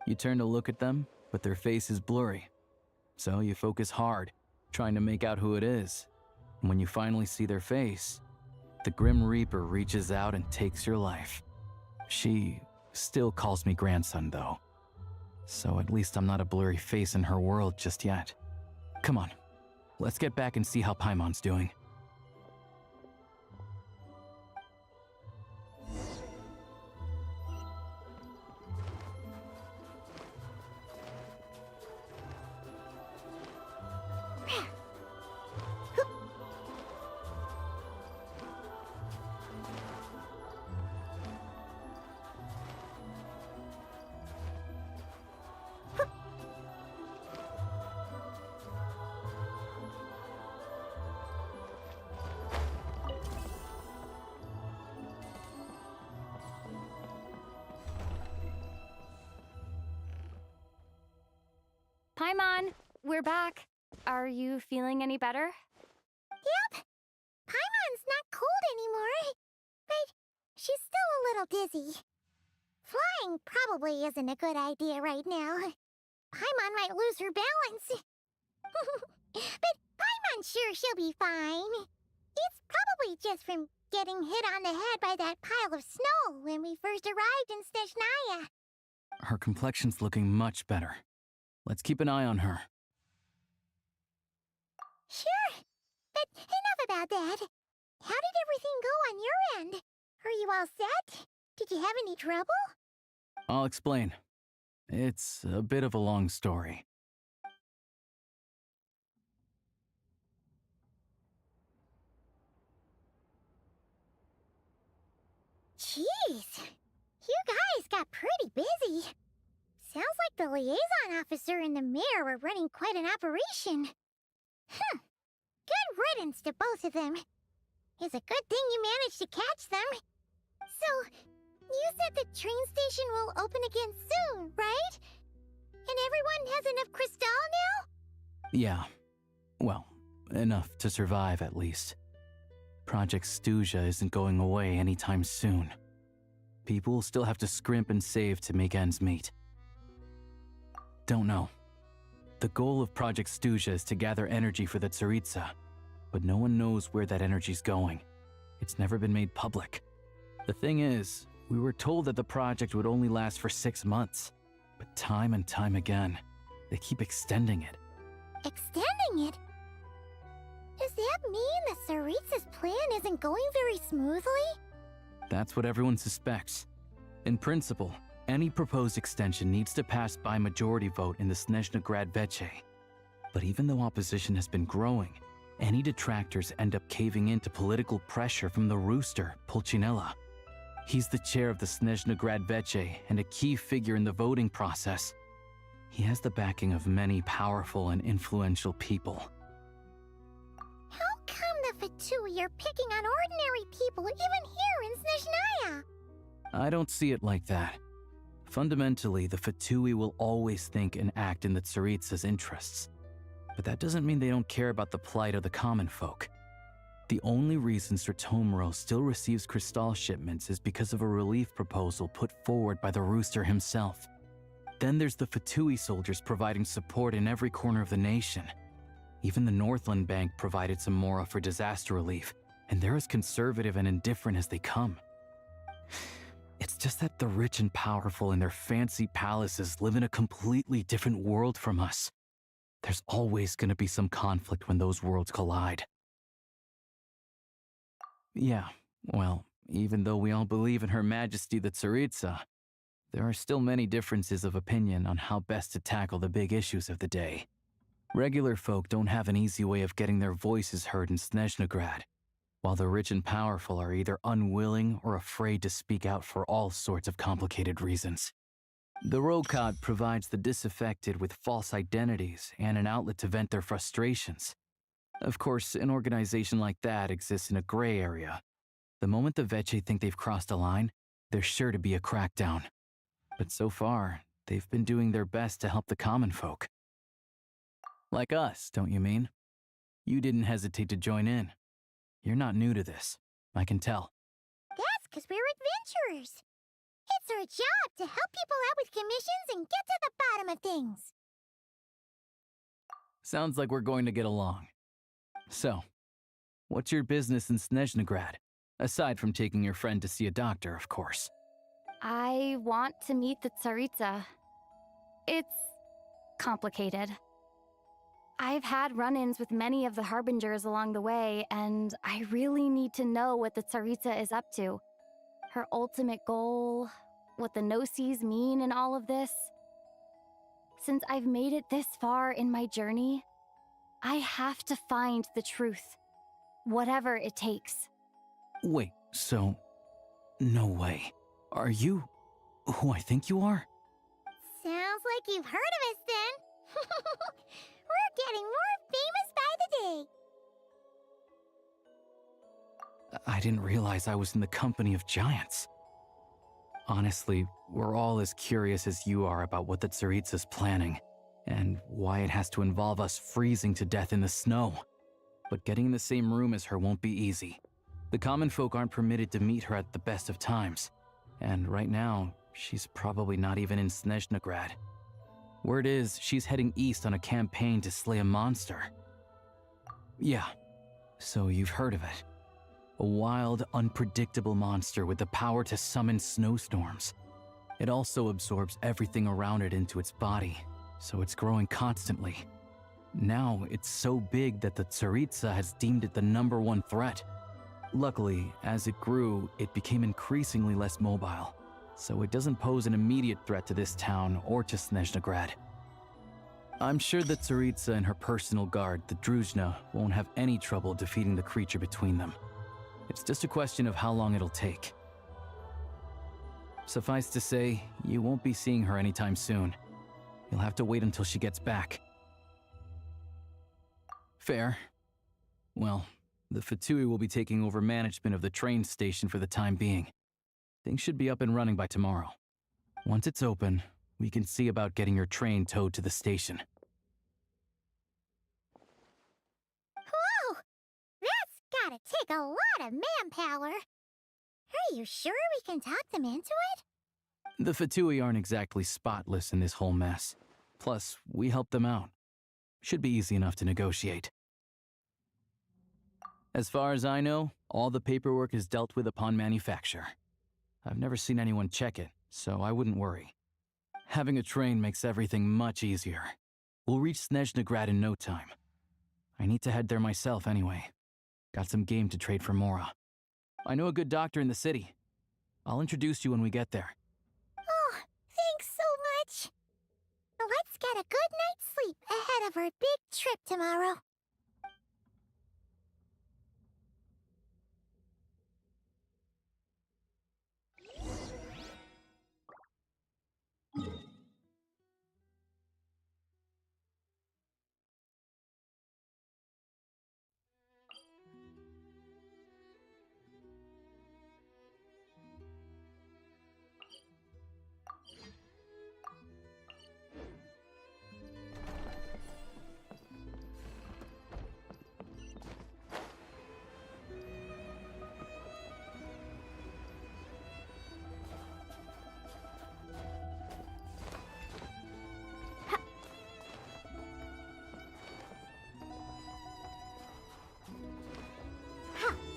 You turn to look at them, but their face is blurry. So you focus hard, trying to make out who it is. And when you finally see their face, the Grim Reaper reaches out and takes your life. She still calls me grandson, though. So at least I'm not a blurry face in her world just yet. Come on, let's get back and see how Paimon's doing. Paimon, we're back. Are you feeling any better? Yep. Paimon's not cold anymore, but she's still a little dizzy. Flying probably isn't a good idea right now. Paimon might lose her balance. But Paimon's sure she'll be fine. It's probably just from getting hit on the head by that pile of snow when we first arrived in Sneznaya. Her complexion's looking much better. Let's keep an eye on her. Sure, but enough about that. How did everything go on your end? Are you all set? Did you have any trouble? I'll explain. It's a bit of a long story. Jeez, you guys got pretty busy. Sounds like the liaison officer and the mayor were running quite an operation. Good riddance to both of them. It's a good thing you managed to catch them. So, you said the train station will open again soon, right? And everyone has enough crystal now? Yeah. Well, enough to survive at least. Project Stuja isn't going away anytime soon. People will still have to scrimp and save to make ends meet. Don't know. The goal of Project Stuja is to gather energy for the Tsaritsa, but no one knows where that energy's going. It's never been made public. The thing is, we were told that the project would only last for 6 months, but time and time again, they keep extending it. Extending it? Does that mean the Tsaritsa's plan isn't going very smoothly? That's what everyone suspects. In principle, any proposed extension needs to pass by majority vote in the Sneznagrad Veche. But even though opposition has been growing, any detractors end up caving in to political pressure from the rooster, Pulcinella. He's the chair of the Sneznagrad Veche and a key figure in the voting process. He has the backing of many powerful and influential people. How come the Fatui are picking on ordinary people even here in Sneznaya? I don't see it like that. Fundamentally, the Fatui will always think and act in the Tsaritsa's interests. But that doesn't mean they don't care about the plight of the common folk. The only reason Sratomero still receives crystal shipments is because of a relief proposal put forward by the rooster himself. Then there's the Fatui soldiers providing support in every corner of the nation. Even the Northland Bank provided some mora for disaster relief, and they're as conservative and indifferent as they come. It's just that the rich and powerful in their fancy palaces live in a completely different world from us. There's always going to be some conflict when those worlds collide. Yeah, well, even though we all believe in Her Majesty the Tsaritsa, there are still many differences of opinion on how best to tackle the big issues of the day. Regular folk don't have an easy way of getting their voices heard in Sneznagrad, while the rich and powerful are either unwilling or afraid to speak out for all sorts of complicated reasons. The Rokad provides the disaffected with false identities and an outlet to vent their frustrations. Of course, an organization like that exists in a gray area. The moment the Veche think they've crossed a line, there's sure to be a crackdown. But so far, they've been doing their best to help the common folk. Like us, don't you mean? You didn't hesitate to join in. You're not new to this, I can tell. That's because we're adventurers. It's our job to help people out with commissions and get to the bottom of things. Sounds like we're going to get along. So, what's your business in Sneznagrad? Aside from taking your friend to see a doctor, of course. I want to meet the Tsaritsa. It's complicated. I've had run-ins with many of the Harbingers along the way, and I really need to know what the Tsaritsa is up to. Her ultimate goal, what the Gnosis mean in all of this. Since I've made it this far in my journey, I have to find the truth, whatever it takes. Wait, so... no way. Are you who I think you are? Sounds like you've heard of us then. We're getting more famous by the day. I didn't realize I was in the company of giants. Honestly, we're all as curious as you are about what the Tsaritsa's planning, and why it has to involve us freezing to death in the snow. But getting in the same room as her won't be easy. The common folk aren't permitted to meet her at the best of times, and right now, she's probably not even in Sneznagrad. Word is, she's heading east on a campaign to slay a monster. Yeah, so you've heard of it. A wild, unpredictable monster with the power to summon snowstorms. It also absorbs everything around it into its body, so it's growing constantly. Now, it's so big that the Tsaritsa has deemed it the #1 threat. Luckily, as it grew, it became increasingly less mobile, so it doesn't pose an immediate threat to this town or to Sneznagrad. I'm sure the Tsaritsa and her personal guard, the Druzhna, won't have any trouble defeating the creature between them. It's just a question of how long it'll take. Suffice to say, you won't be seeing her anytime soon. You'll have to wait until she gets back. Fair. Well, the Fatui will be taking over management of the train station for the time being. Things should be up and running by tomorrow. Once it's open, we can see about getting your train towed to the station. Whoa! That's gotta take a lot of manpower. Are you sure we can talk them into it? The Fatui aren't exactly spotless in this whole mess. Plus, we helped them out. Should be easy enough to negotiate. As far as I know, all the paperwork is dealt with upon manufacture. I've never seen anyone check it, so I wouldn't worry. Having a train makes everything much easier. We'll reach Sneznagrad in no time. I need to head there myself anyway. Got some game to trade for Mora. I know a good doctor in the city. I'll introduce you when we get there. Oh, thanks so much. Let's get a good night's sleep ahead of our big trip tomorrow.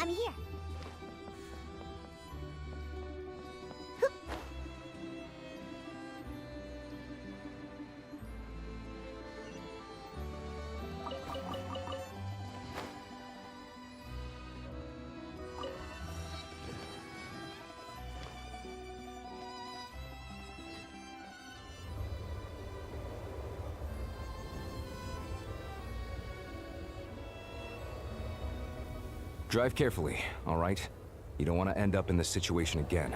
I'm here. Drive carefully, all right? You don't want to end up in this situation again.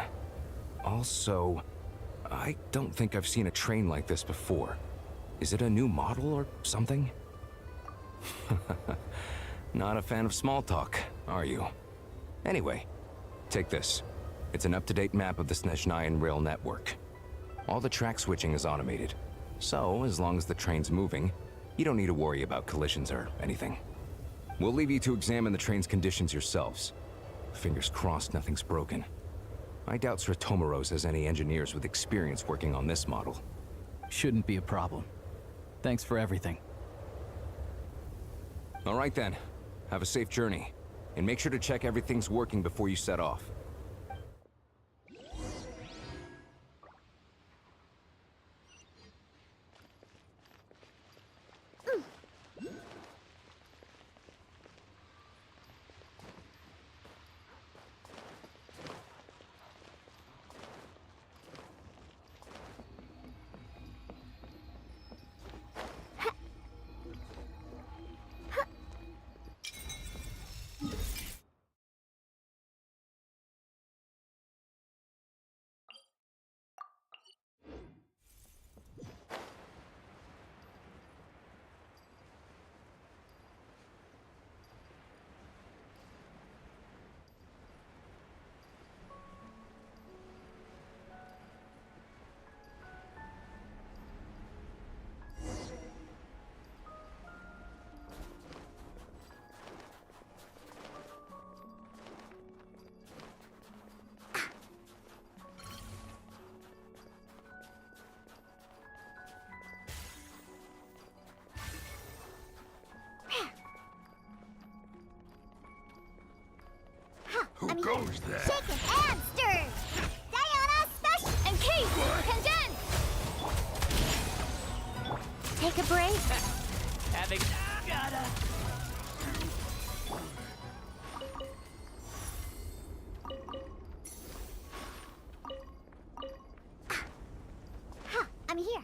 Also, I don't think I've seen a train like this before. Is it a new model or something? Not a fan of small talk, are you? Anyway, take this. It's an up-to-date map of the Sneznayan rail network. All the track switching is automated, so as long as the train's moving, you don't need to worry about collisions or anything. We'll leave you to examine the train's conditions yourselves. Fingers crossed nothing's broken. I doubt Sretomaros has any engineers with experience working on this model. Shouldn't be a problem. Thanks for everything. All right then. Have a safe journey. And make sure to check everything's working before you set off. goes that? Shaken and stirred. Diana special. Encase! Condense! Take a break. Having gotta. I'm here.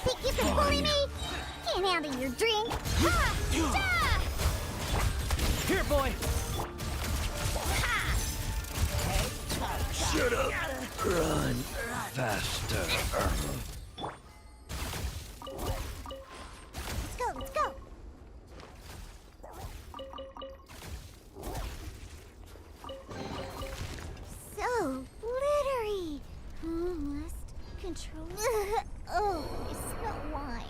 Think you can bully me? Can't handle your drink. Ha! Ja! Here, boy. Shut up. Run faster. Let's go, let's go. So glittery. Must control. Oh, it's not wine.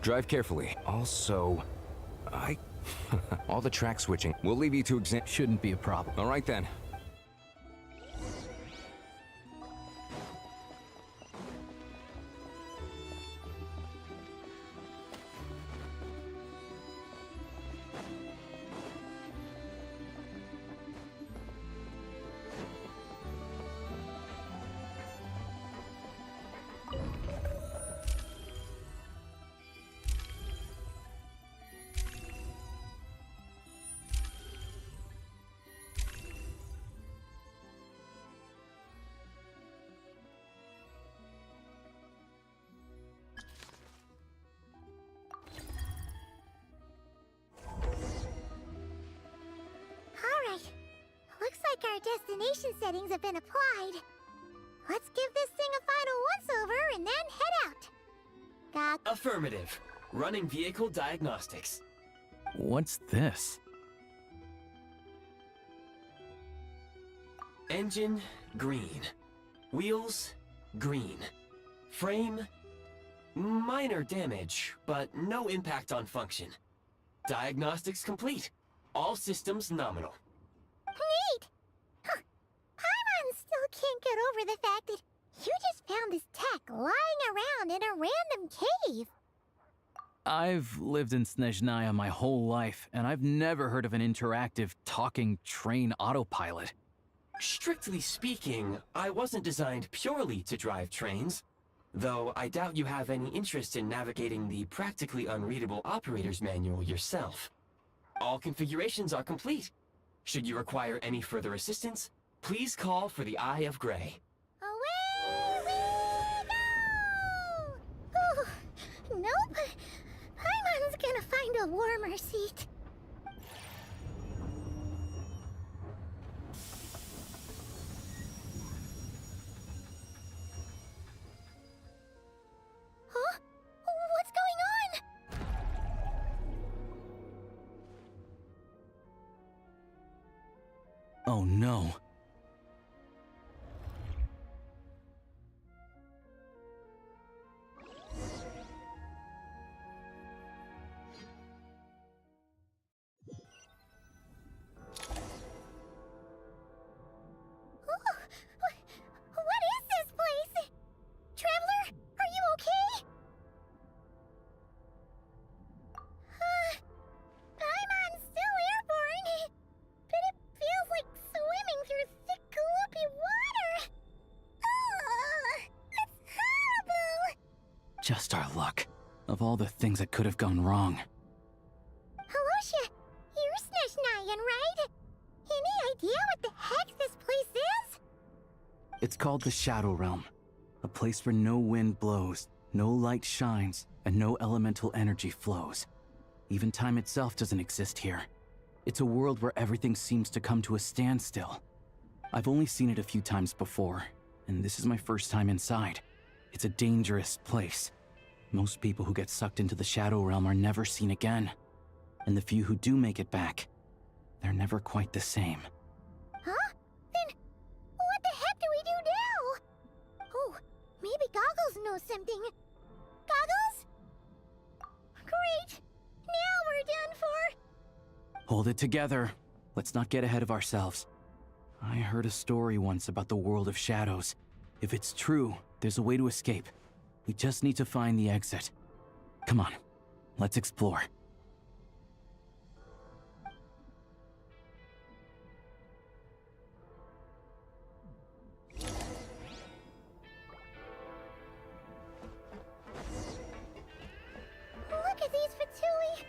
Drive carefully. Also, all the track switching. We'll leave you to examine. Shouldn't be a problem. All right then. our destination settings have been applied. Let's give this thing a final once-over and then head out. Affirmative. Running vehicle diagnostics. What's this? Engine, green. Wheels, green. Frame, minor damage, but no impact on function. Diagnostics complete. All systems nominal. Neat! Huh. Paimon still can't get over the fact that you just found this tech lying around in a random cave. I've lived in Sneznayan my whole life, and I've never heard of an interactive, talking train autopilot. Strictly speaking, I wasn't designed purely to drive trains, though I doubt you have any interest in navigating the practically unreadable operator's manual yourself. All configurations are complete. Should you require any further assistance, please call for the Eye of Grey. Away we go! Oh, nope. Paimon's gonna find a warmer seat. Huh? What's going on? Oh no. What is this place? Traveler, are you okay? Paimon's still airborne, but it feels like swimming through thick, gloopy water. That's horrible! Just our luck. Of all the things that could have gone wrong. Halosha, you're Sneznayan, right? Any idea what the heck this place is? It's called the Shadow Realm. A place where no wind blows, no light shines, and no elemental energy flows. Even time itself doesn't exist here. It's a world where everything seems to come to a standstill. I've only seen it a few times before, and this is my first time inside. It's a dangerous place. Most people who get sucked into the Shadow Realm are never seen again. And the few who do make it back, they're never quite the same. Huh? Then what the heck do we do now? Oh, maybe Goggles knows something. Goggles? Great! Now we're done for! Hold it together. Let's not get ahead of ourselves. I heard a story once about the world of shadows. If it's true, there's a way to escape. We just need to find the exit. Come on, let's explore. Look at these Fatui!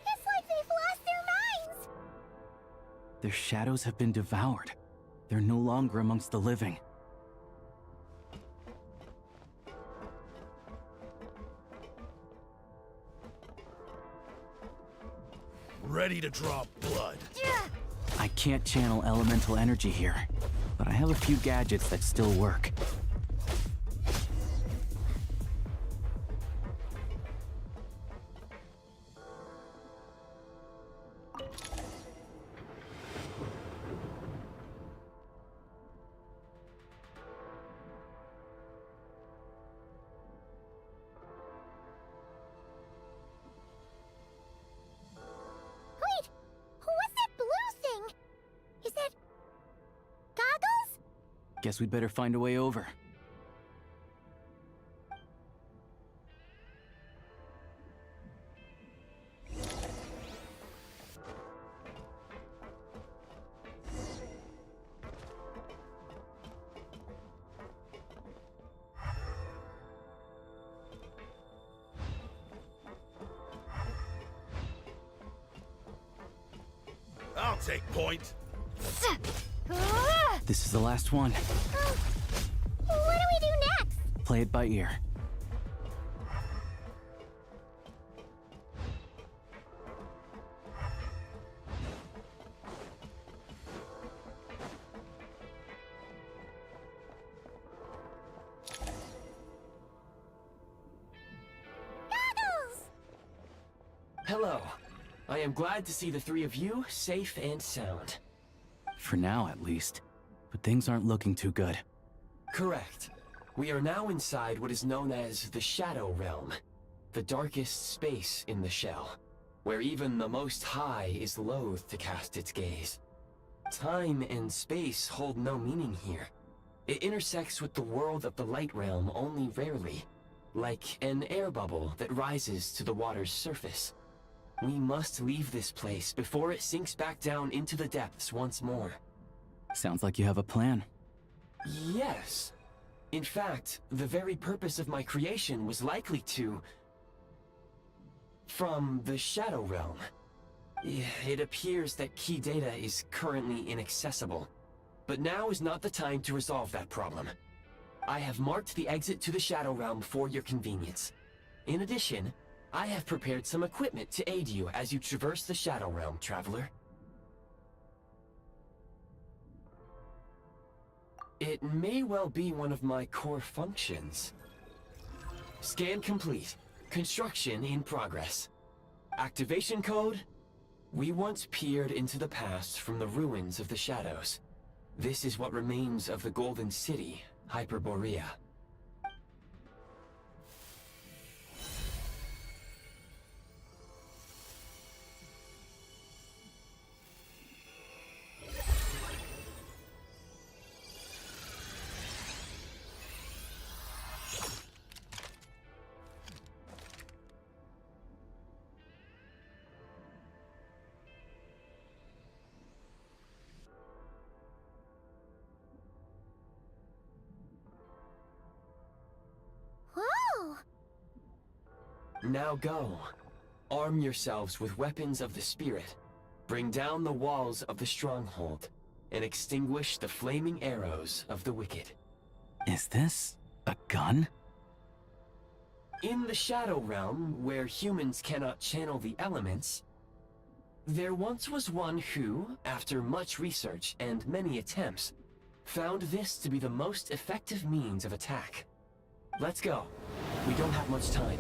It's like they've lost their minds! Their shadows have been devoured. They're no longer amongst the living. Ready to draw blood. I can't channel elemental energy here, but I have a few gadgets that still work. Wait! What's that blue thing? Is that... Goggles? Guess we'd better find a way over. I'll take point. This is the last one. What do we do next? Play it by ear. Hello. I am glad to see the three of you safe and sound. For now, at least. But things aren't looking too good. Correct. We are now inside what is known as the Shadow Realm, the darkest space in the shell, where even the Most High is loath to cast its gaze. Time and space hold no meaning here. It intersects with the world of the Light Realm only rarely, like an air bubble that rises to the water's surface. We must leave this place before it sinks back down into the depths once more. Sounds like you have a plan. Yes. In fact, the very purpose of my creation was likely to... from the Shadow Realm. It appears that key data is currently inaccessible, but now is not the time to resolve that problem. I have marked the exit to the Shadow Realm for your convenience. In addition, I have prepared some equipment to aid you as you traverse the Shadow Realm, Traveler. It may well be one of my core functions. Scan complete. Construction in progress. Activation code? We once peered into the past from the ruins of the shadows. This is what remains of the Golden City, Hyperborea. Whoa! Now go. Arm yourselves with weapons of the spirit. Bring down the walls of the stronghold, and extinguish the flaming arrows of the wicked. Is this a gun? In the Shadow Realm, where humans cannot channel the elements, there once was one who, after much research and many attempts, found this to be the most effective means of attack. Let's go. We don't have much time.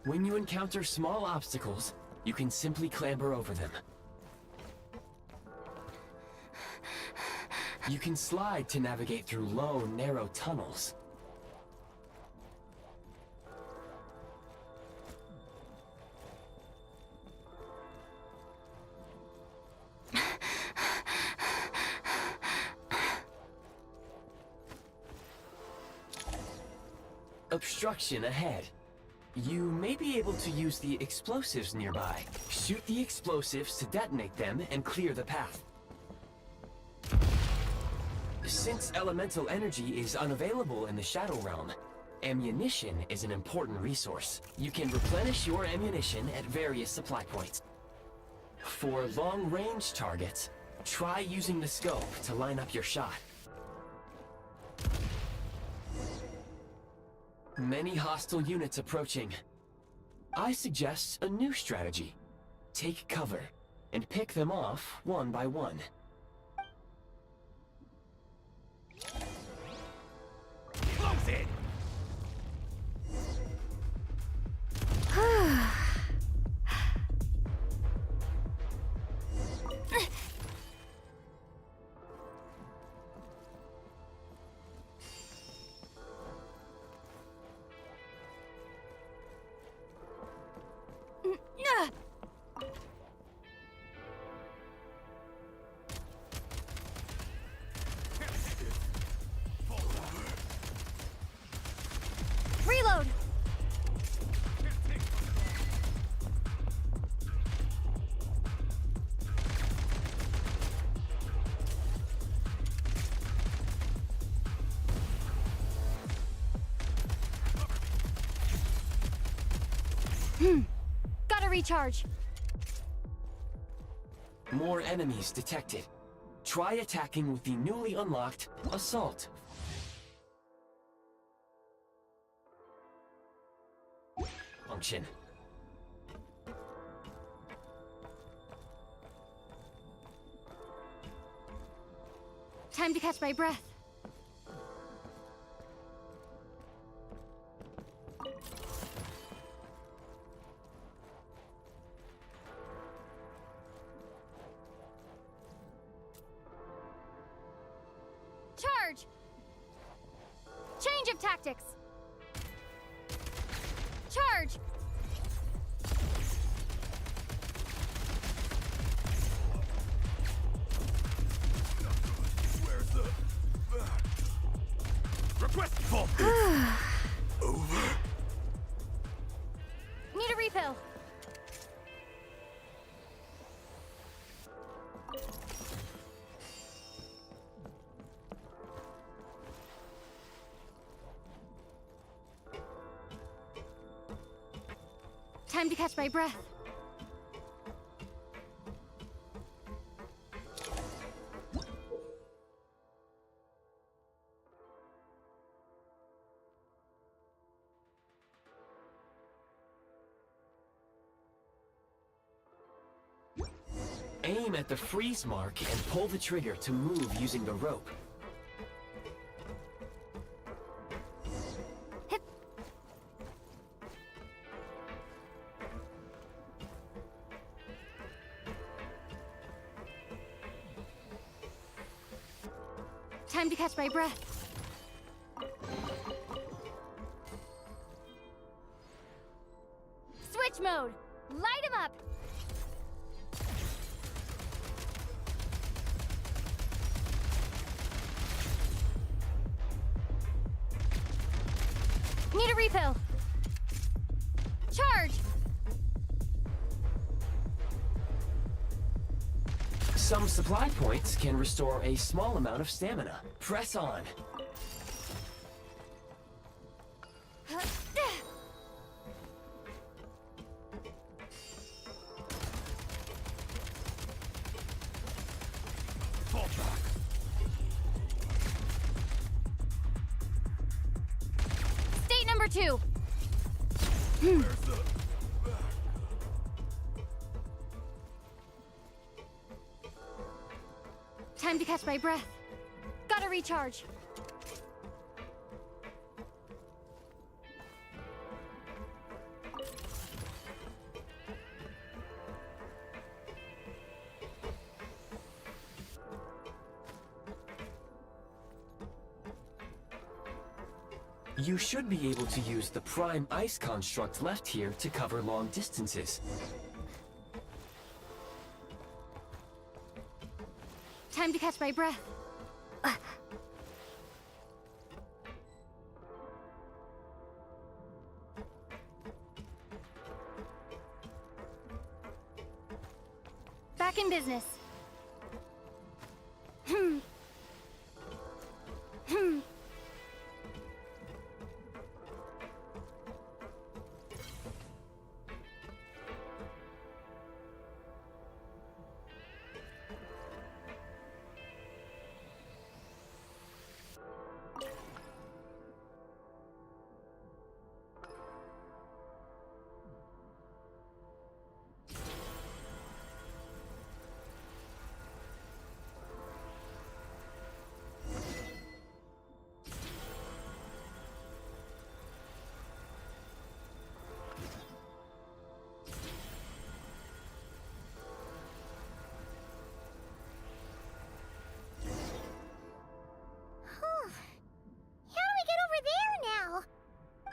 When you encounter small obstacles, you can simply clamber over them. You can slide to navigate through low, narrow tunnels. Obstruction ahead. You may be able to use the explosives nearby. Shoot the explosives to detonate them and clear the path. Since elemental energy is unavailable in the Shadow Realm, ammunition is an important resource. You can replenish your ammunition at various supply points. For long-range targets, try using the scope to line up your shot. Many hostile units approaching. I suggest a new strategy. Take cover, and pick them off one by one. Close it! Gotta recharge. More enemies detected. Try attacking with the newly unlocked Assault. Function. Time to catch my breath. Charge! Change of tactics. Charge! Request full. Over. Need a refill. Time to catch my breath. Aim at the freeze mark and pull the trigger to move using the rope. Time to catch my breath. Switch mode. Light him up. Need a refill. Charge. Some supply points can restore a small amount of stamina. Press on. Fall back. State number 2. Time to catch my breath. Gotta recharge. You should be able to use the prime ice construct left here to cover long distances. Time to catch my breath. Back in business.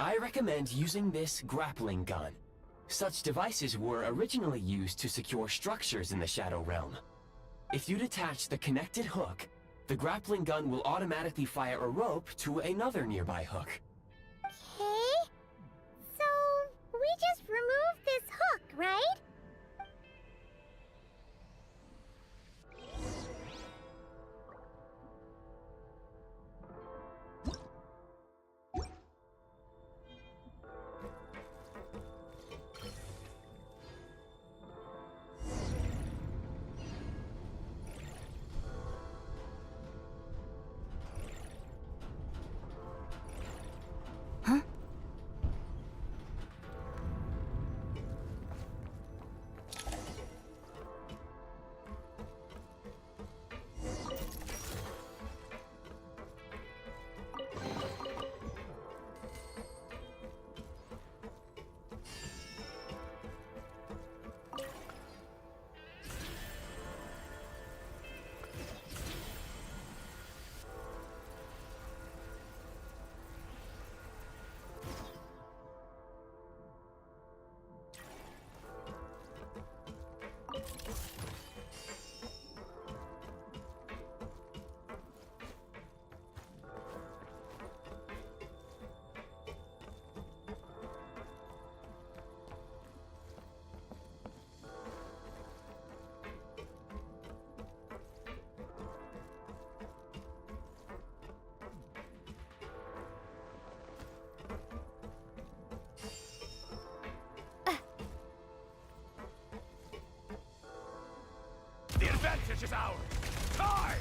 I recommend using this grappling gun. Such devices were originally used to secure structures in the Shadow Realm. If you detach the connected hook, the grappling gun will automatically fire a rope to another nearby hook. Okay. So, we just removed this hook, right? out! Die!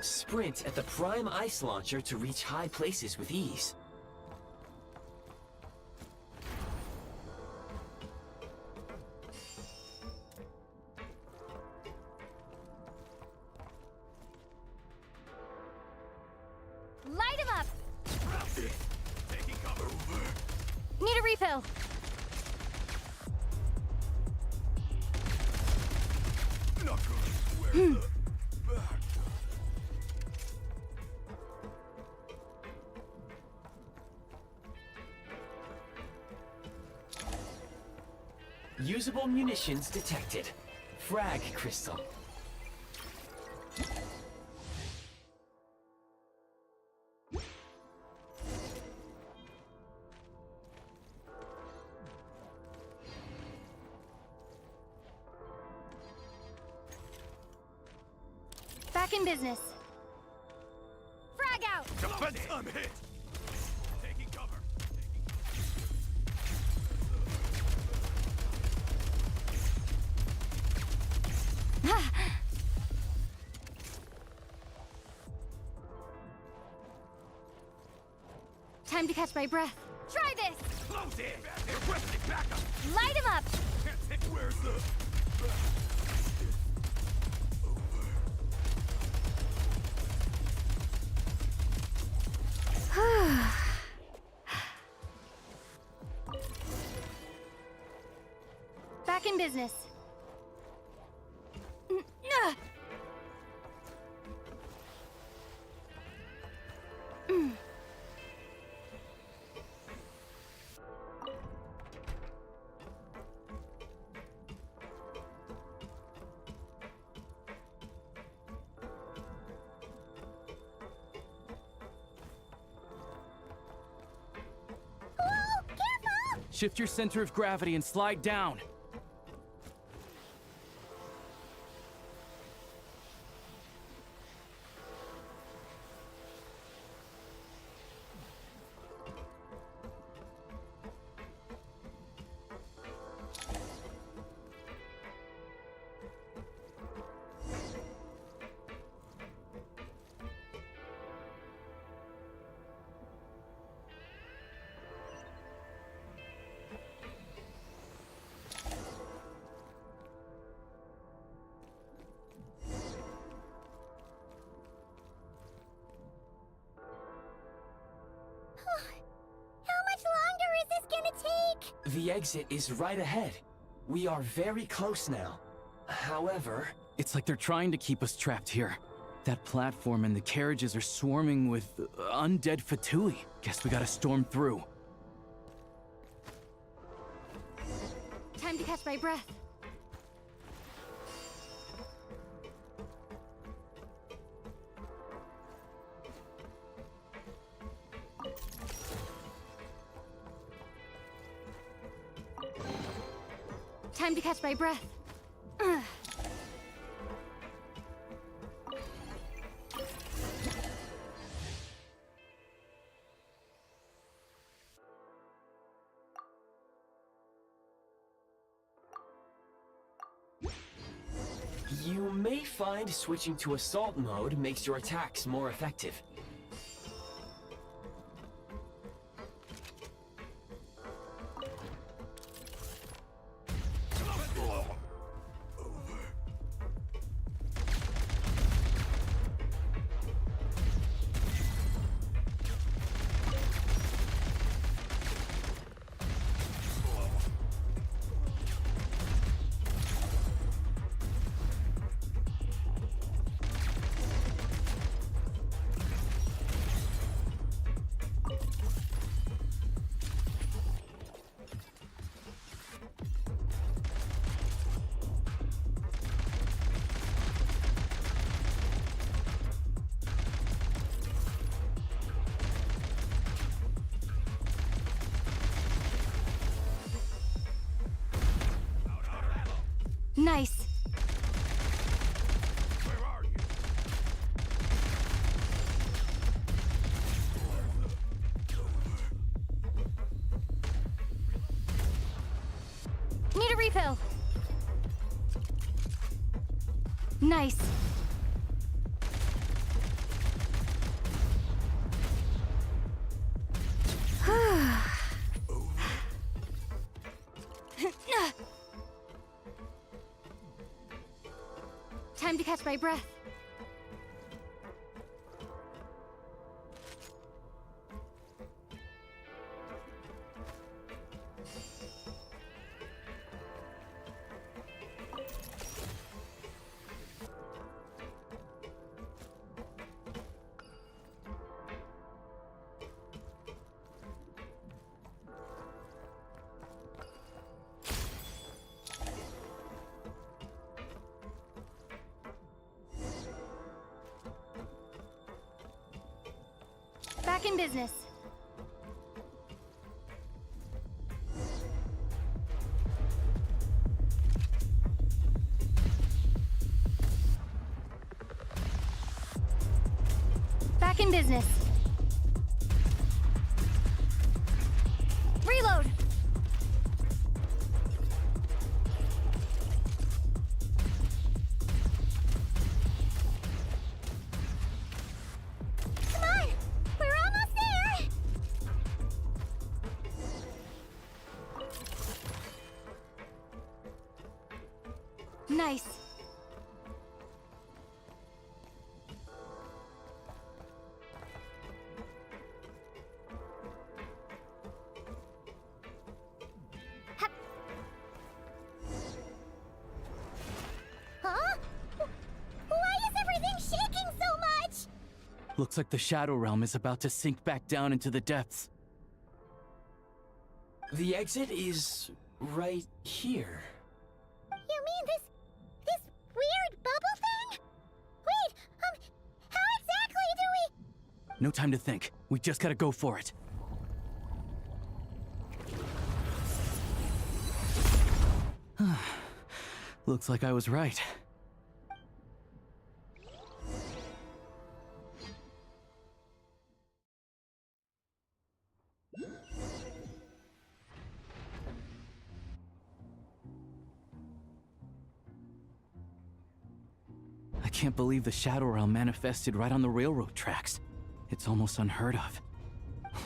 Sprint at the prime ice launcher to reach high places with ease. Light him up! Taking cover. Need a refill. Where's the back? Usable munitions detected. Frag crystal. Back in business. Frag out! Defense, I'm hit! Taking cover. Time to catch my breath. Try this! Close in! Requesting backup! Light him up! Can't take where's the... Back in business. Shift your center of gravity and slide down. The exit is right ahead. We are very close now. However... It's like they're trying to keep us trapped here. That platform and the carriages are swarming with undead Fatui. Guess we gotta storm through. Time to catch my breath. Time to catch my breath. You may find switching to assault mode makes your attacks more effective. Nice. Where are you? Need a refill. Nice. Time to catch my breath. Back in business. Back in business. Reload. Come on! We're almost there! Nice. Huh? Why is everything shaking so much? Looks like the Shadow Realm is about to sink back down into the depths. The exit is right here. You mean this weird bubble thing? Wait, how exactly do we... No time to think. We just gotta go for it. Looks like I was right. I can't believe the Shadow Realm manifested right on the railroad tracks. It's almost unheard of.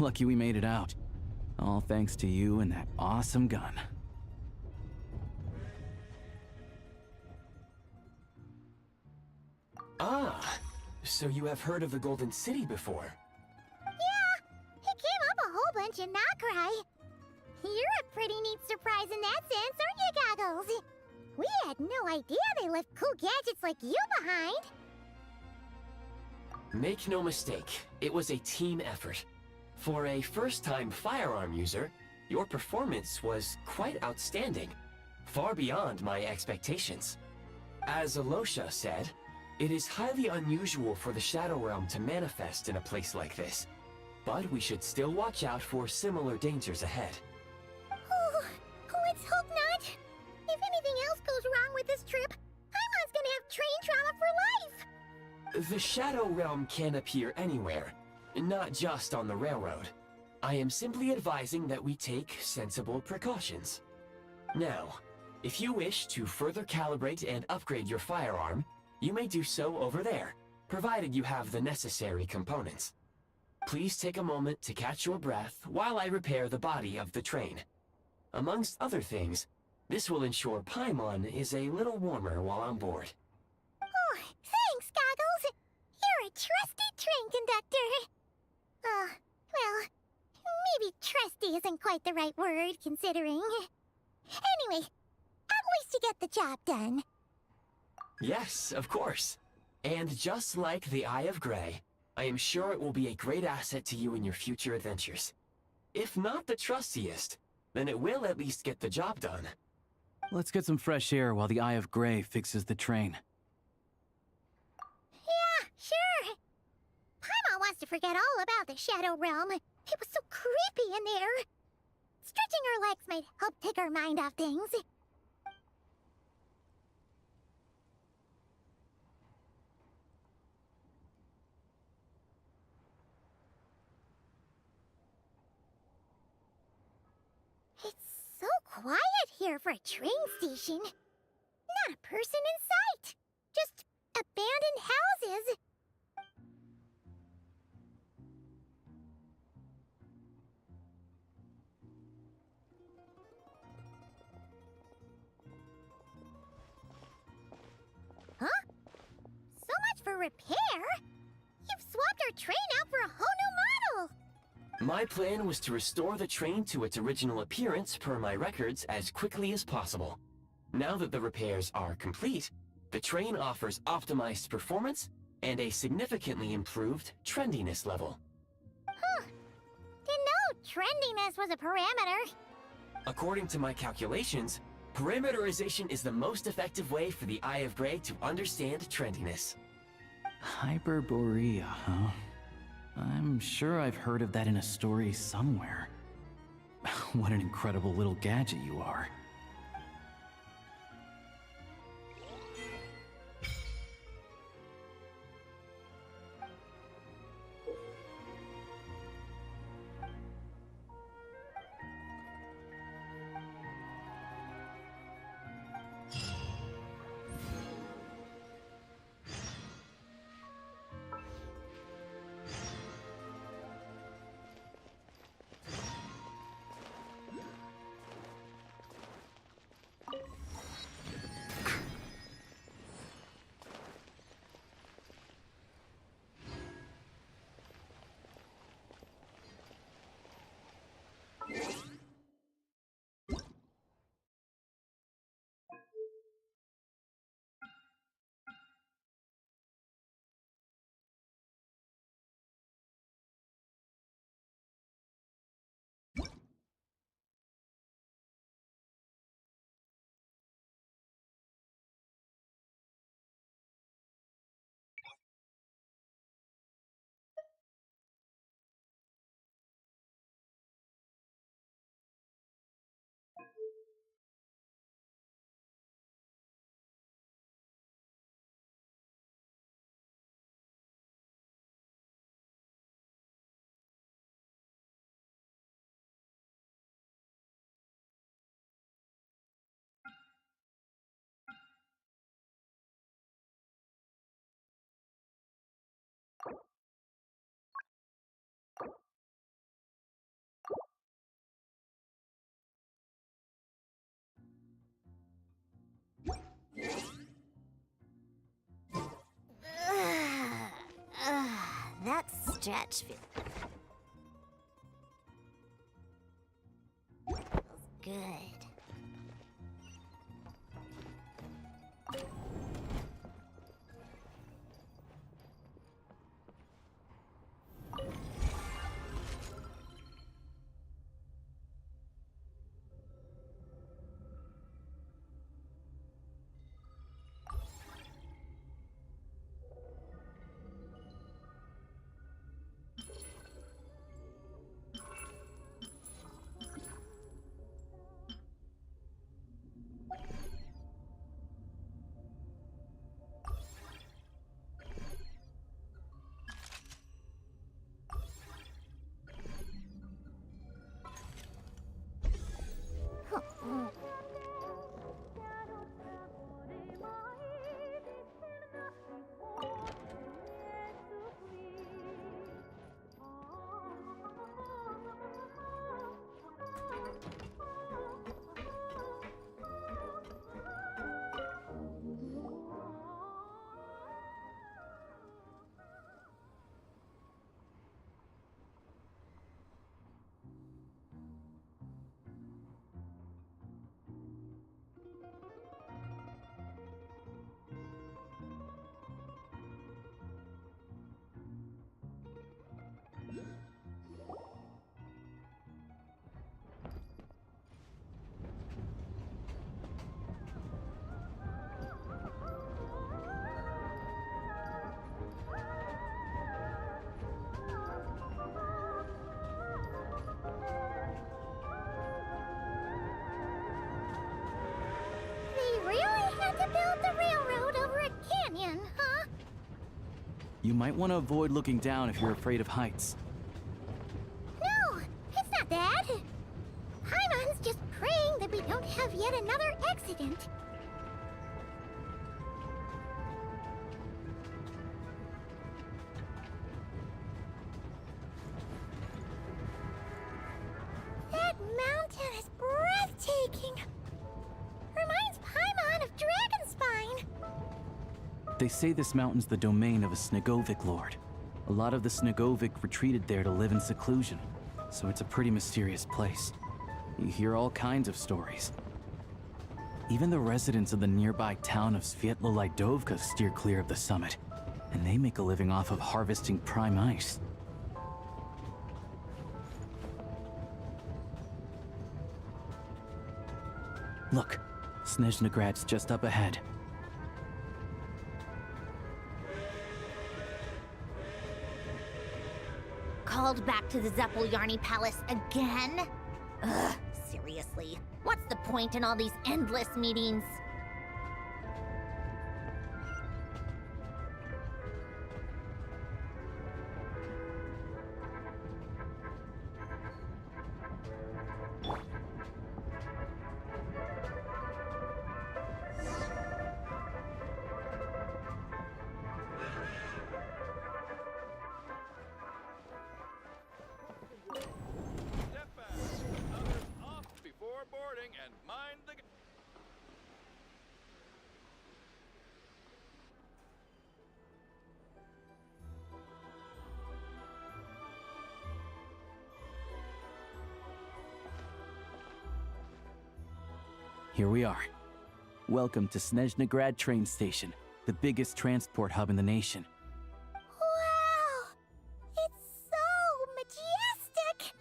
Lucky we made it out. All thanks to you and that awesome gun. Ah, so you have heard of the Golden City before? Yeah, it came up a whole bunch in Nokrai. You're a pretty neat surprise in that sense, aren't you, Goggles? We had no idea they left cool gadgets like you behind. Make no mistake, it was a team effort. For a first-time firearm user, your performance was quite outstanding, far beyond my expectations. As Alosha said, it is highly unusual for the Shadow Realm to manifest in a place like this, but we should still watch out for similar dangers ahead. Oh, let's hope not. If anything else goes wrong with this trip, Paimon's gonna have train trauma for life. The Shadow Realm can appear anywhere, not just on the railroad. I am simply advising that we take sensible precautions. Now, if you wish to further calibrate and upgrade your firearm, you may do so over there, provided you have the necessary components. Please take a moment to catch your breath while I repair the body of the train. Amongst other things, this will ensure Paimon is a little warmer while on board. Oh, thanks, Goggles. You're a trusty train conductor. Well, maybe trusty isn't quite the right word, considering. Anyway, at least you get the job done. Yes, of course. And just like the Eye of Grey, I am sure it will be a great asset to you in your future adventures. If not the trustiest, then it will at least get the job done. Let's get some fresh air while the Eye of Grey fixes the train. Yeah, sure. Paimon wants to forget all about the Shadow Realm. It was so creepy in there. Stretching our legs might help take our mind off things. quiet here for a train station. Not a person in sight. Just abandoned houses. Huh? So much for repair. You've swapped our train out for a whole new model. My plan was to restore the train to its original appearance per my records as quickly as possible. Now that the repairs are complete, the train offers optimized performance and a significantly improved trendiness level. Huh. Didn't know trendiness was a parameter. According to my calculations, parameterization is the most effective way for the Eye of Grey to understand trendiness. Hyperborea, huh? I'm sure I've heard of that in a story somewhere. What an incredible little gadget you are. That stretch feels good. To build the railroad over a canyon, huh? You might want to avoid looking down if you're afraid of heights. No, it's not that. Paimon's just praying that we don't They say this mountain's the domain of a Snegovic lord. A lot of the Snegovic retreated there to live in seclusion, so it's a pretty mysterious place. You hear all kinds of stories. Even the residents of the nearby town of Svietlolidovka steer clear of the summit, and they make a living off of harvesting prime ice. Look, Snezhnagrad's just up ahead. Called back to the Zeppeljärni Palace again? Ugh, seriously. What's the point in all these endless meetings? Here we are. Welcome to Snezhnegrad train station, the biggest transport hub in the nation. Wow! It's so majestic!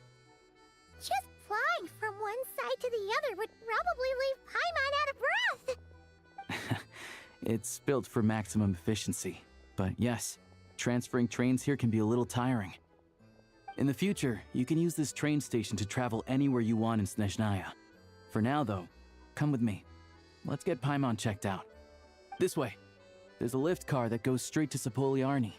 Just flying from one side to the other would probably leave Paimon out of breath! It's built for maximum efficiency, but yes, transferring trains here can be a little tiring. In the future, you can use this train station to travel anywhere you want in Sneznaya. For now, though, come with me. Let's get Paimon checked out. This way. There's a lift car that goes straight to Zapolyarny.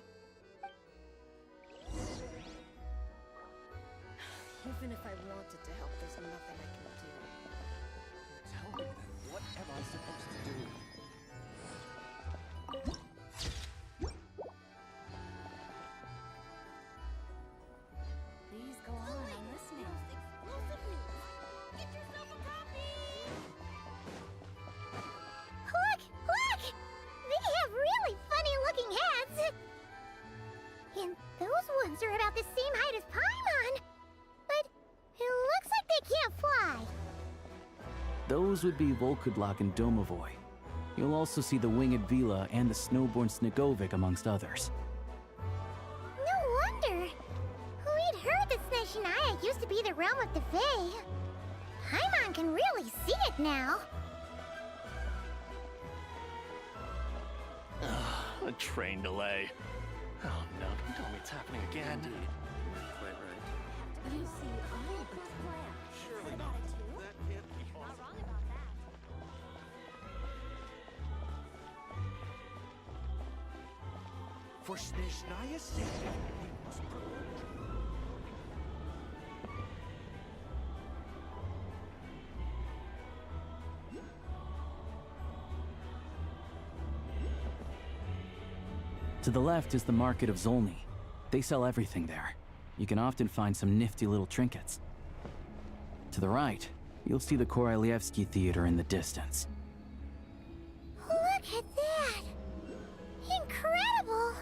Even if I wanted to help, there's nothing I can do. Tell me then, what am I supposed to do? Please go on, I'm listening. Explosive news! Get yourself a copy! Look! Look! They have really funny-looking heads! And those ones are about the same height as Paimon! But it looks like they can't fly! Those would be Volkudlak and Domovoy. You'll also see the winged Vila and the snowborn Snegovic amongst others. No wonder! We'd heard that Sneznaya used to be the realm of the Fae. Paimon can really see it now. A train delay. Oh no, don't tell me it's happening again. Indeed. Quite right. You see, I have a plan. Surely not. That can't be possible. Not wrong about that. For Snezhnaya's sake, we must prevent. To the left is the market of Zolny. They sell everything there. You can often find some nifty little trinkets. To the right, you'll see the Korolyevsky Theater in the distance. Look at that! Incredible!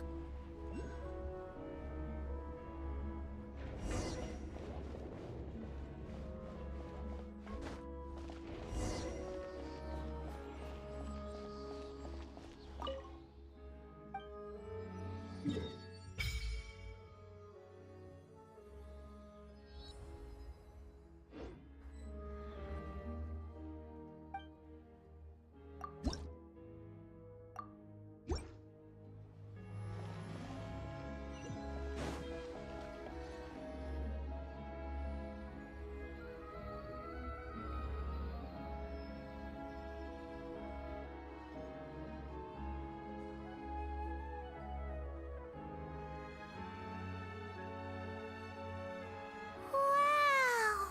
Wow!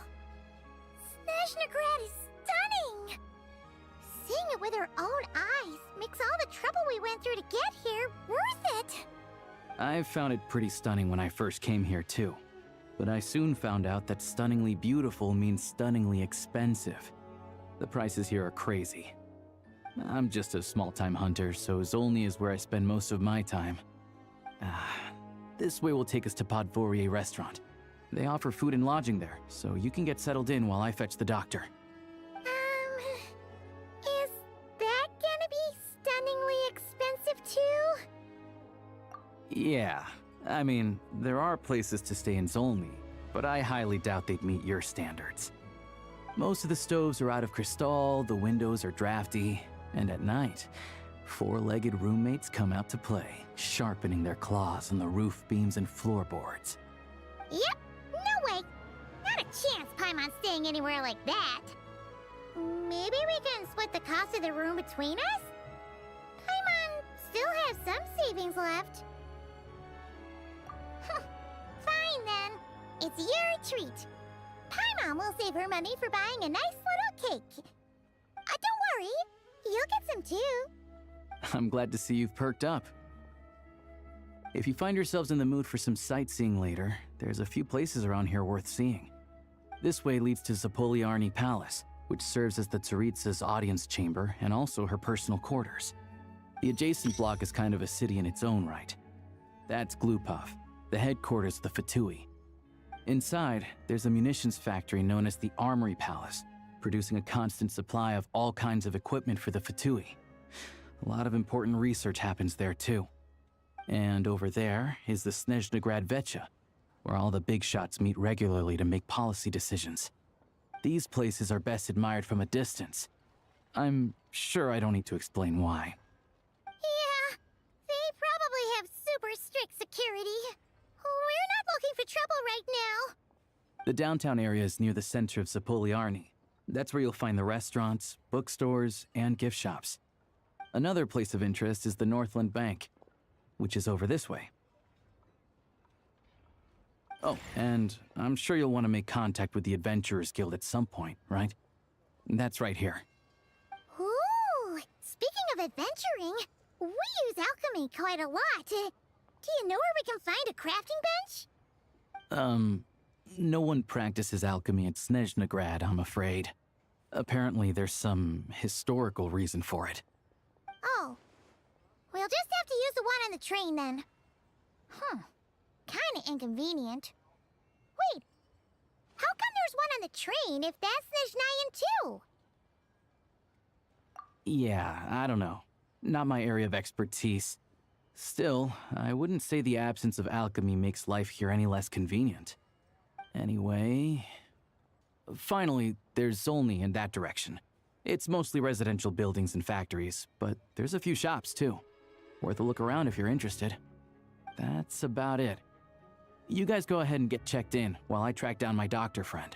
Snezhnegrad is stunning! Seeing it with our own eyes makes all the trouble we went through to get here worth it! I found it pretty stunning when I first came here too. But I soon found out that stunningly beautiful means stunningly expensive. The prices here are crazy. I'm just a small-time hunter, so Zolny is where I spend most of my time. This way will take us to Podvorier restaurant. They offer food and lodging there, so you can get settled in while I fetch the doctor. Is that gonna be stunningly expensive too? Yeah, I mean, there are places to stay in Zolny, but I highly doubt they'd meet your standards. Most of the stoves are out of crystal, the windows are drafty, and at night, four-legged roommates come out to play, sharpening their claws on the roof beams and floorboards. Yep, no way. Not a chance Paimon's staying anywhere like that. Maybe we can split the cost of the room between us? Paimon still has some savings left. Fine then. It's your treat. Paimon will save her money for buying a nice little cake. Don't worry, you'll get some too. I'm glad to see you've perked up. If you find yourselves in the mood for some sightseeing later, there's a few places around here worth seeing. This way leads to Zapoliarny Palace, which serves as the Tsaritsa's audience chamber and also her personal quarters. The adjacent block is kind of a city in its own right. That's Glupov, the headquarters of the Fatui. Inside, there's a munitions factory known as the Armory Palace, producing a constant supply of all kinds of equipment for the Fatui. A lot of important research happens there too. And over there is the Sneznagrad Vecha, where all the big shots meet regularly to make policy decisions. These places are best admired from a distance. I'm sure I don't need to explain why. Yeah, they probably have super strict security. We're not looking for trouble right now. The downtown area is near the center of Zapoliarny. That's where you'll find the restaurants, bookstores, and gift shops. Another place of interest is the Northland Bank, which is over this way. Oh, and I'm sure you'll want to make contact with the Adventurers Guild at some point, right? That's right here. Ooh, speaking of adventuring, we use alchemy quite a lot. Do you know where we can find a crafting bench? No one practices alchemy at Sneznagrad, I'm afraid. Apparently there's some historical reason for it. Oh. We'll just have to use the one on the train then. Kinda inconvenient. Wait, how come there's one on the train if that's Sneznayan too? Yeah, I don't know. Not my area of expertise. Still, I wouldn't say the absence of alchemy makes life here any less convenient. Anyway... Finally, there's Zolny in that direction. It's mostly residential buildings and factories, but there's a few shops too. Worth a look around if you're interested. That's about it. You guys go ahead and get checked in while I track down my doctor friend.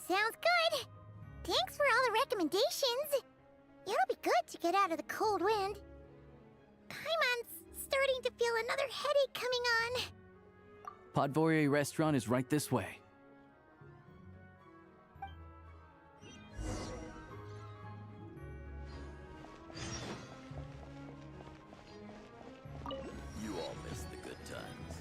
Sounds good. Thanks for all the recommendations. It'll be good to get out of the cold wind. Paimon's starting to feel another headache coming on. Podvorier restaurant is right this way. You all missed the good times.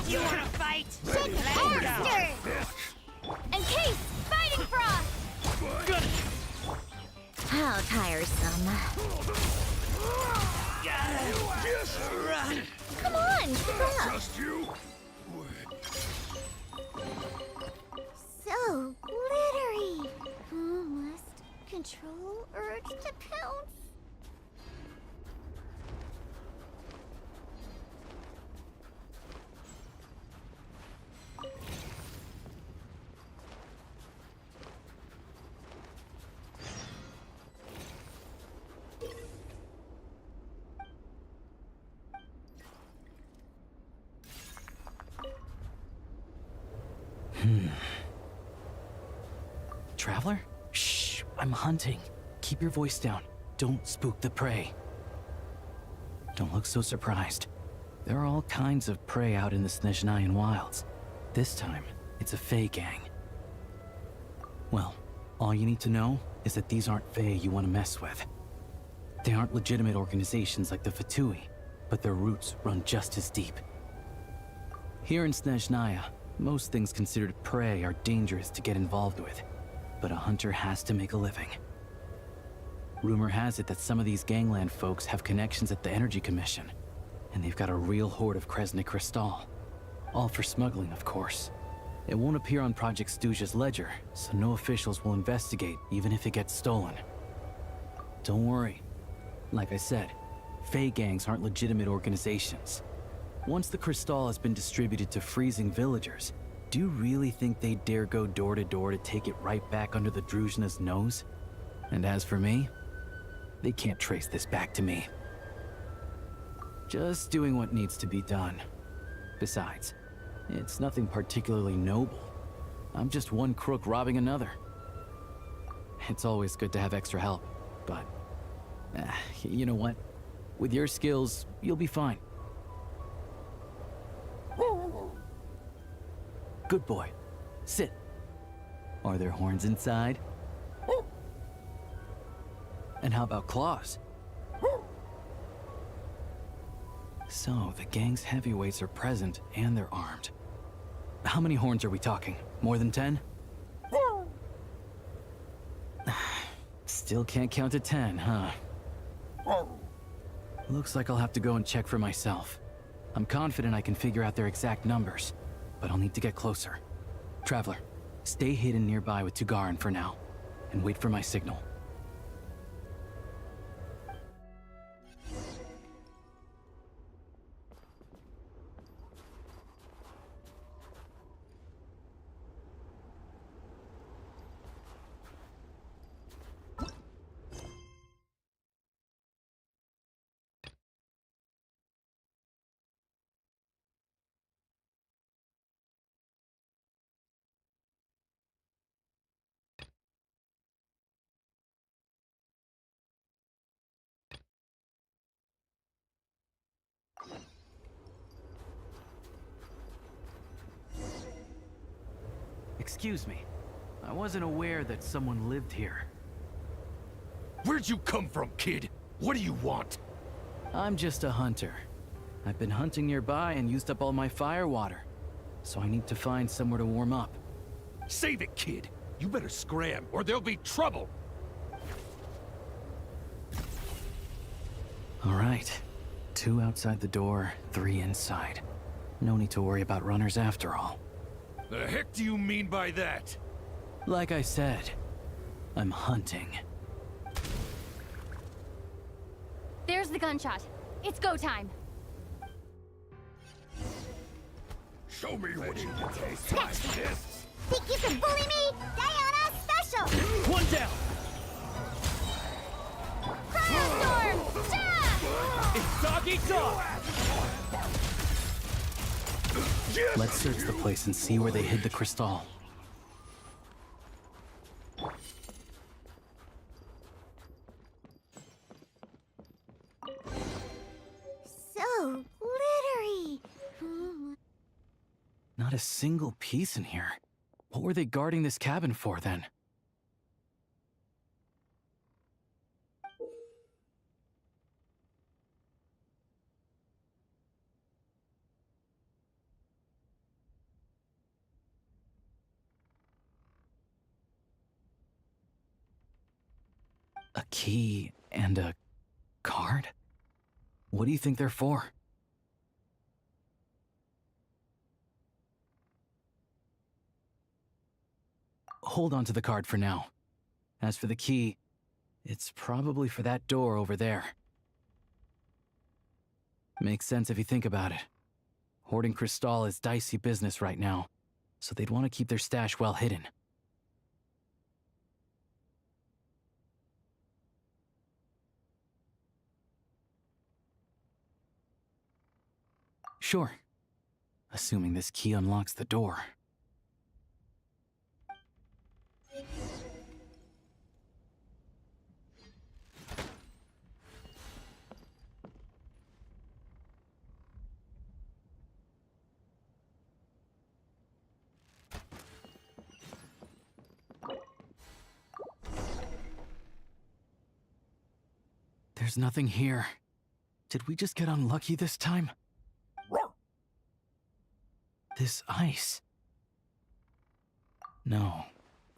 You wanna fight? Shake it, hamster! And Case, fighting frost! How tiresome. Just run! Come on, keep up. Trust you? So glittery. Who must control urge to pounce? Traveler? Shh, I'm hunting. Keep your voice down. Don't spook the prey. Don't look so surprised. There are all kinds of prey out in the Sneznayan wilds. This time, it's a Fae gang. Well, all you need to know is that these aren't Fae you want to mess with. They aren't legitimate organizations like the Fatui, but their roots run just as deep. Here in Sneznaya, most things considered prey are dangerous to get involved with, but a hunter has to make a living. Rumor has it that some of these gangland folks have connections at the Energy Commission, and they've got a real hoard of Kresnik Crystal. All for smuggling, of course. It won't appear on Project Stooge's ledger, so no officials will investigate even if it gets stolen. Don't worry. Like I said, Fae gangs aren't legitimate organizations. Once the crystal has been distributed to freezing villagers, do you really think they'd dare go door to door to take it right back under the Druzhna's nose? And as for me, they can't trace this back to me. Just doing what needs to be done. Besides, it's nothing particularly noble. I'm just one crook robbing another. It's always good to have extra help, but you know what? With your skills, you'll be fine. Good boy. Sit. Are there horns inside? And how about claws? So, the gang's heavyweights are present and they're armed. How many horns are we talking? More than 10? Still can't count to 10, huh? Looks like I'll have to go and check for myself. I'm confident I can figure out their exact numbers, but I'll need to get closer. Traveler, stay hidden nearby with Tugarin for now, and wait for my signal. Excuse me. I wasn't aware that someone lived here. Where'd you come from, kid? What do you want? I'm just a hunter. I've been hunting nearby and used up all my fire water, so I need to find somewhere to warm up. Save it, kid. You better scram, or there'll be trouble. All right. 2 outside the door, 3 inside. No need to worry about runners after all. The heck do you mean by that? Like I said, I'm hunting. There's the gunshot. It's go time. Show me what you can taste like this. Think you can bully me? Diana special! One down! Cryostorm! Shot! It's dog eat dog! Let's search the place and see where they hid the crystal. So glittery. Not a single piece in here. What were they guarding this cabin for, then? A key and a card? What do you think they're for? Hold on to the card for now. As for the key, it's probably for that door over there. Makes sense if you think about it. Hoarding crystal is dicey business right now, so they'd want to keep their stash well hidden. Sure. Assuming this key unlocks the door. There's nothing here. Did we just get unlucky this time? This ice. No,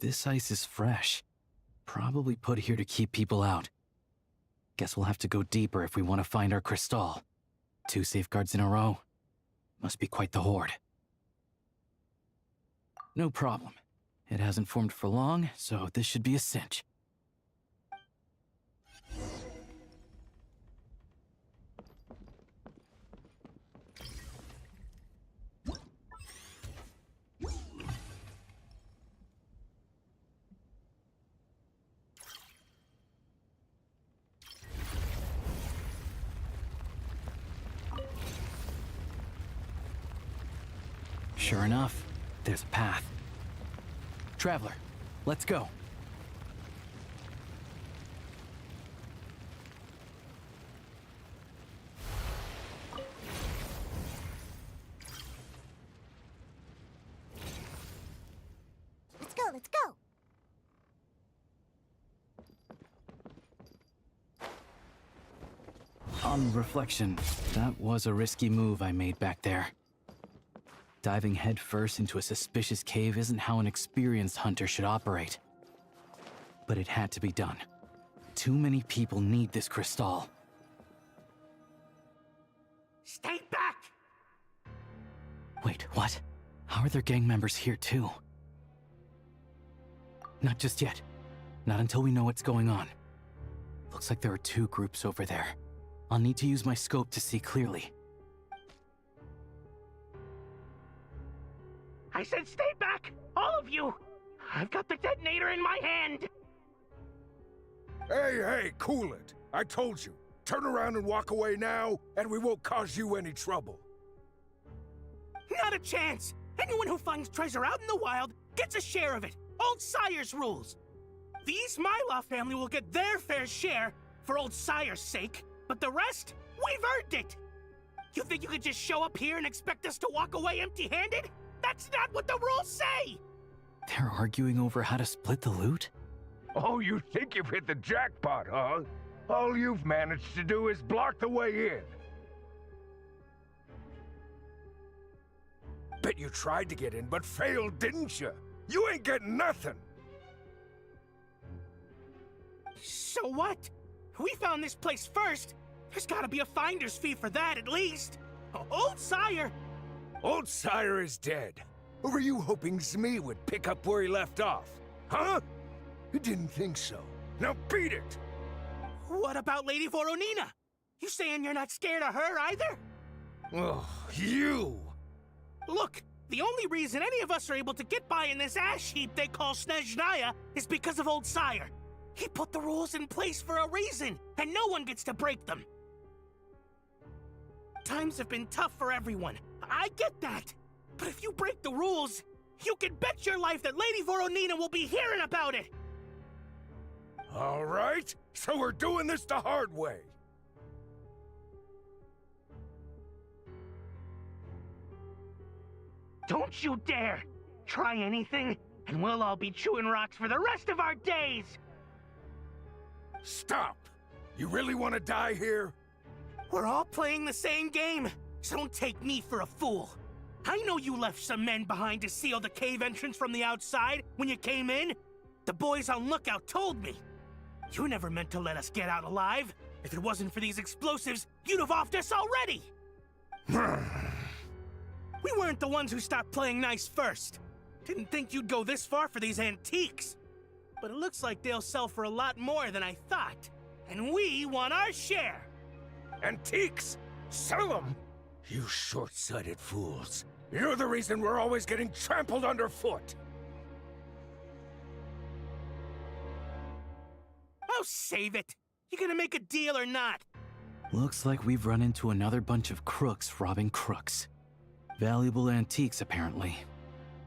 this ice is fresh. Probably put here to keep people out. Guess we'll have to go deeper if we want to find our crystal. 2 safeguards in a row. Must be quite the hoard. No problem. It hasn't formed for long, so this should be a cinch. Sure enough, there's a path. Traveler, let's go. Let's go, let's go. On reflection, that was a risky move I made back there. Diving headfirst into a suspicious cave isn't how an experienced hunter should operate. But it had to be done. Too many people need this crystal. Stay back! Wait, what? How are there gang members here too? Not just yet. Not until we know what's going on. Looks like there are 2 groups over there. I'll need to use my scope to see clearly. I said stay back! All of you! I've got the detonator in my hand! Hey, cool it. I told you. Turn around and walk away now, and we won't cause you any trouble. Not a chance! Anyone who finds treasure out in the wild gets a share of it. Old Sire's rules. The East Myla family will get their fair share for Old Sire's sake, but the rest, we've earned it! You think you could just show up here and expect us to walk away empty-handed? That's not what the rules say! They're arguing over how to split the loot? Oh, you think you've hit the jackpot, huh? All you've managed to do is block the way in. Bet you tried to get in, but failed, didn't you? You ain't getting nothing! So what? We found this place first. There's gotta be a finder's fee for that, at least. Old Sire! Old Sire is dead. Or were you hoping Zmi would pick up where he left off? Huh? You didn't think so. Now beat it! What about Lady Voronina? You saying you're not scared of her either? Oh, you! Look, the only reason any of us are able to get by in this ash heap they call Sneznayan is because of Old Sire. He put the rules in place for a reason, and no one gets to break them. Times have been tough for everyone. I get that. But if you break the rules, you can bet your life that Lady Voronina will be hearing about it! All right, so we're doing this the hard way. Don't you dare! Try anything, and we'll all be chewing rocks for the rest of our days! Stop! You really want to die here? We're all playing the same game, so don't take me for a fool. I know you left some men behind to seal the cave entrance from the outside when you came in. The boys on lookout told me. You never meant to let us get out alive. If it wasn't for these explosives, you'd have offed us already! We weren't the ones who stopped playing nice first. Didn't think you'd go this far for these antiques. But it looks like they'll sell for a lot more than I thought. And we want our share! Antiques? Sell them? You short-sighted fools. You're the reason we're always getting trampled underfoot. Oh, save it! You gonna make a deal or not? Looks like we've run into another bunch of crooks robbing crooks. Valuable antiques, apparently.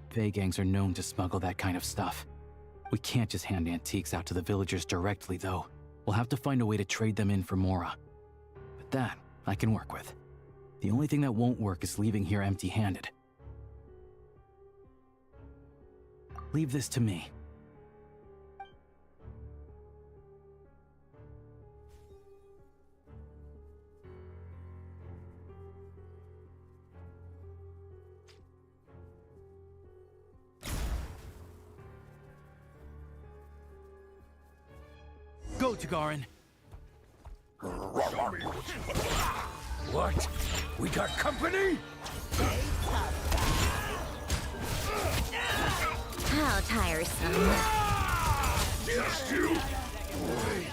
Fey gangs are known to smuggle that kind of stuff. We can't just hand antiques out to the villagers directly, though. We'll have to find a way to trade them in for Mora. But that, I can work with. The only thing that won't work is leaving here empty-handed. Leave this to me. Go, Tagarin. What? We got company? How tiresome. Yes, you! Wait.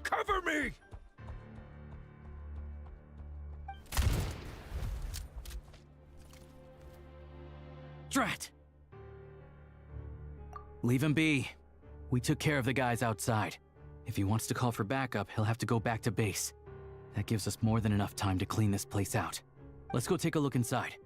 Cover me! Drat! Leave him be. We took care of the guys outside. If he wants to call for backup, he'll have to go back to base. That gives us more than enough time to clean this place out. Let's go take a look inside.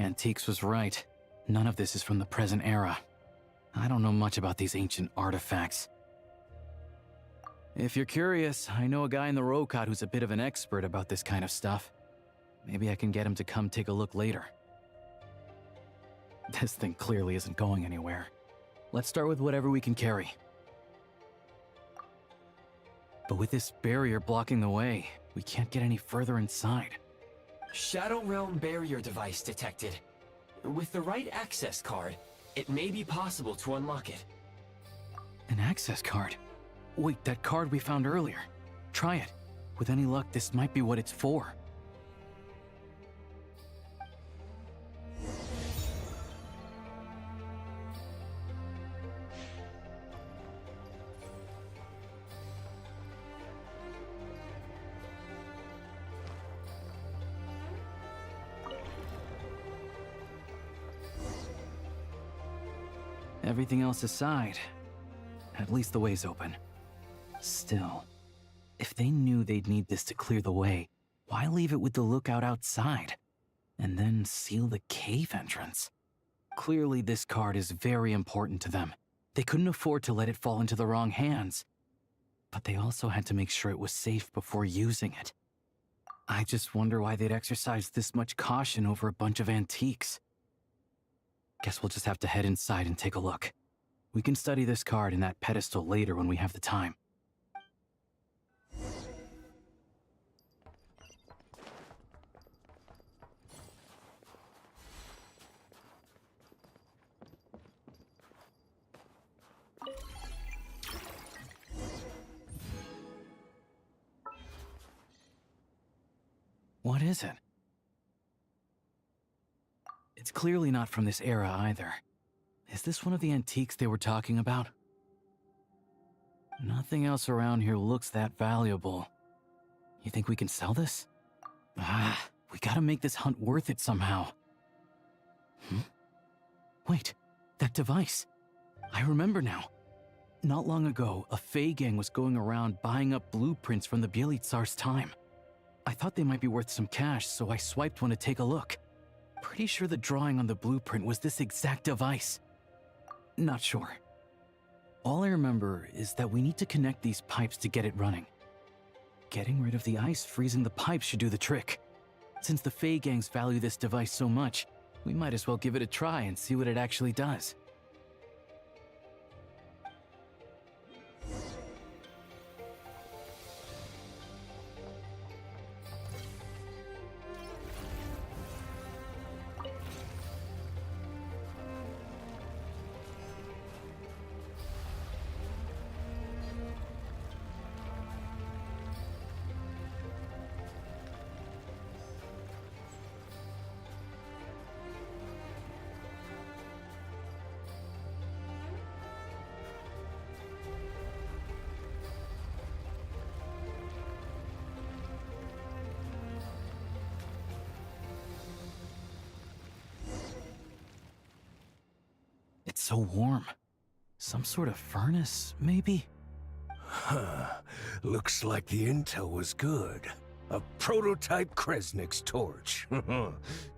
Antiques was right. None of this is from the present era. I don't know much about these ancient artifacts. If you're curious, I know a guy in the Rokot who's a bit of an expert about this kind of stuff. Maybe I can get him to come take a look later. This thing clearly isn't going anywhere. Let's start with whatever we can carry. But with this barrier blocking the way, we can't get any further inside. Shadow Realm barrier device detected. With the right access card, it may be possible to unlock it. An access card? Wait, that card we found earlier. Try it. With any luck, this might be what it's for. Everything else aside, at least the way's open. Still, if they knew they'd need this to clear the way, why leave it with the lookout outside? And then seal the cave entrance? Clearly this card is very important to them. They couldn't afford to let it fall into the wrong hands. But they also had to make sure it was safe before using it. I just wonder why they'd exercise this much caution over a bunch of antiques. Guess we'll just have to head inside and take a look. We can study this card and that pedestal later when we have the time. What is it? It's clearly not from this era either. Is this one of the antiques they were talking about? Nothing else around here looks that valuable. You think we can sell this? We gotta make this hunt worth it somehow. Wait, that device. I remember now. Not long ago, a Fey gang was going around buying up blueprints from the Bielitsar's time. I thought they might be worth some cash, so I swiped one to take a look. Pretty sure the drawing on the blueprint was this exact device. Not sure. All I remember is that we need to connect these pipes to get it running. Getting rid of the ice freezing the pipes should do the trick. Since the Fey gangs value this device so much, we might as well give it a try and see what it actually does. It's so warm. Some sort of furnace, maybe? Looks like the intel was good. A prototype Kresnik's torch.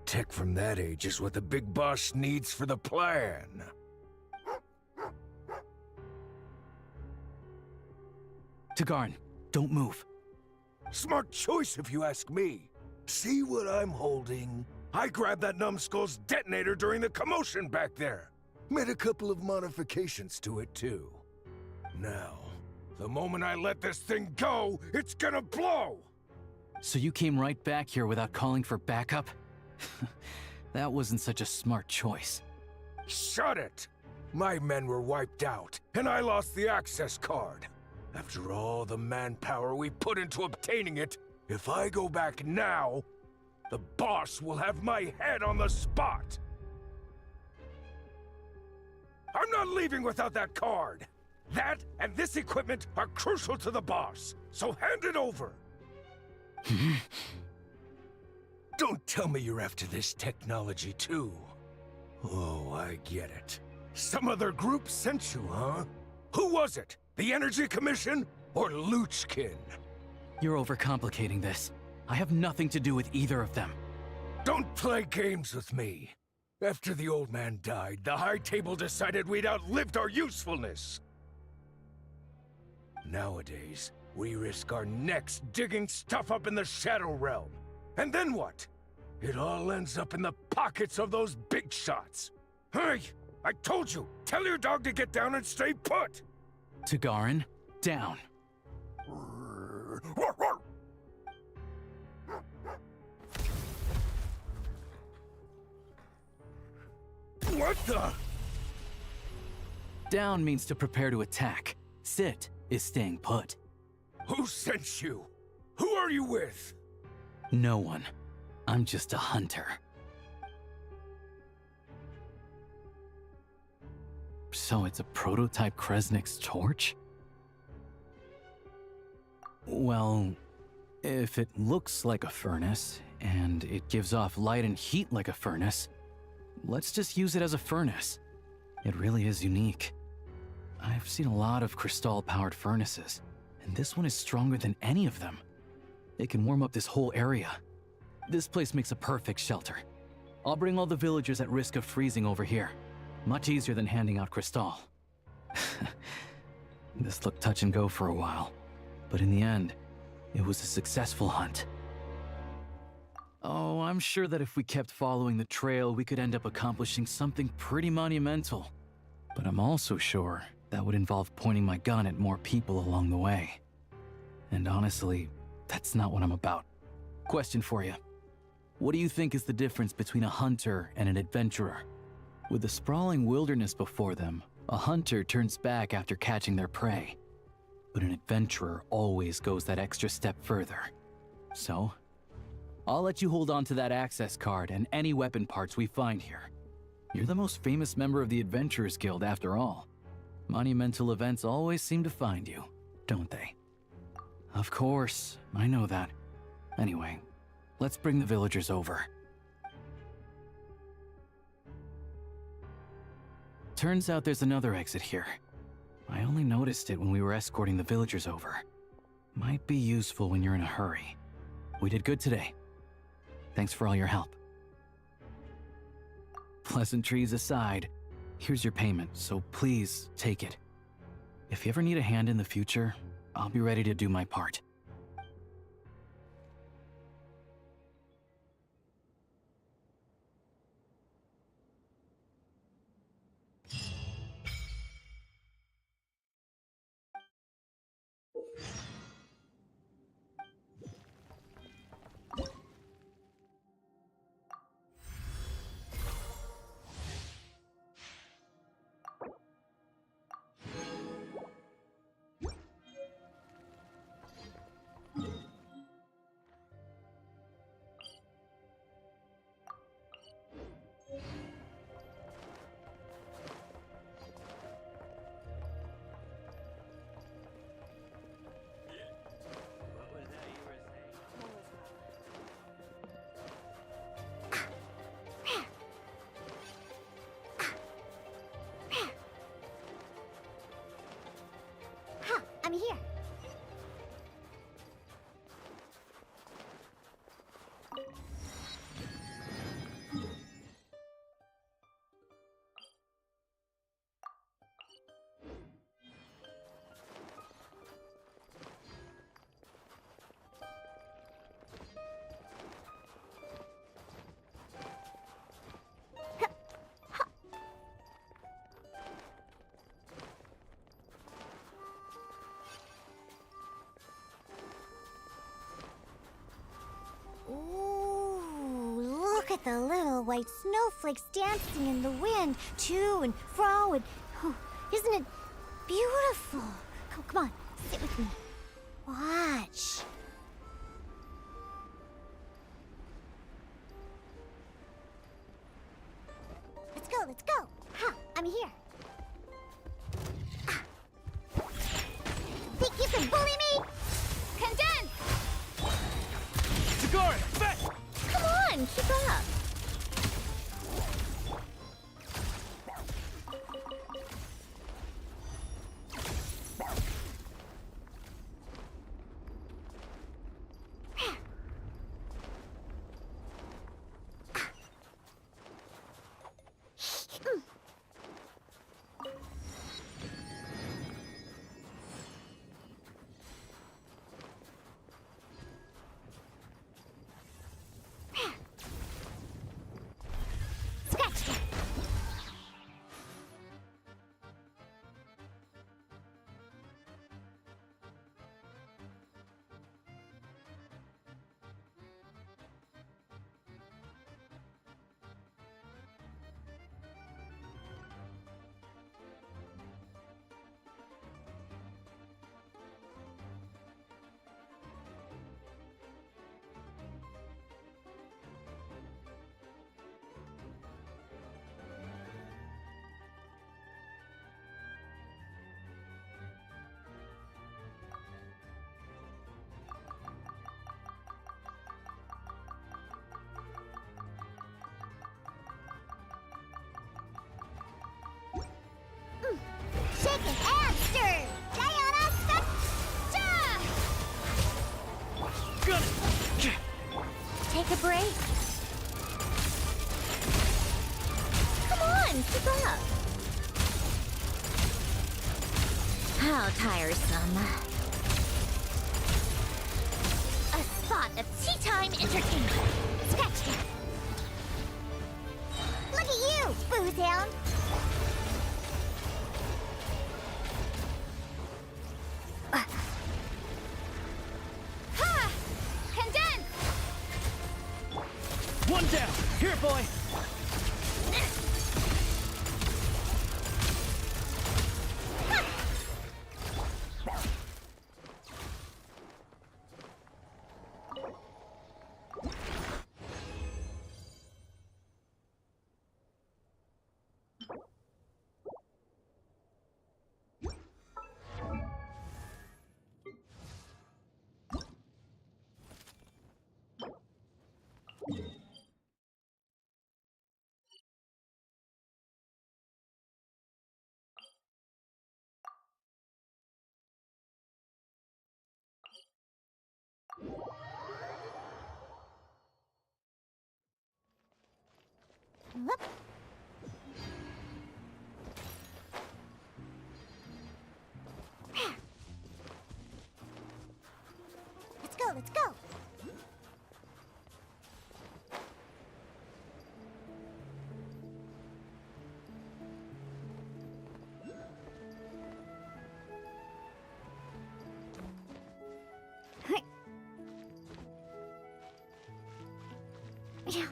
Tech from that age is what the big boss needs for the plan. Tagarin, don't move. Smart choice if you ask me. See what I'm holding? I grabbed that numbskull's detonator during the commotion back there. Made a couple of modifications to it too. Now, the moment I let this thing go, it's gonna blow! So you came right back here without calling for backup? That wasn't such a smart choice. Shut it! My men were wiped out, and I lost the access card. After all the manpower we put into obtaining it, if I go back now, the boss will have my head on the spot! I'm not leaving without that card! That and this equipment are crucial to the boss, so hand it over! Don't tell me you're after this technology too. Oh, I get it. Some other group sent you, huh? Who was it? The Energy Commission or Luchkin? You're overcomplicating this. I have nothing to do with either of them. Don't play games with me. After the old man died, the High Table decided we'd outlived our usefulness. Nowadays, we risk our necks digging stuff up in the Shadow Realm. And then what? It all ends up in the pockets of those big shots. Hey, I told you, tell your dog to get down and stay put! Tagarin, down. What the? Down means to prepare to attack. Sit is staying put. Who sent you? Who are you with? No one. I'm just a hunter. So it's a prototype Kresnik's torch? Well, if it looks like a furnace, and it gives off light and heat like a furnace, let's just use it as a furnace. It really is unique. I've seen a lot of Crystal-powered furnaces, and this one is stronger than any of them. It can warm up this whole area. This place makes a perfect shelter. I'll bring all the villagers at risk of freezing over here. Much easier than handing out Crystal. This looked touch and go for a while, but in the end, it was a successful hunt. Oh, I'm sure that if we kept following the trail, we could end up accomplishing something pretty monumental. But I'm also sure that would involve pointing my gun at more people along the way. And honestly, that's not what I'm about. Question for you. What do you think is the difference between a hunter and an adventurer? With the sprawling wilderness before them, a hunter turns back after catching their prey. But an adventurer always goes that extra step further. So, I'll let you hold on to that access card and any weapon parts we find here. You're the most famous member of the Adventurers Guild after all. Monumental events always seem to find you, don't they? Of course, I know that. Anyway, let's bring the villagers over. Turns out there's another exit here. I only noticed it when we were escorting the villagers over. Might be useful when you're in a hurry. We did good today. Thanks for all your help. Pleasantries aside, here's your payment, so please take it. If you ever need a hand in the future, I'll be ready to do my part. I'm here. Ooh, look at the little white snowflakes dancing in the wind, to and fro, and isn't it beautiful? Come on, sit with me. Watch. Let's go. Ha, I'm here. Think you can bully me? Condense! Tighnari, back! Come on, keep up. Shake and stir! Jahoda, Got it! take a break. Come on, keep up. How tiresome. A spot of tea time entertainment. Scratch that. Look at you, booze hound. One down! Here, boy! Whoop. Let's go, let's go. Yeah.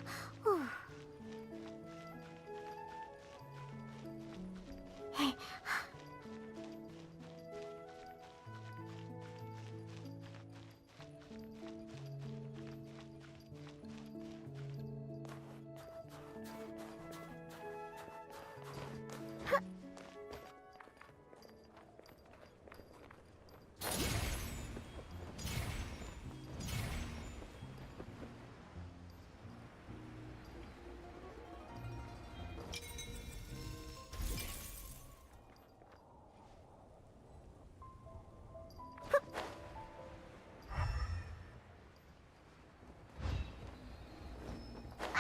Whew. Hey.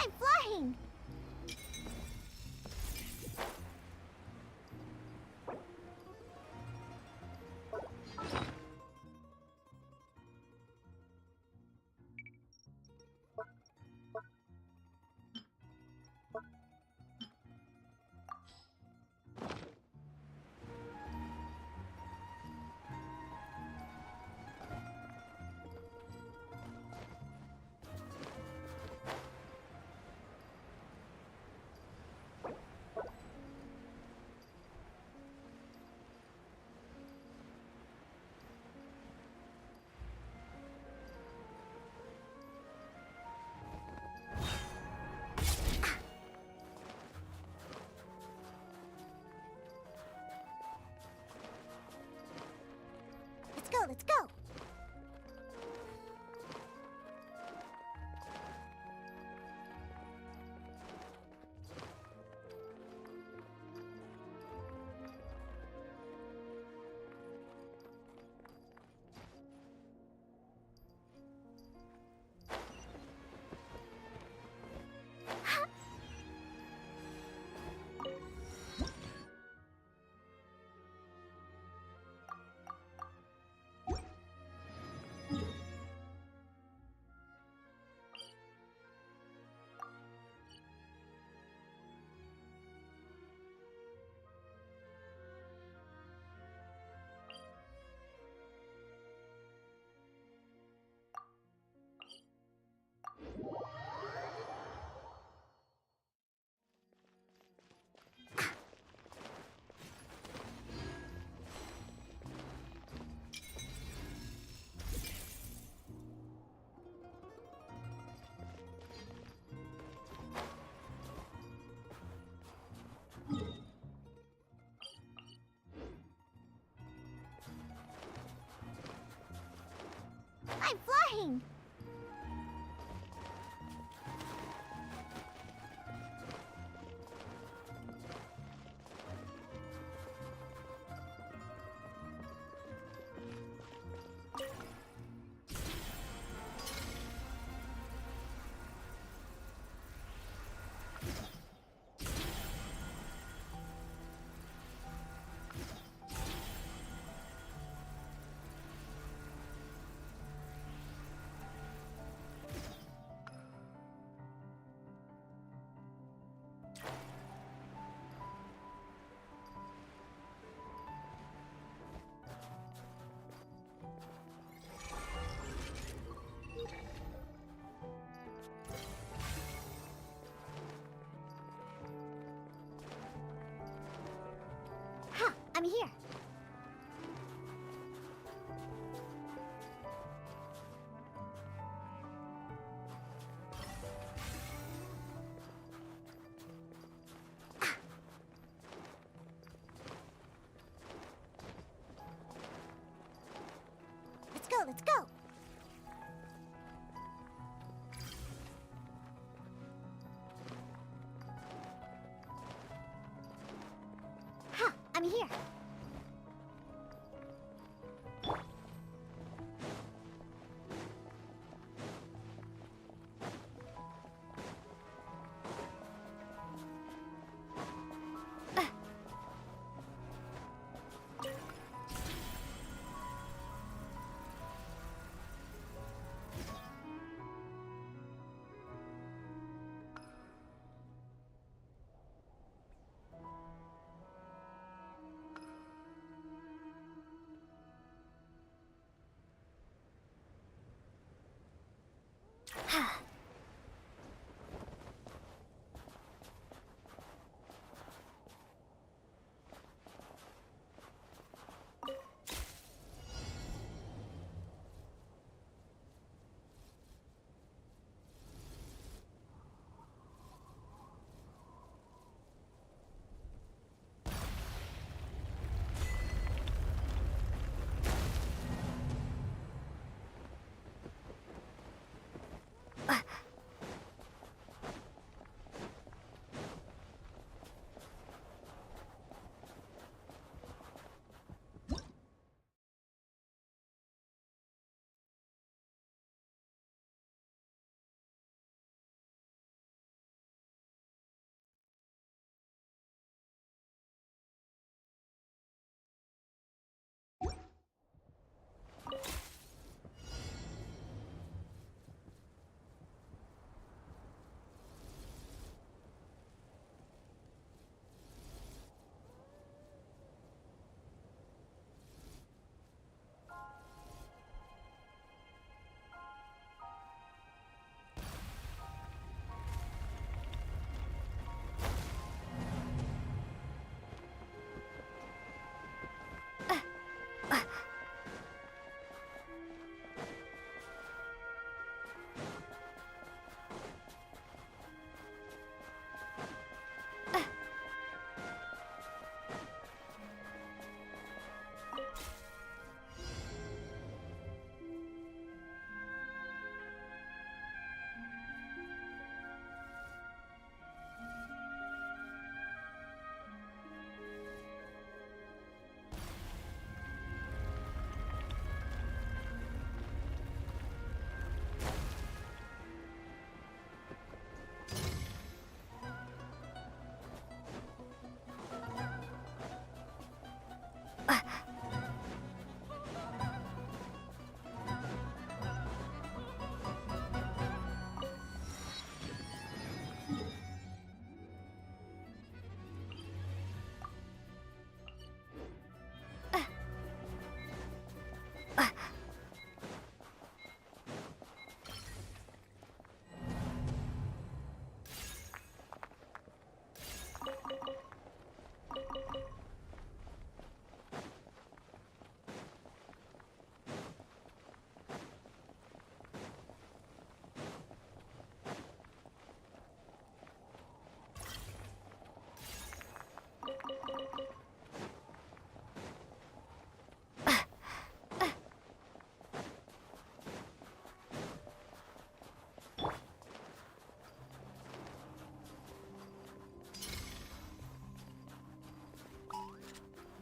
I'm flying! Let's go, let's go! I'm flying! I'm here. Let's go, let's go. Ha, I'm here.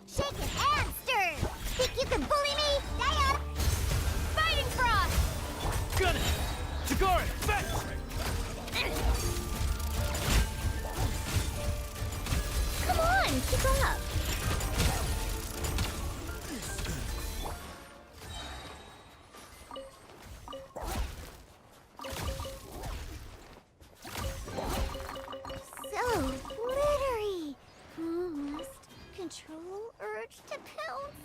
Shake it and stir! Think you can bully me? Diana! Fighting Frost! Got it! Tighnari, back! Come on, keep up. So glittery. Must control urge to pounce.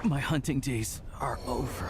My hunting days are over.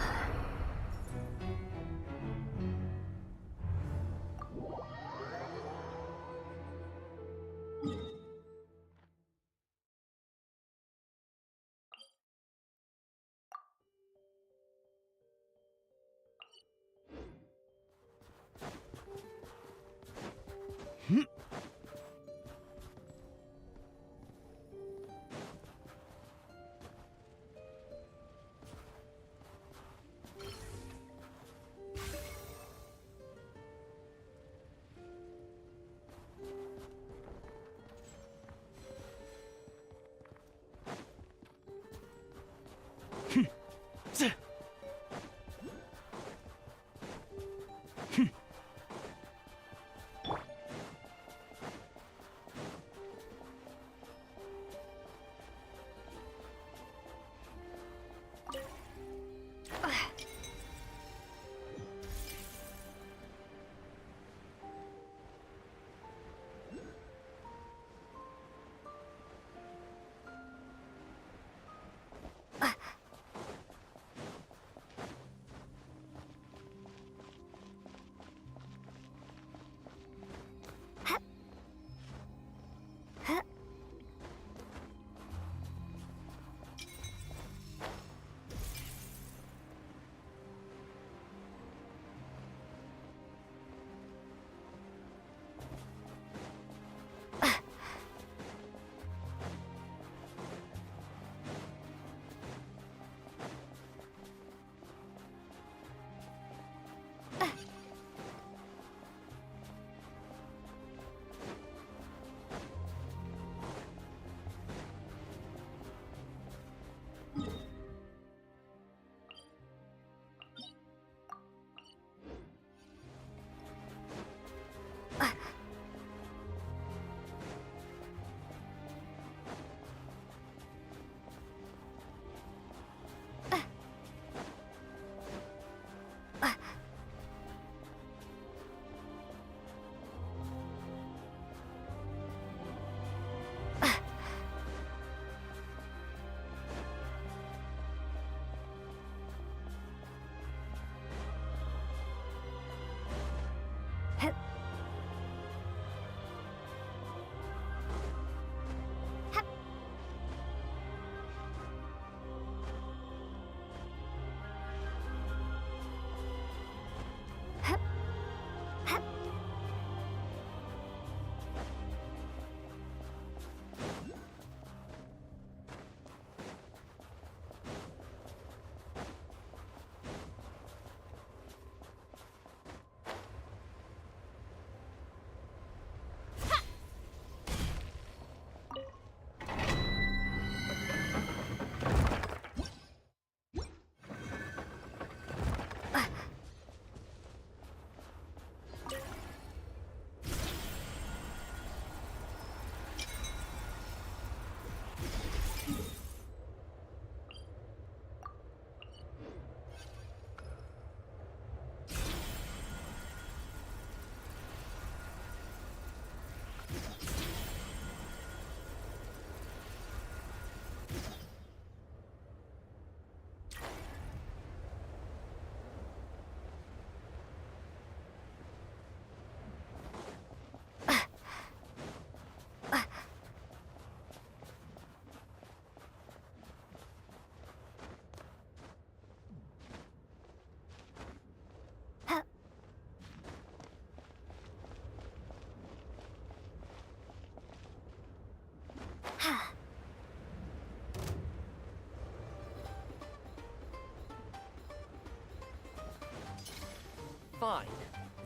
Fine.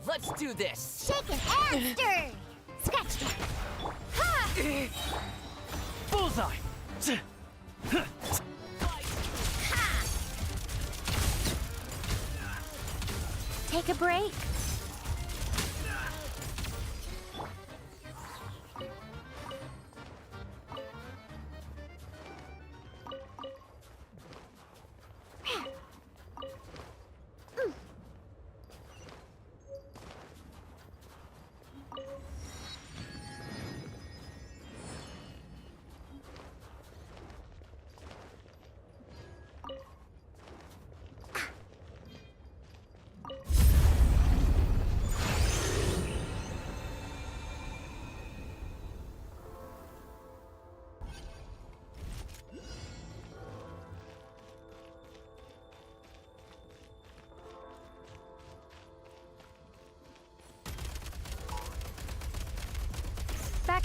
Let's do this. Shaken and stirred. Scratch that. Ha! Bullseye. Take a break.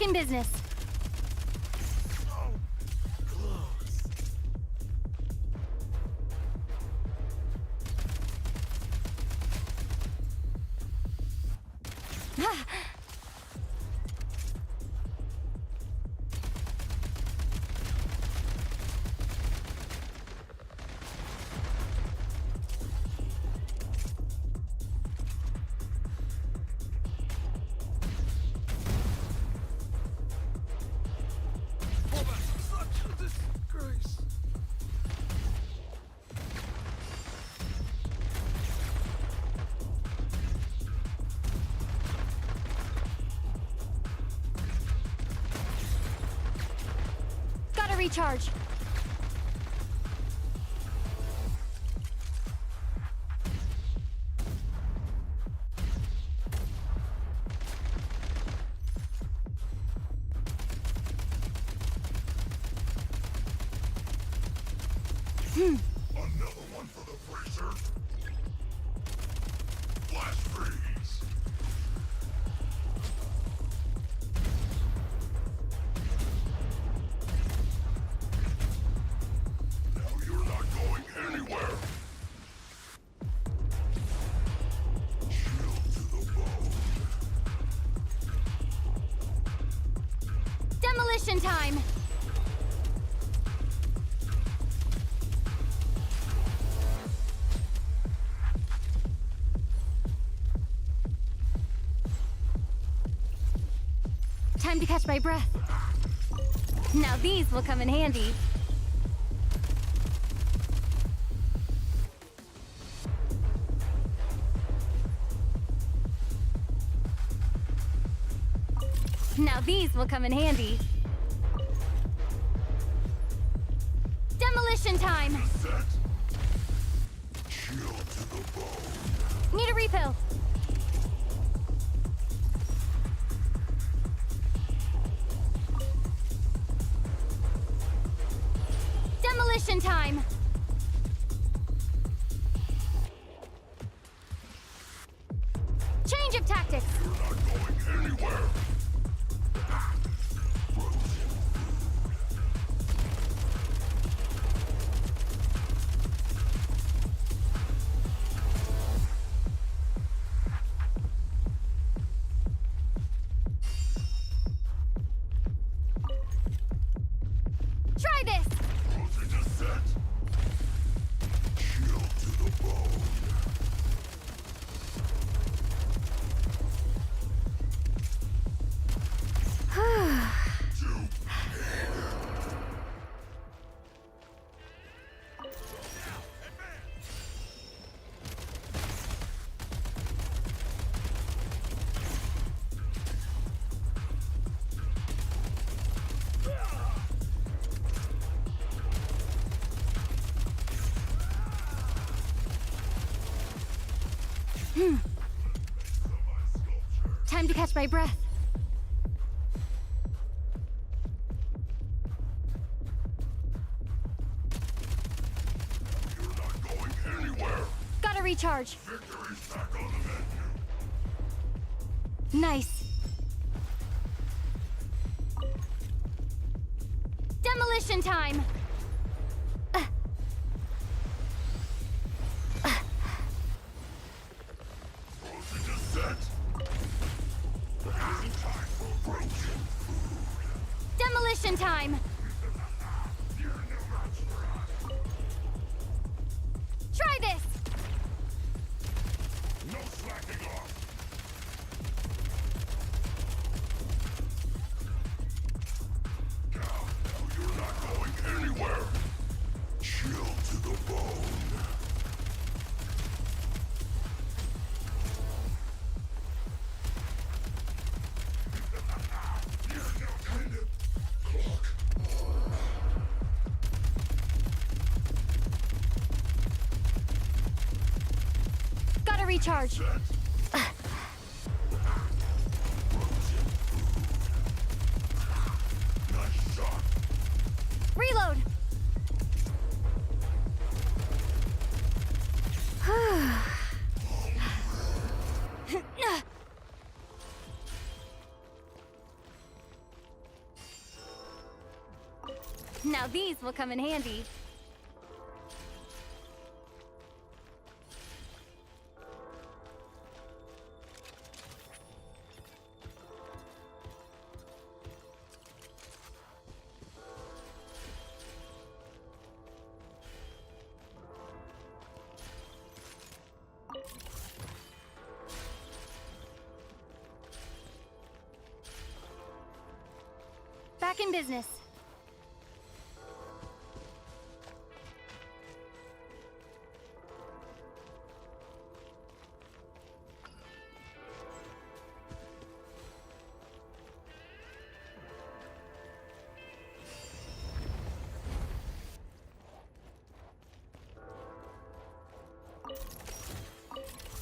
in business. Gotta recharge. Another one for the freezer. Flash freeze. Now you're not going anywhere. Chill to the bone. Demolition time! Time to catch my breath. Now these will come in handy. Now these will come in handy. Demolition time! Chill to the bone. Need a refill. Demolition time! Change of tactics! You're not going anywhere. Try this! Closing a set. Chill to the bone. Time to catch my breath. You're not going anywhere. Gotta recharge. Victory's back on the menu. Nice. Demolition time! Closing a set. Time for broken food. Demolition time! You're no match for us. Try this! No slacking off. Now you're not going anywhere. Chill to the bone. You're no kind of clock. Gotta recharge. Nice shot. Reload! Now these will come in handy. Back in business.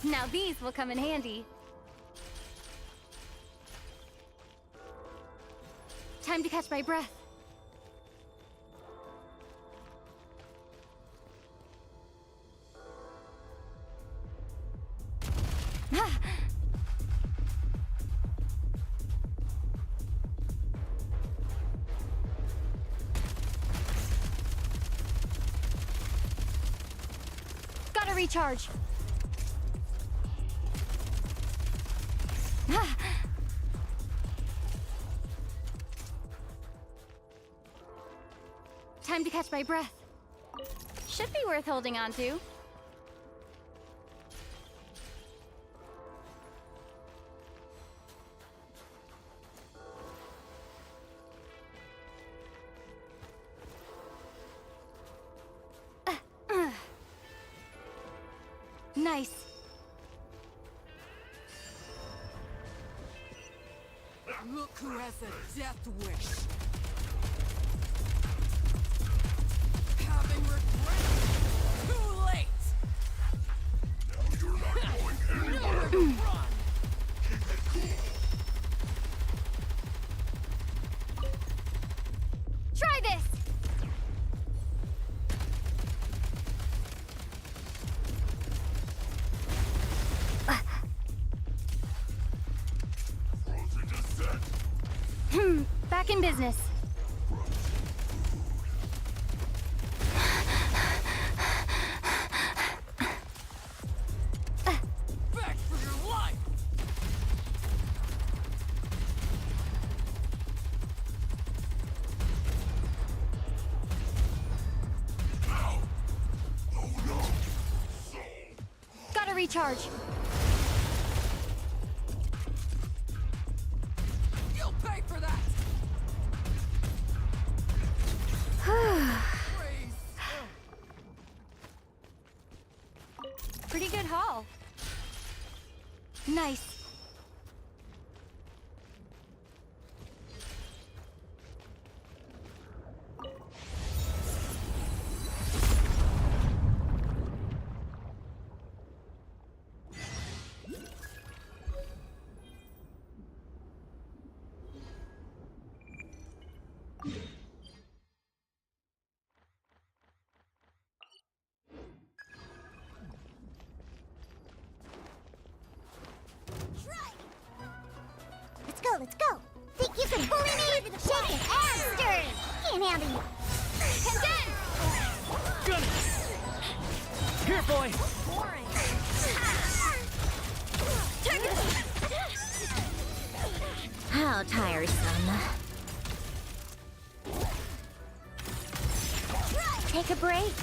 Now these will come in handy. Time to catch my breath. Ah! Gotta recharge. Ah! Time to catch my breath. Should be worth holding on to. Nice. Look who has a death wish. Having regret. Too late. Now you're not going anywhere. Run. Try this. Back in business. Back for your life. Gotta recharge. You'll pay for that. Pretty good haul. Nice. Let's go! Think you can bully me? Shake it and stir! Can't handle you! Condense! Good! Here, boy! How tiresome. Take a break.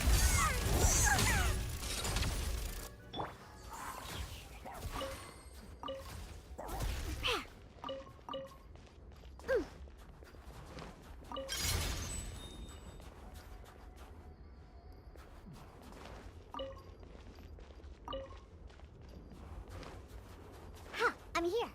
I'm here.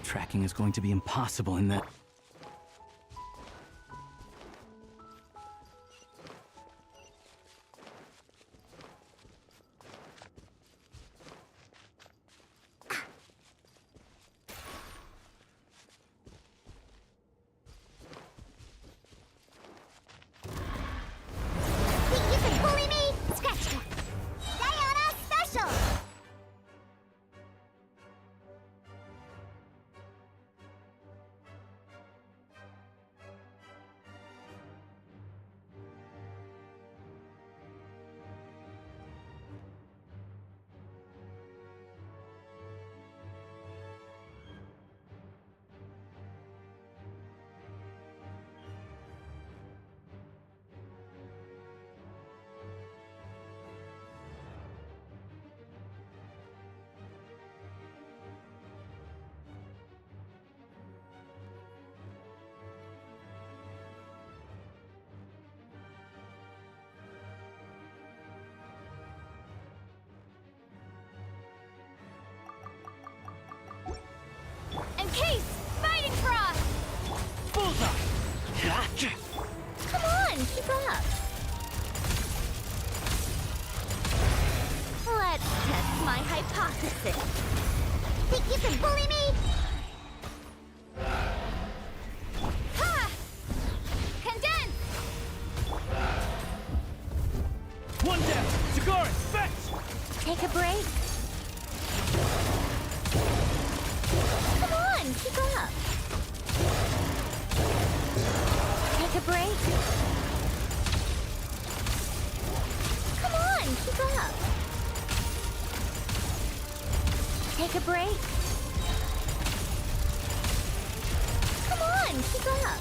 Tracking is going to be impossible in that. Think you can bully me? Scratch you. Diana Special! Encase! Fighting Frost! Bullseye! Gotcha! Come on, keep up! Let's test my hypothesis. Think you can bully me? Ha! Condense! One down! Sucrose, fetch! Take a break. Come on, keep up. Take a break. Come on, keep up. Take a break. Come on, keep up.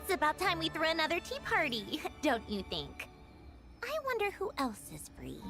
It's about time we threw another tea party, don't you think? I wonder who else is free.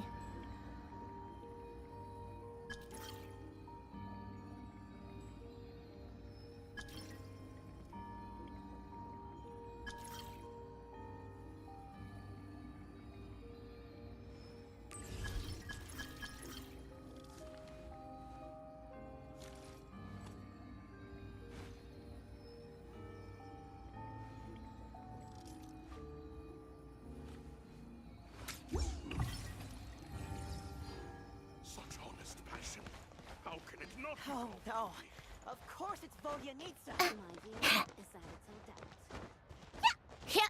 Oh no, of course it's Volyanitsa. My view is that it's Odette. Yeah.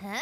Huh?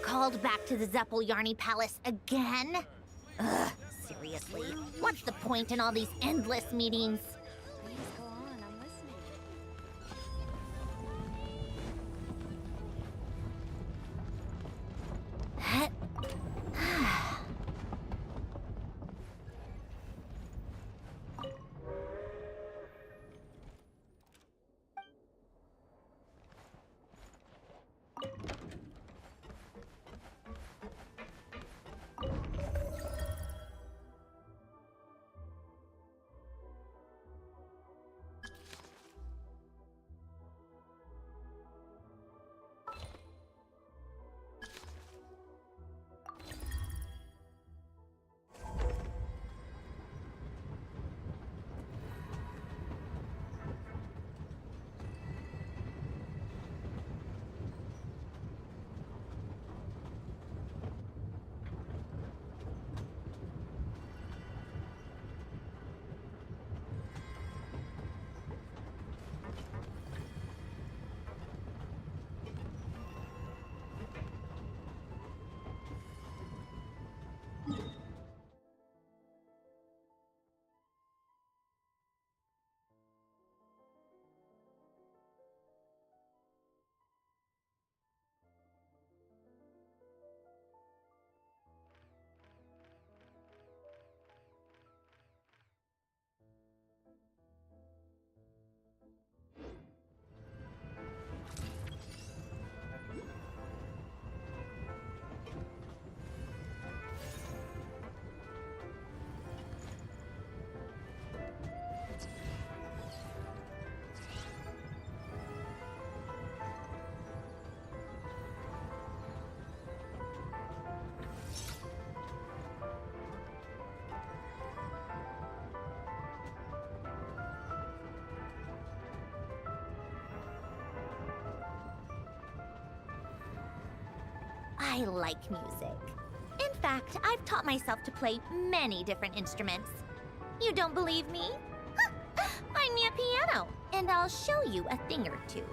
Called back to the Zeppeljärni Palace again? Ugh, seriously. What's the point in all these endless meetings? Please go on, I'm listening. I like music. In fact, I've taught myself to play many different instruments. You don't believe me? Find me a piano, and I'll show you a thing or two.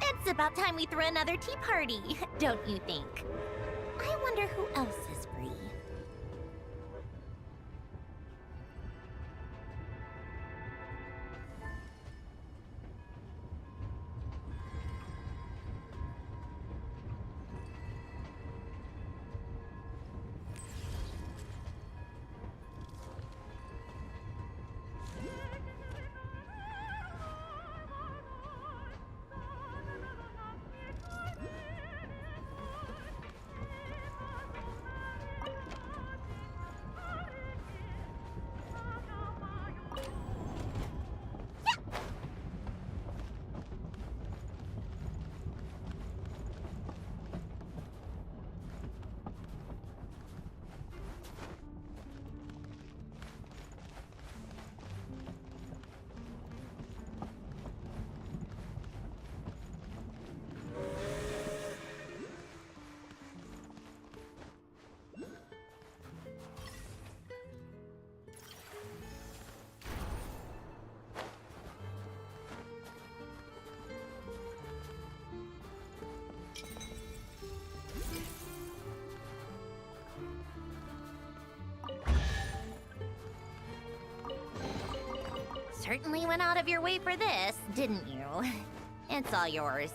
It's about time we threw another tea party, don't you think? I wonder who else is free. Certainly went out of your way for this, didn't you? It's all yours.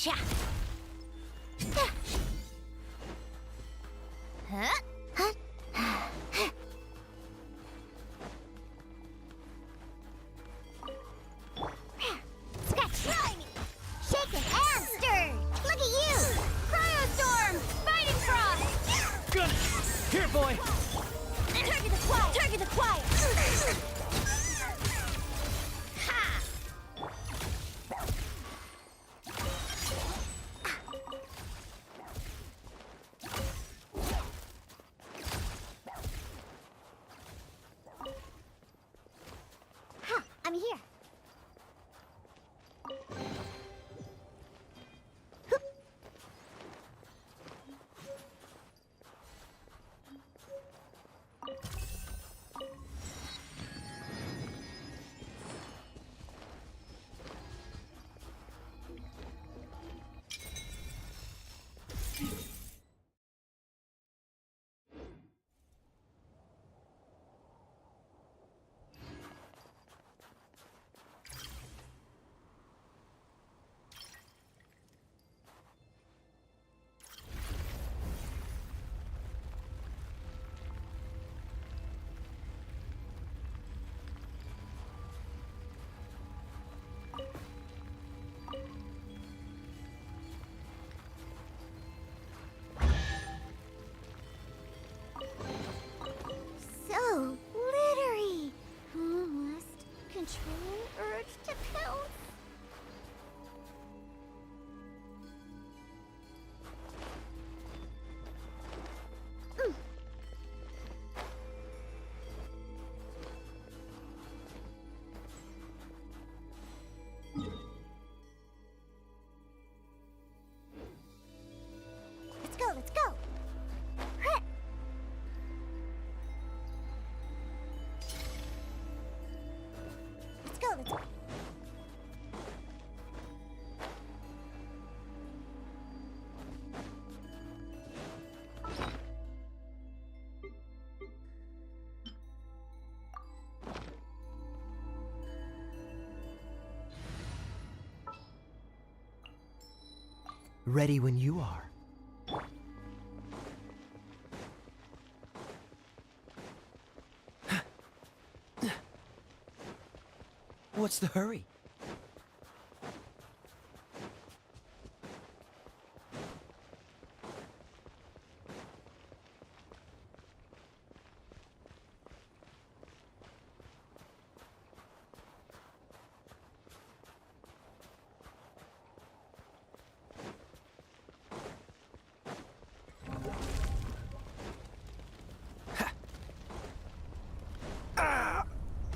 Gotcha! Huh? Scratch! Try me! Shaken and stirred! Look at you! Cryostorm! Fighting Frost! Good! Here, boy! Target acquired! Target acquired! Ha! Ha! I'm here. So glittery. Must control an urge to pounce. Let's go, let's go. Huh. Let's go, let's go. Ready when you are. What's the hurry?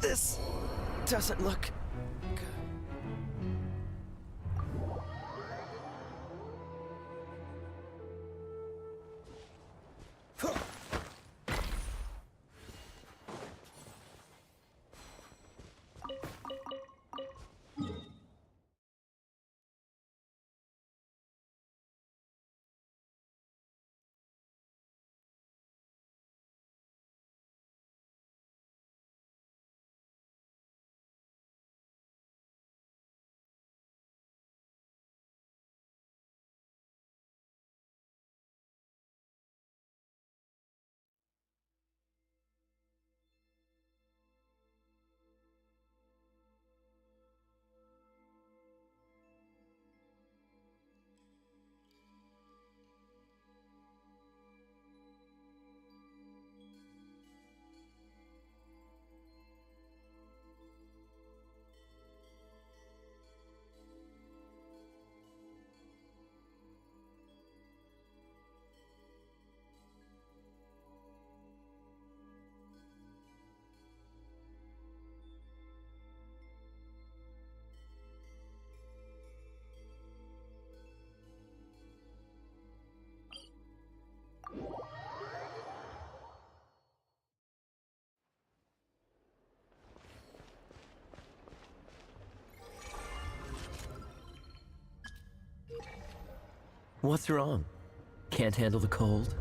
This doesn't look good. What's wrong? Can't handle the cold?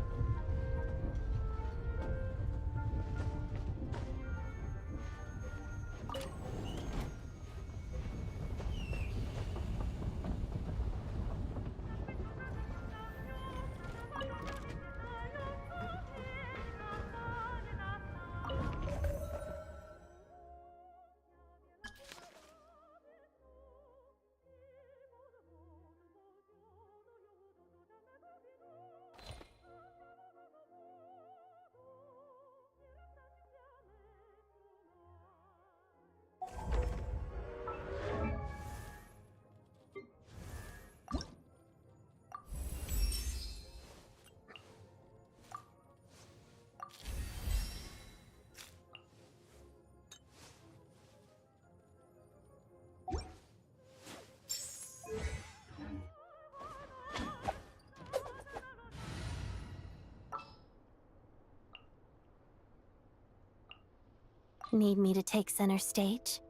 Need me to take center stage?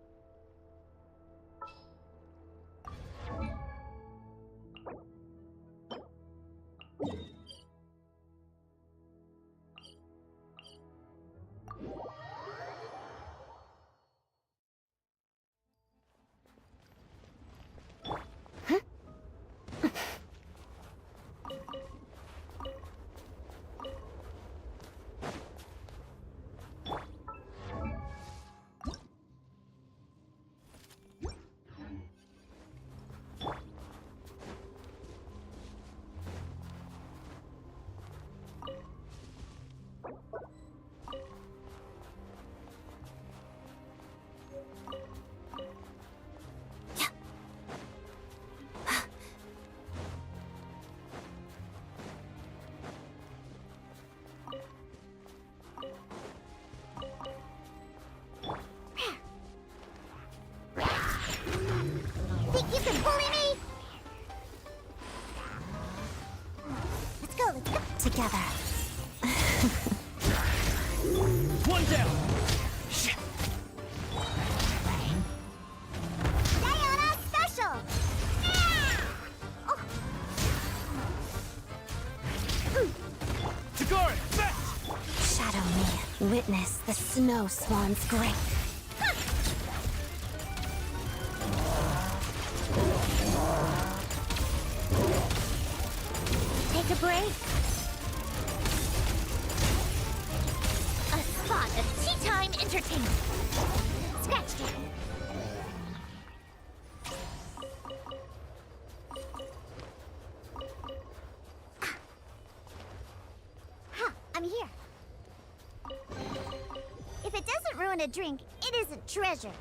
Think you can bully me? Let's go. Together. One down! Jahoda special! Tighnari, fetch! Shadow me. Witness the snow swan's grace. Take a break. A spot of tea time entertainment. Scratch it. I'm here. If it doesn't ruin a drink, it isn't treasure.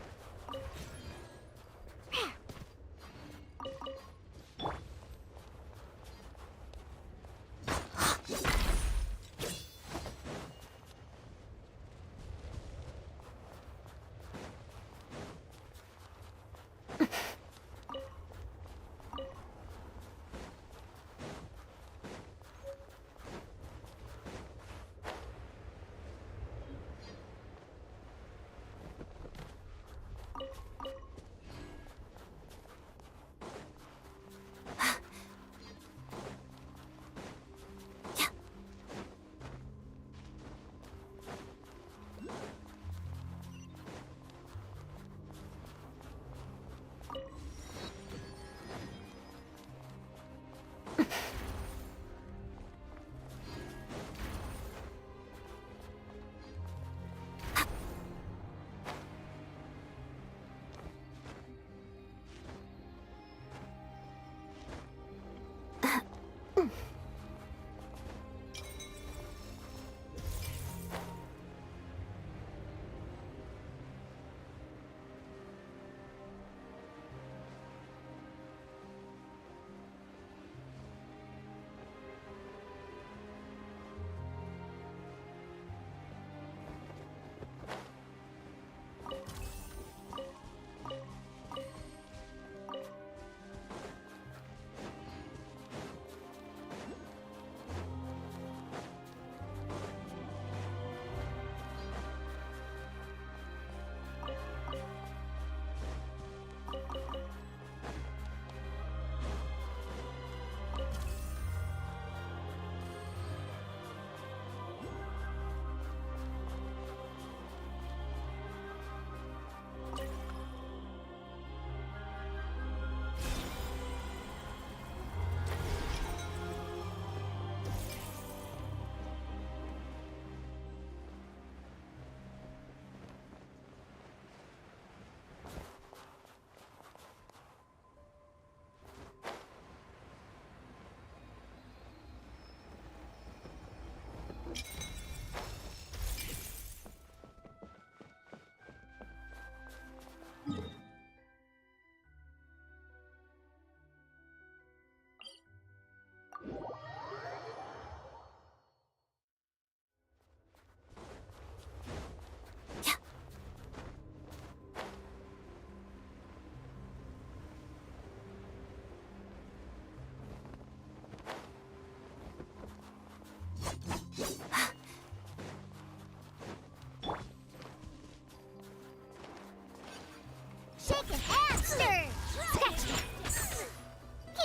Shaken and stirred!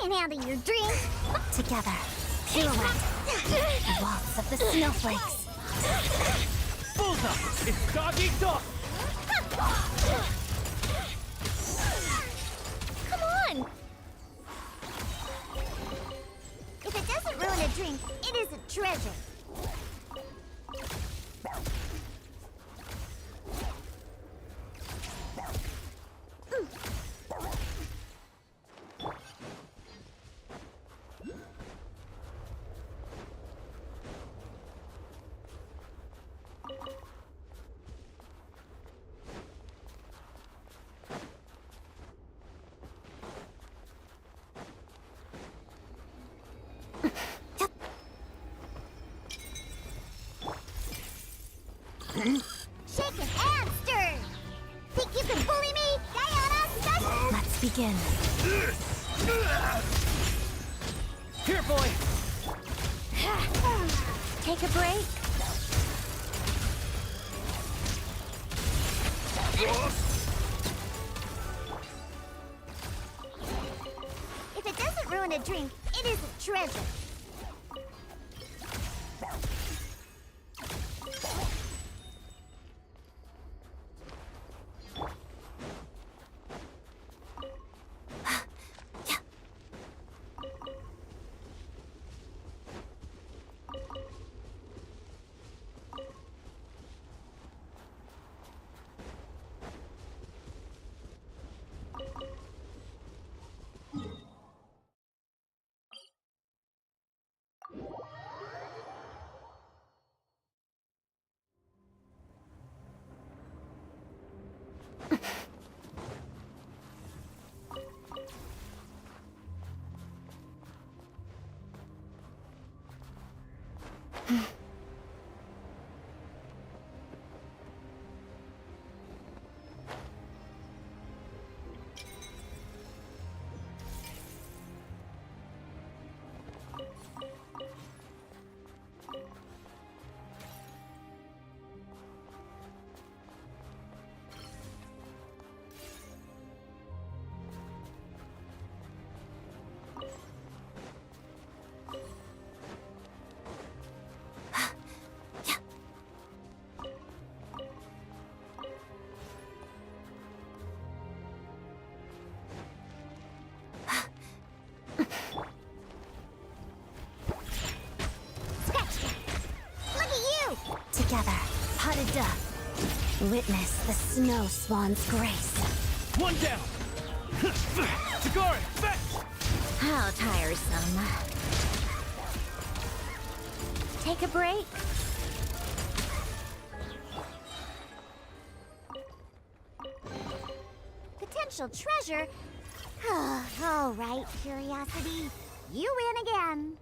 Can't handle your drink! Together, pirouette. The waltz of the snowflakes. Bullseye! It's dog eat dog! Come on! If it doesn't ruin a drink, it is a treasure. Shaken and stirred! Think you can bully me? Diana, Let's begin. Here, boy! Take a break. If it doesn't ruin a drink, it is a treasure. Together, potted duck. Witness the snow swan's grace. One down! Tighnari, fetch! How tiresome. Take a break. Potential treasure? All right, curiosity. You win again.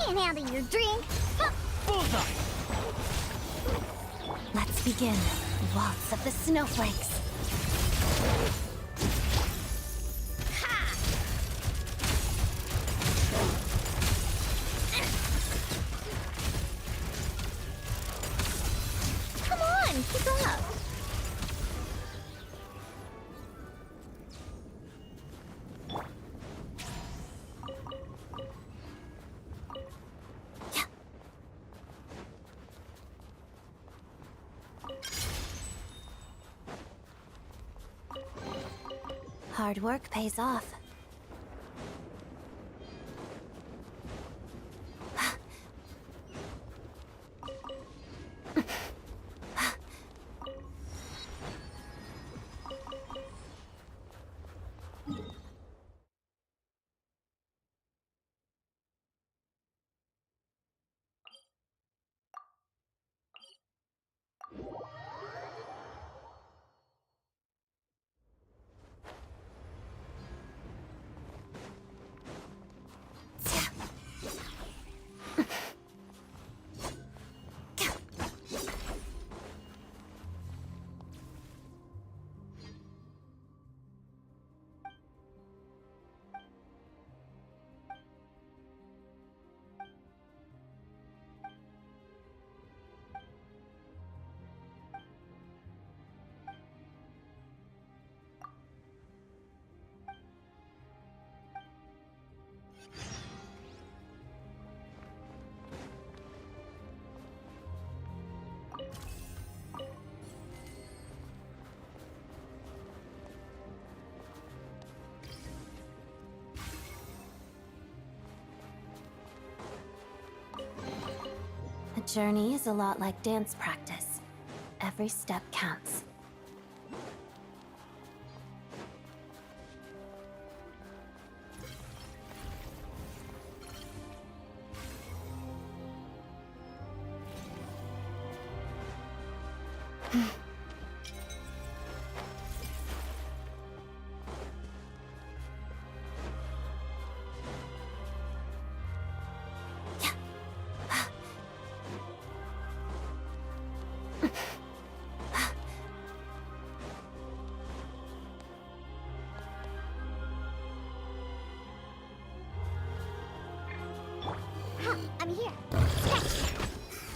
Can't handle your drink. Bullseye! Let's begin. Waltz of the snowflakes. Come on, keep up. Hard work pays off. A journey is a lot like dance practice. Every step counts. I'm here.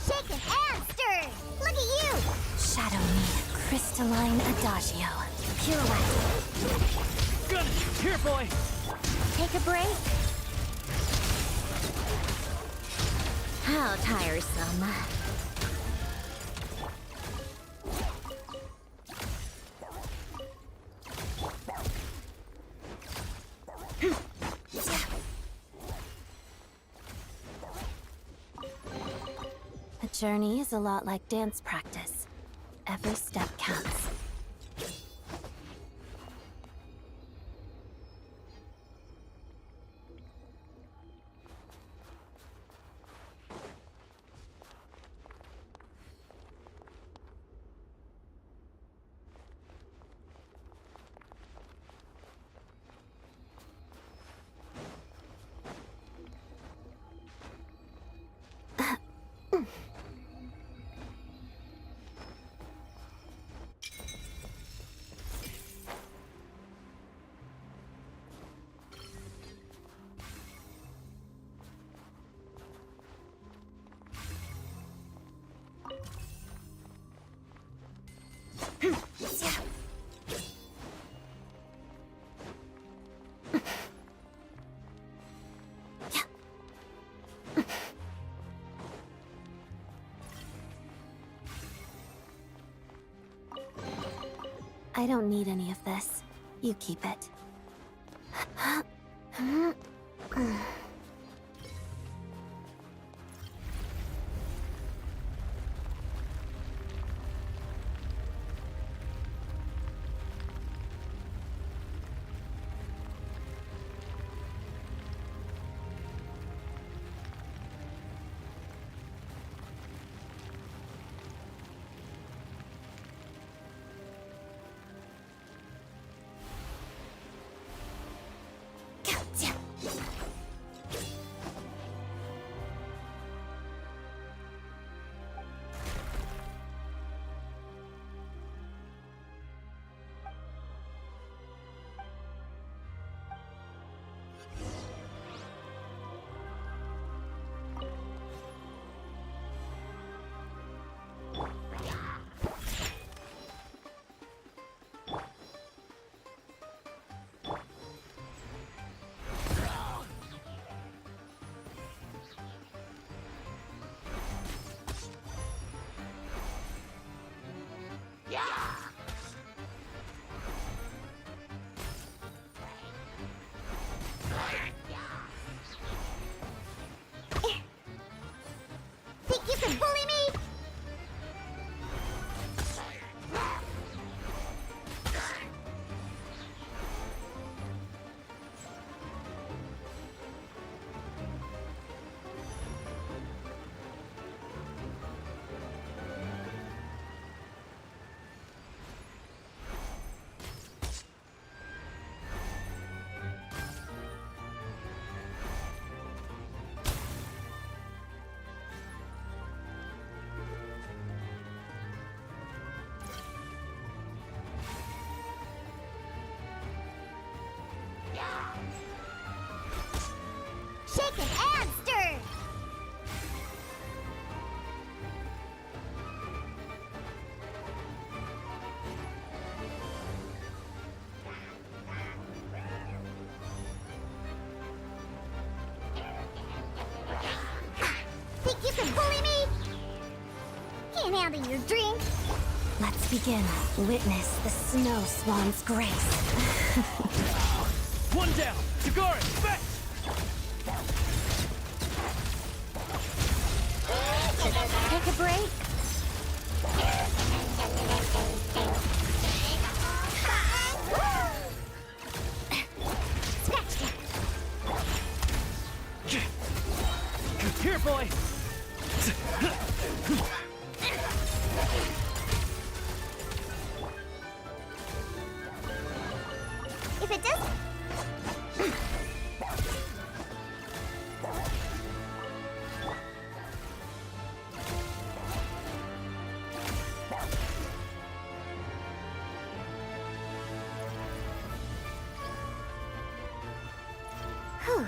Shaken and stirred. Look at you. Shadow me, crystalline adagio. Pirouette. Good. Here, boy. Take a break. How tiresome. A journey is a lot like dance practice. Every step counts. I don't need any of this. You keep it. can handle your drink. Let's begin. Witness the snow swan's grace. One down! Tighnari, fetch! Take a break. Scratch that. Here, boy! If it does... Whew.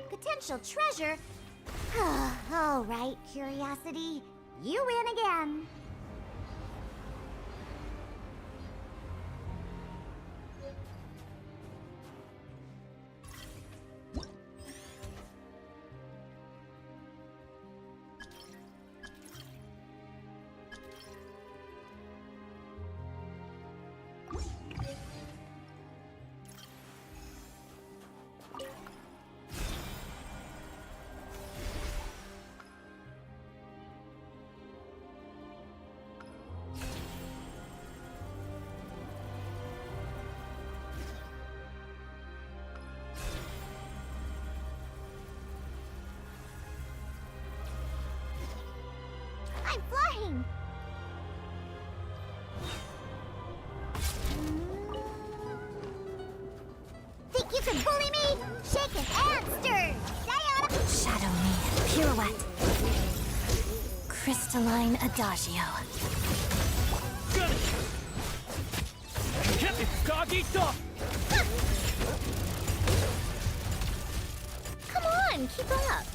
Potential treasure? All right, Curiosity. You win again. I'm flying! Think you can bully me? Shaken and stirred! Shadow me. Pirouette. Crystalline Adagio. Got it! Hit me, doggy dog! Come on, keep up.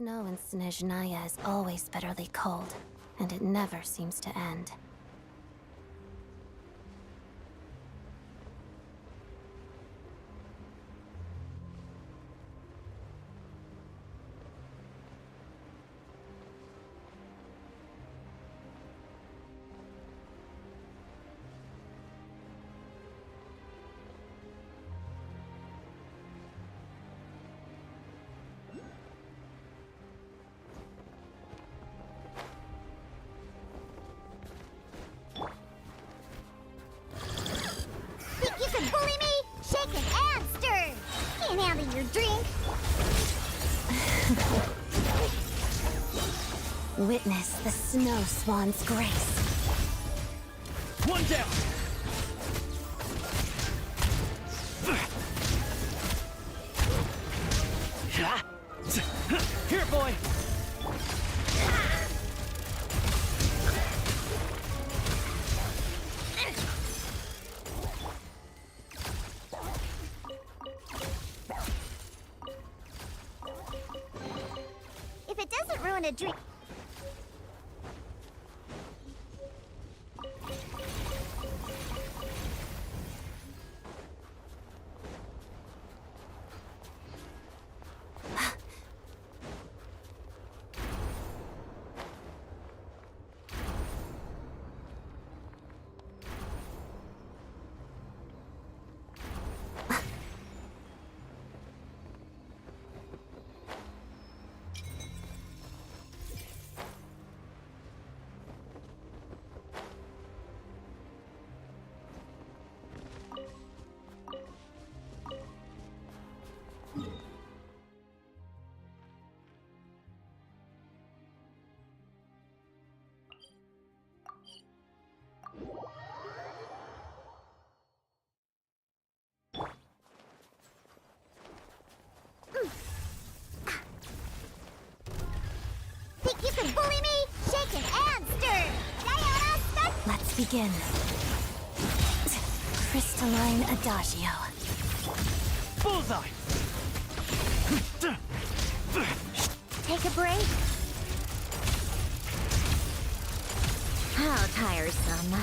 snow in Sneznaya is always bitterly cold, and it never seems to end. Think you can bully me? Shake it and stir! Can't handle your drink! Witness the snow swan's grace. One down! Here, boy! If it doesn't ruin a drink... Think you can bully me? Shake it and stir! Let's begin. Crystalline Adagio. Bullseye! Take a break. How tiresome.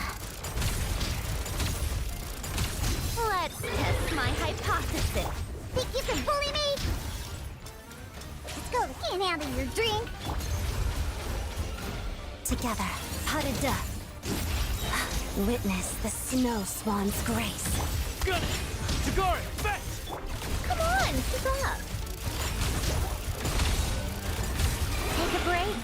Let's test my hypothesis. Think you can bully me? Let's go, can't handle your drink! Together, pas de deux. Witness the snow swan's grace. Got it! Tighnari, fetch! Come on, keep up. Take a break.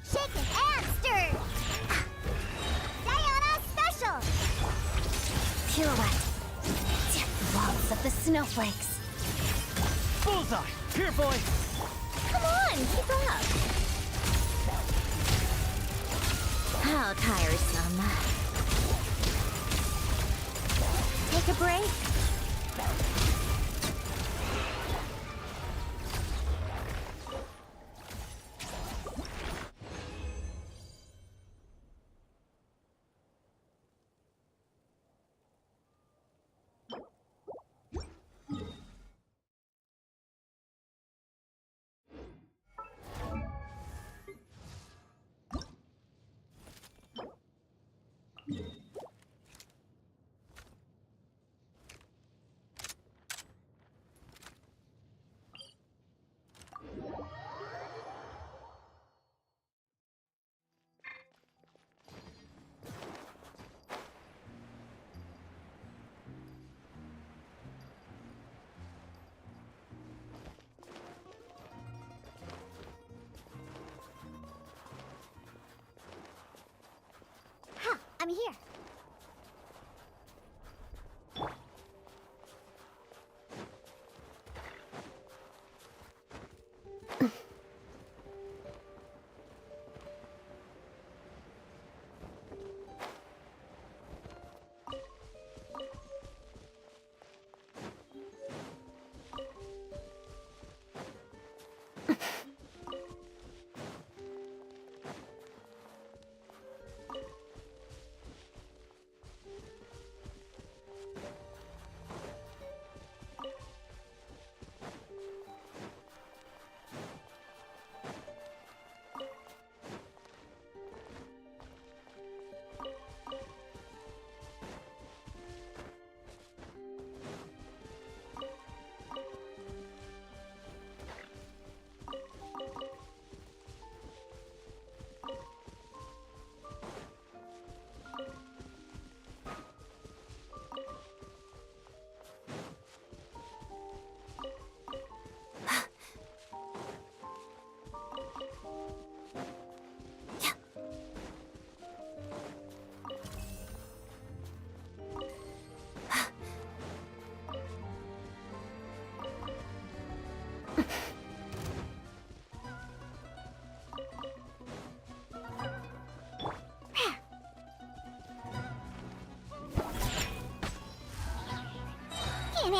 Shake it and stir! Diana special! Pirouette. Waltz of the snowflakes. Bullseye! Here, boy! Come on, keep up. How tiresome. Take a break. I'm here.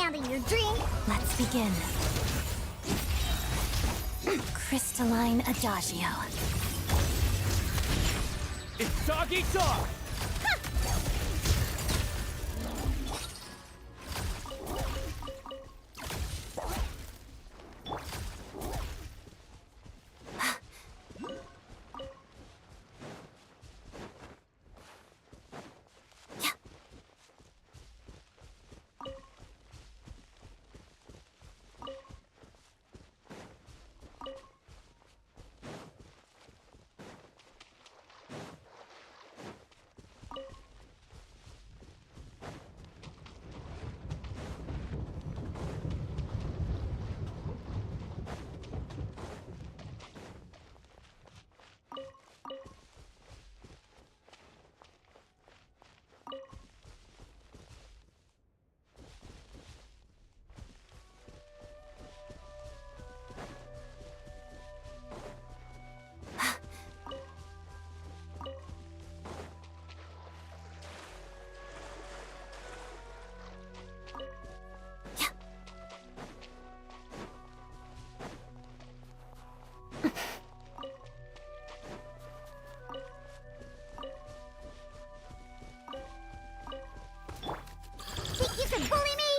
handle your drink. Let's begin. Crystalline Adagio. It's dog eat dog! Think you can bully me?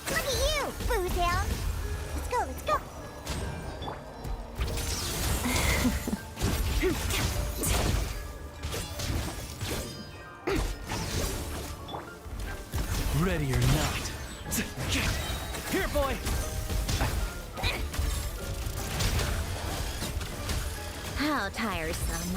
Look at you, booze hound. Let's go, let's go. Ready or not. Here, boy! How tiresome.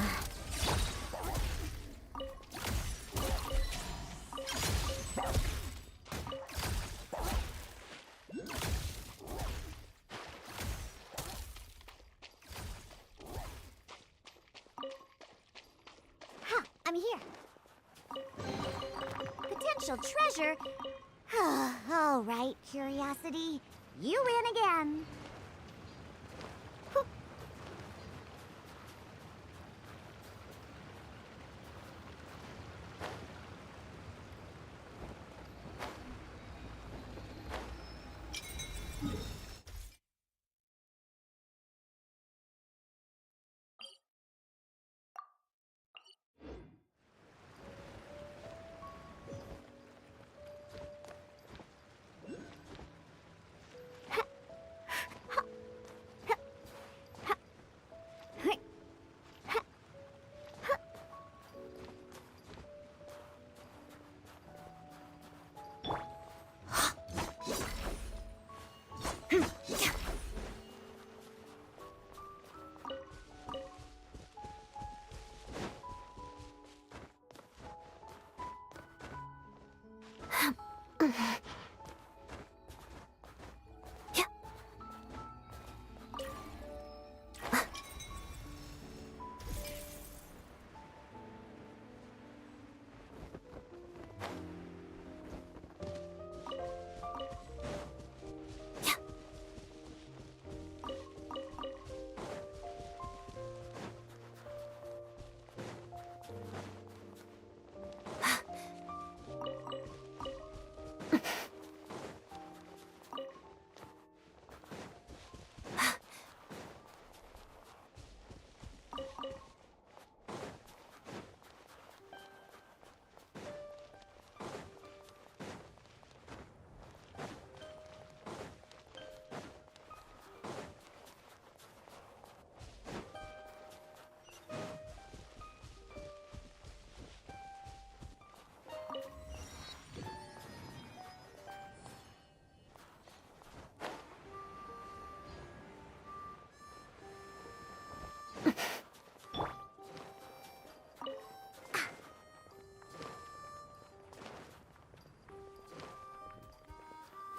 Huh, I'm here. Potential treasure? All right, curiosity. You win again.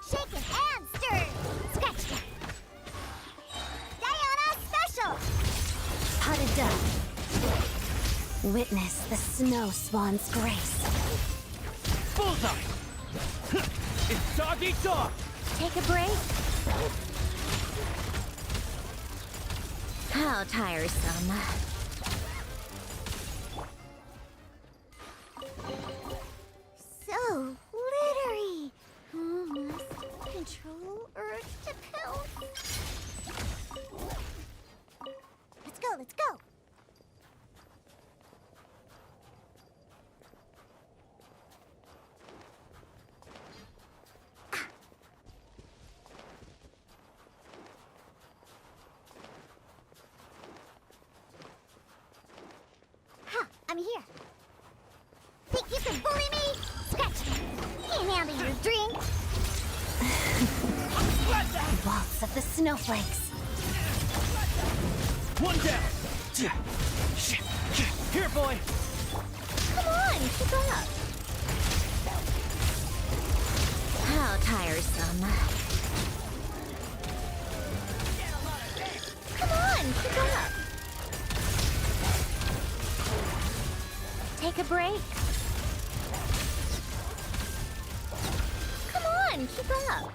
Shaken and stirred. Scratch that. Diana special. Potted dove. Witness the snow swan's grace. Bullseye! It's dog eat dog! Take a break. How tiresome. So here. Think you can bully me? Scratch. Can't handle your drink. Waltz of the snowflakes. One down. Here, boy. Come on, keep up. How tiresome. Come on, keep up. Take a break. Come on, keep up.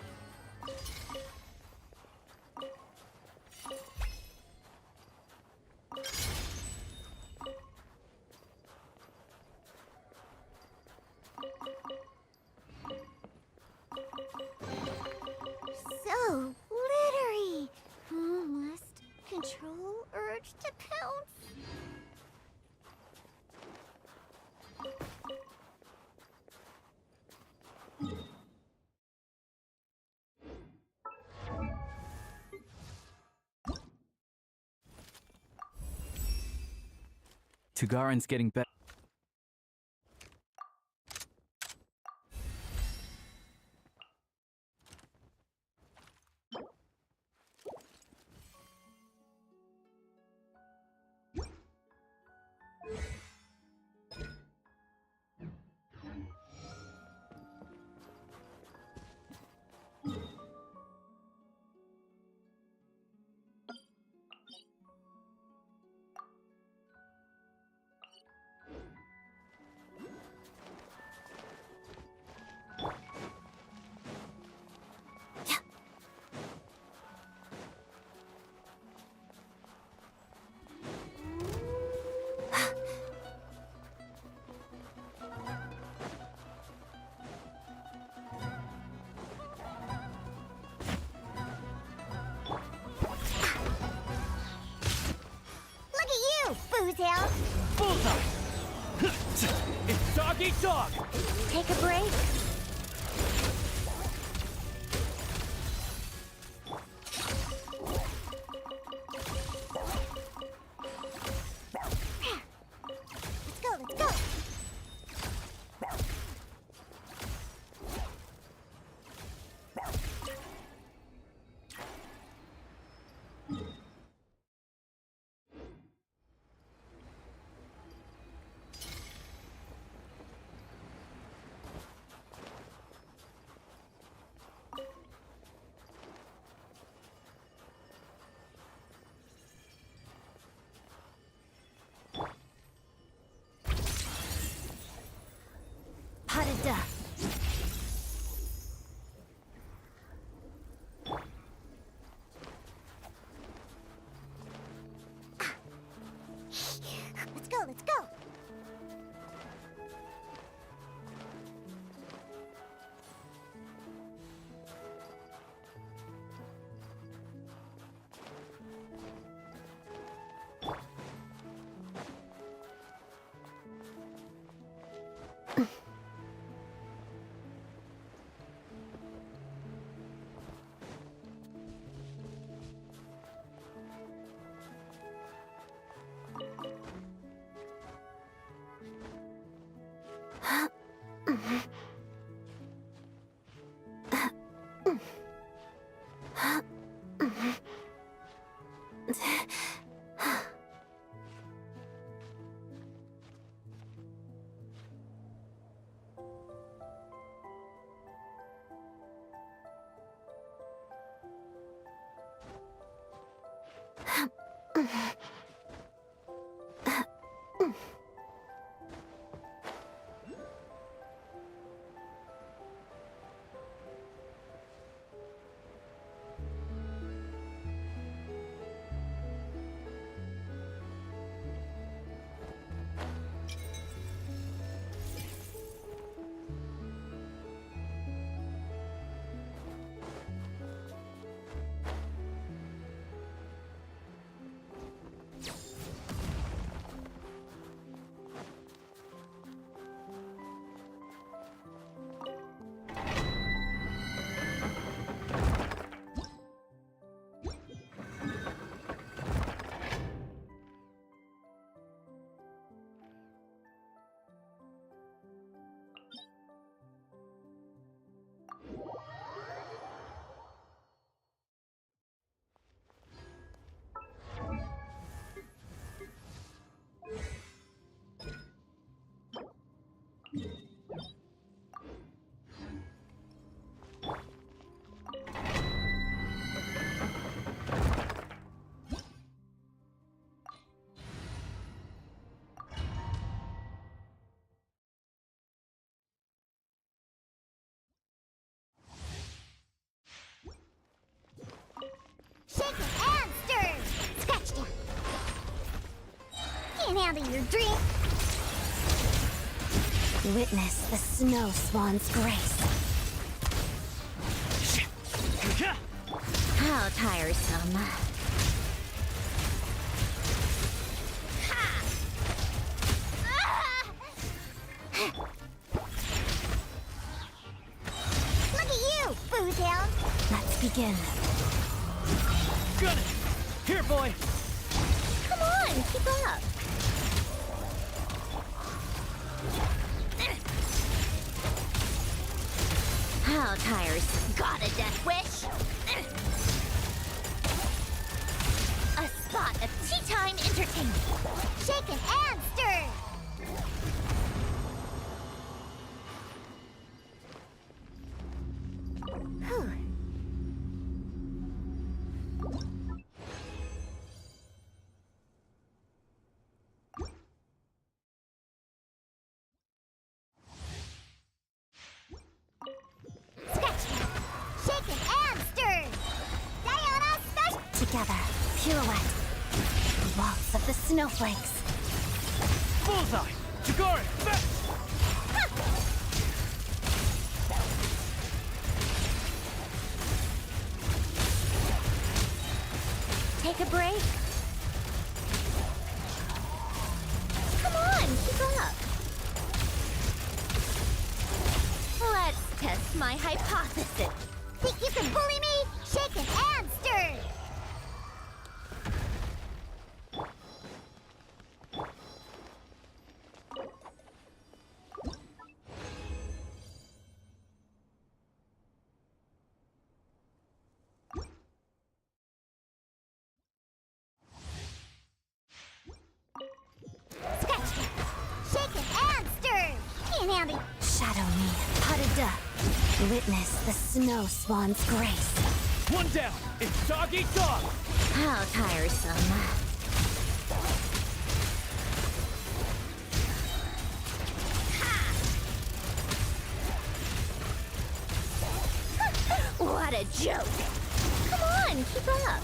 So glittery. Must control urge to pounce. Tugarin's getting better. Boozle. Bullseye! It's dog eat dog! Take a break. Let's go, let's go. Pot of duck. Let's go, let's go. Can't handle your drink. Witness the snow swan's grace. How tiresome. Look at you, booze hound. Let's begin. Gun it! Here, boy! Come on, keep up. How tiresome. Got a death wish? A spot of tea time entertainment. Shaken and stirred. Whew. Shaken and stirred. Diana special. Together, pirouette. The waltz of the snowflakes. Bullseye! Tighnari! Fetch! Take a break. Come on, keep up. Let's test my hypothesis. Think you can bully me? Shaken and stirred. Shaken and stirred. Can't handle. Shadow me, Jahoda. Witness the snow swan's grace. One down! It's dog eat dog! How tiresome. What a joke! Come on, keep up.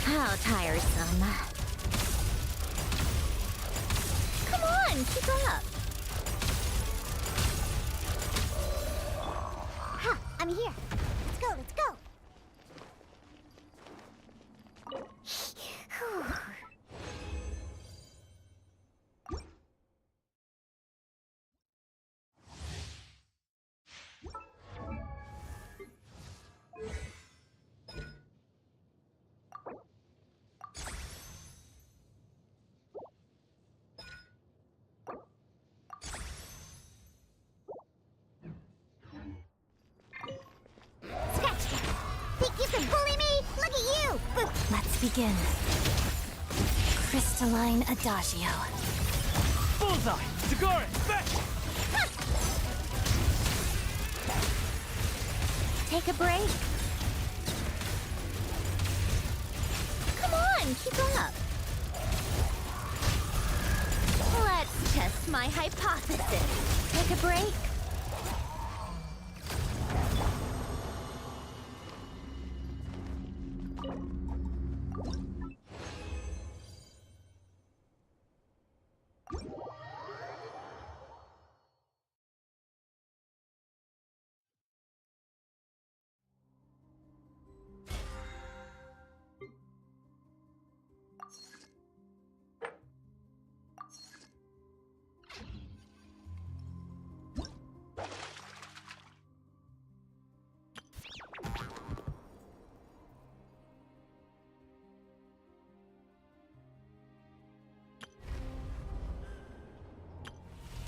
How tiresome. Come on, keep up. Ha! I'm here. Let's go, let's go. Whew. Think you can bully me? Look at you! Let's begin. Crystalline Adagio. Bullseye! Tighnari! Fetch! Take a break. Come on, keep up. Let's test my hypothesis. Take a break.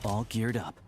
All geared up.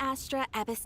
Astra Abyss.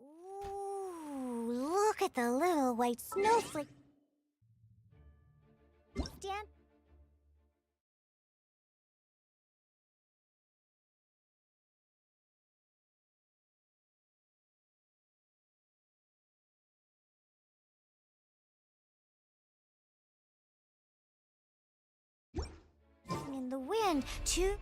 Ooh, look at the little white snowflake. Stand. In the wind, too.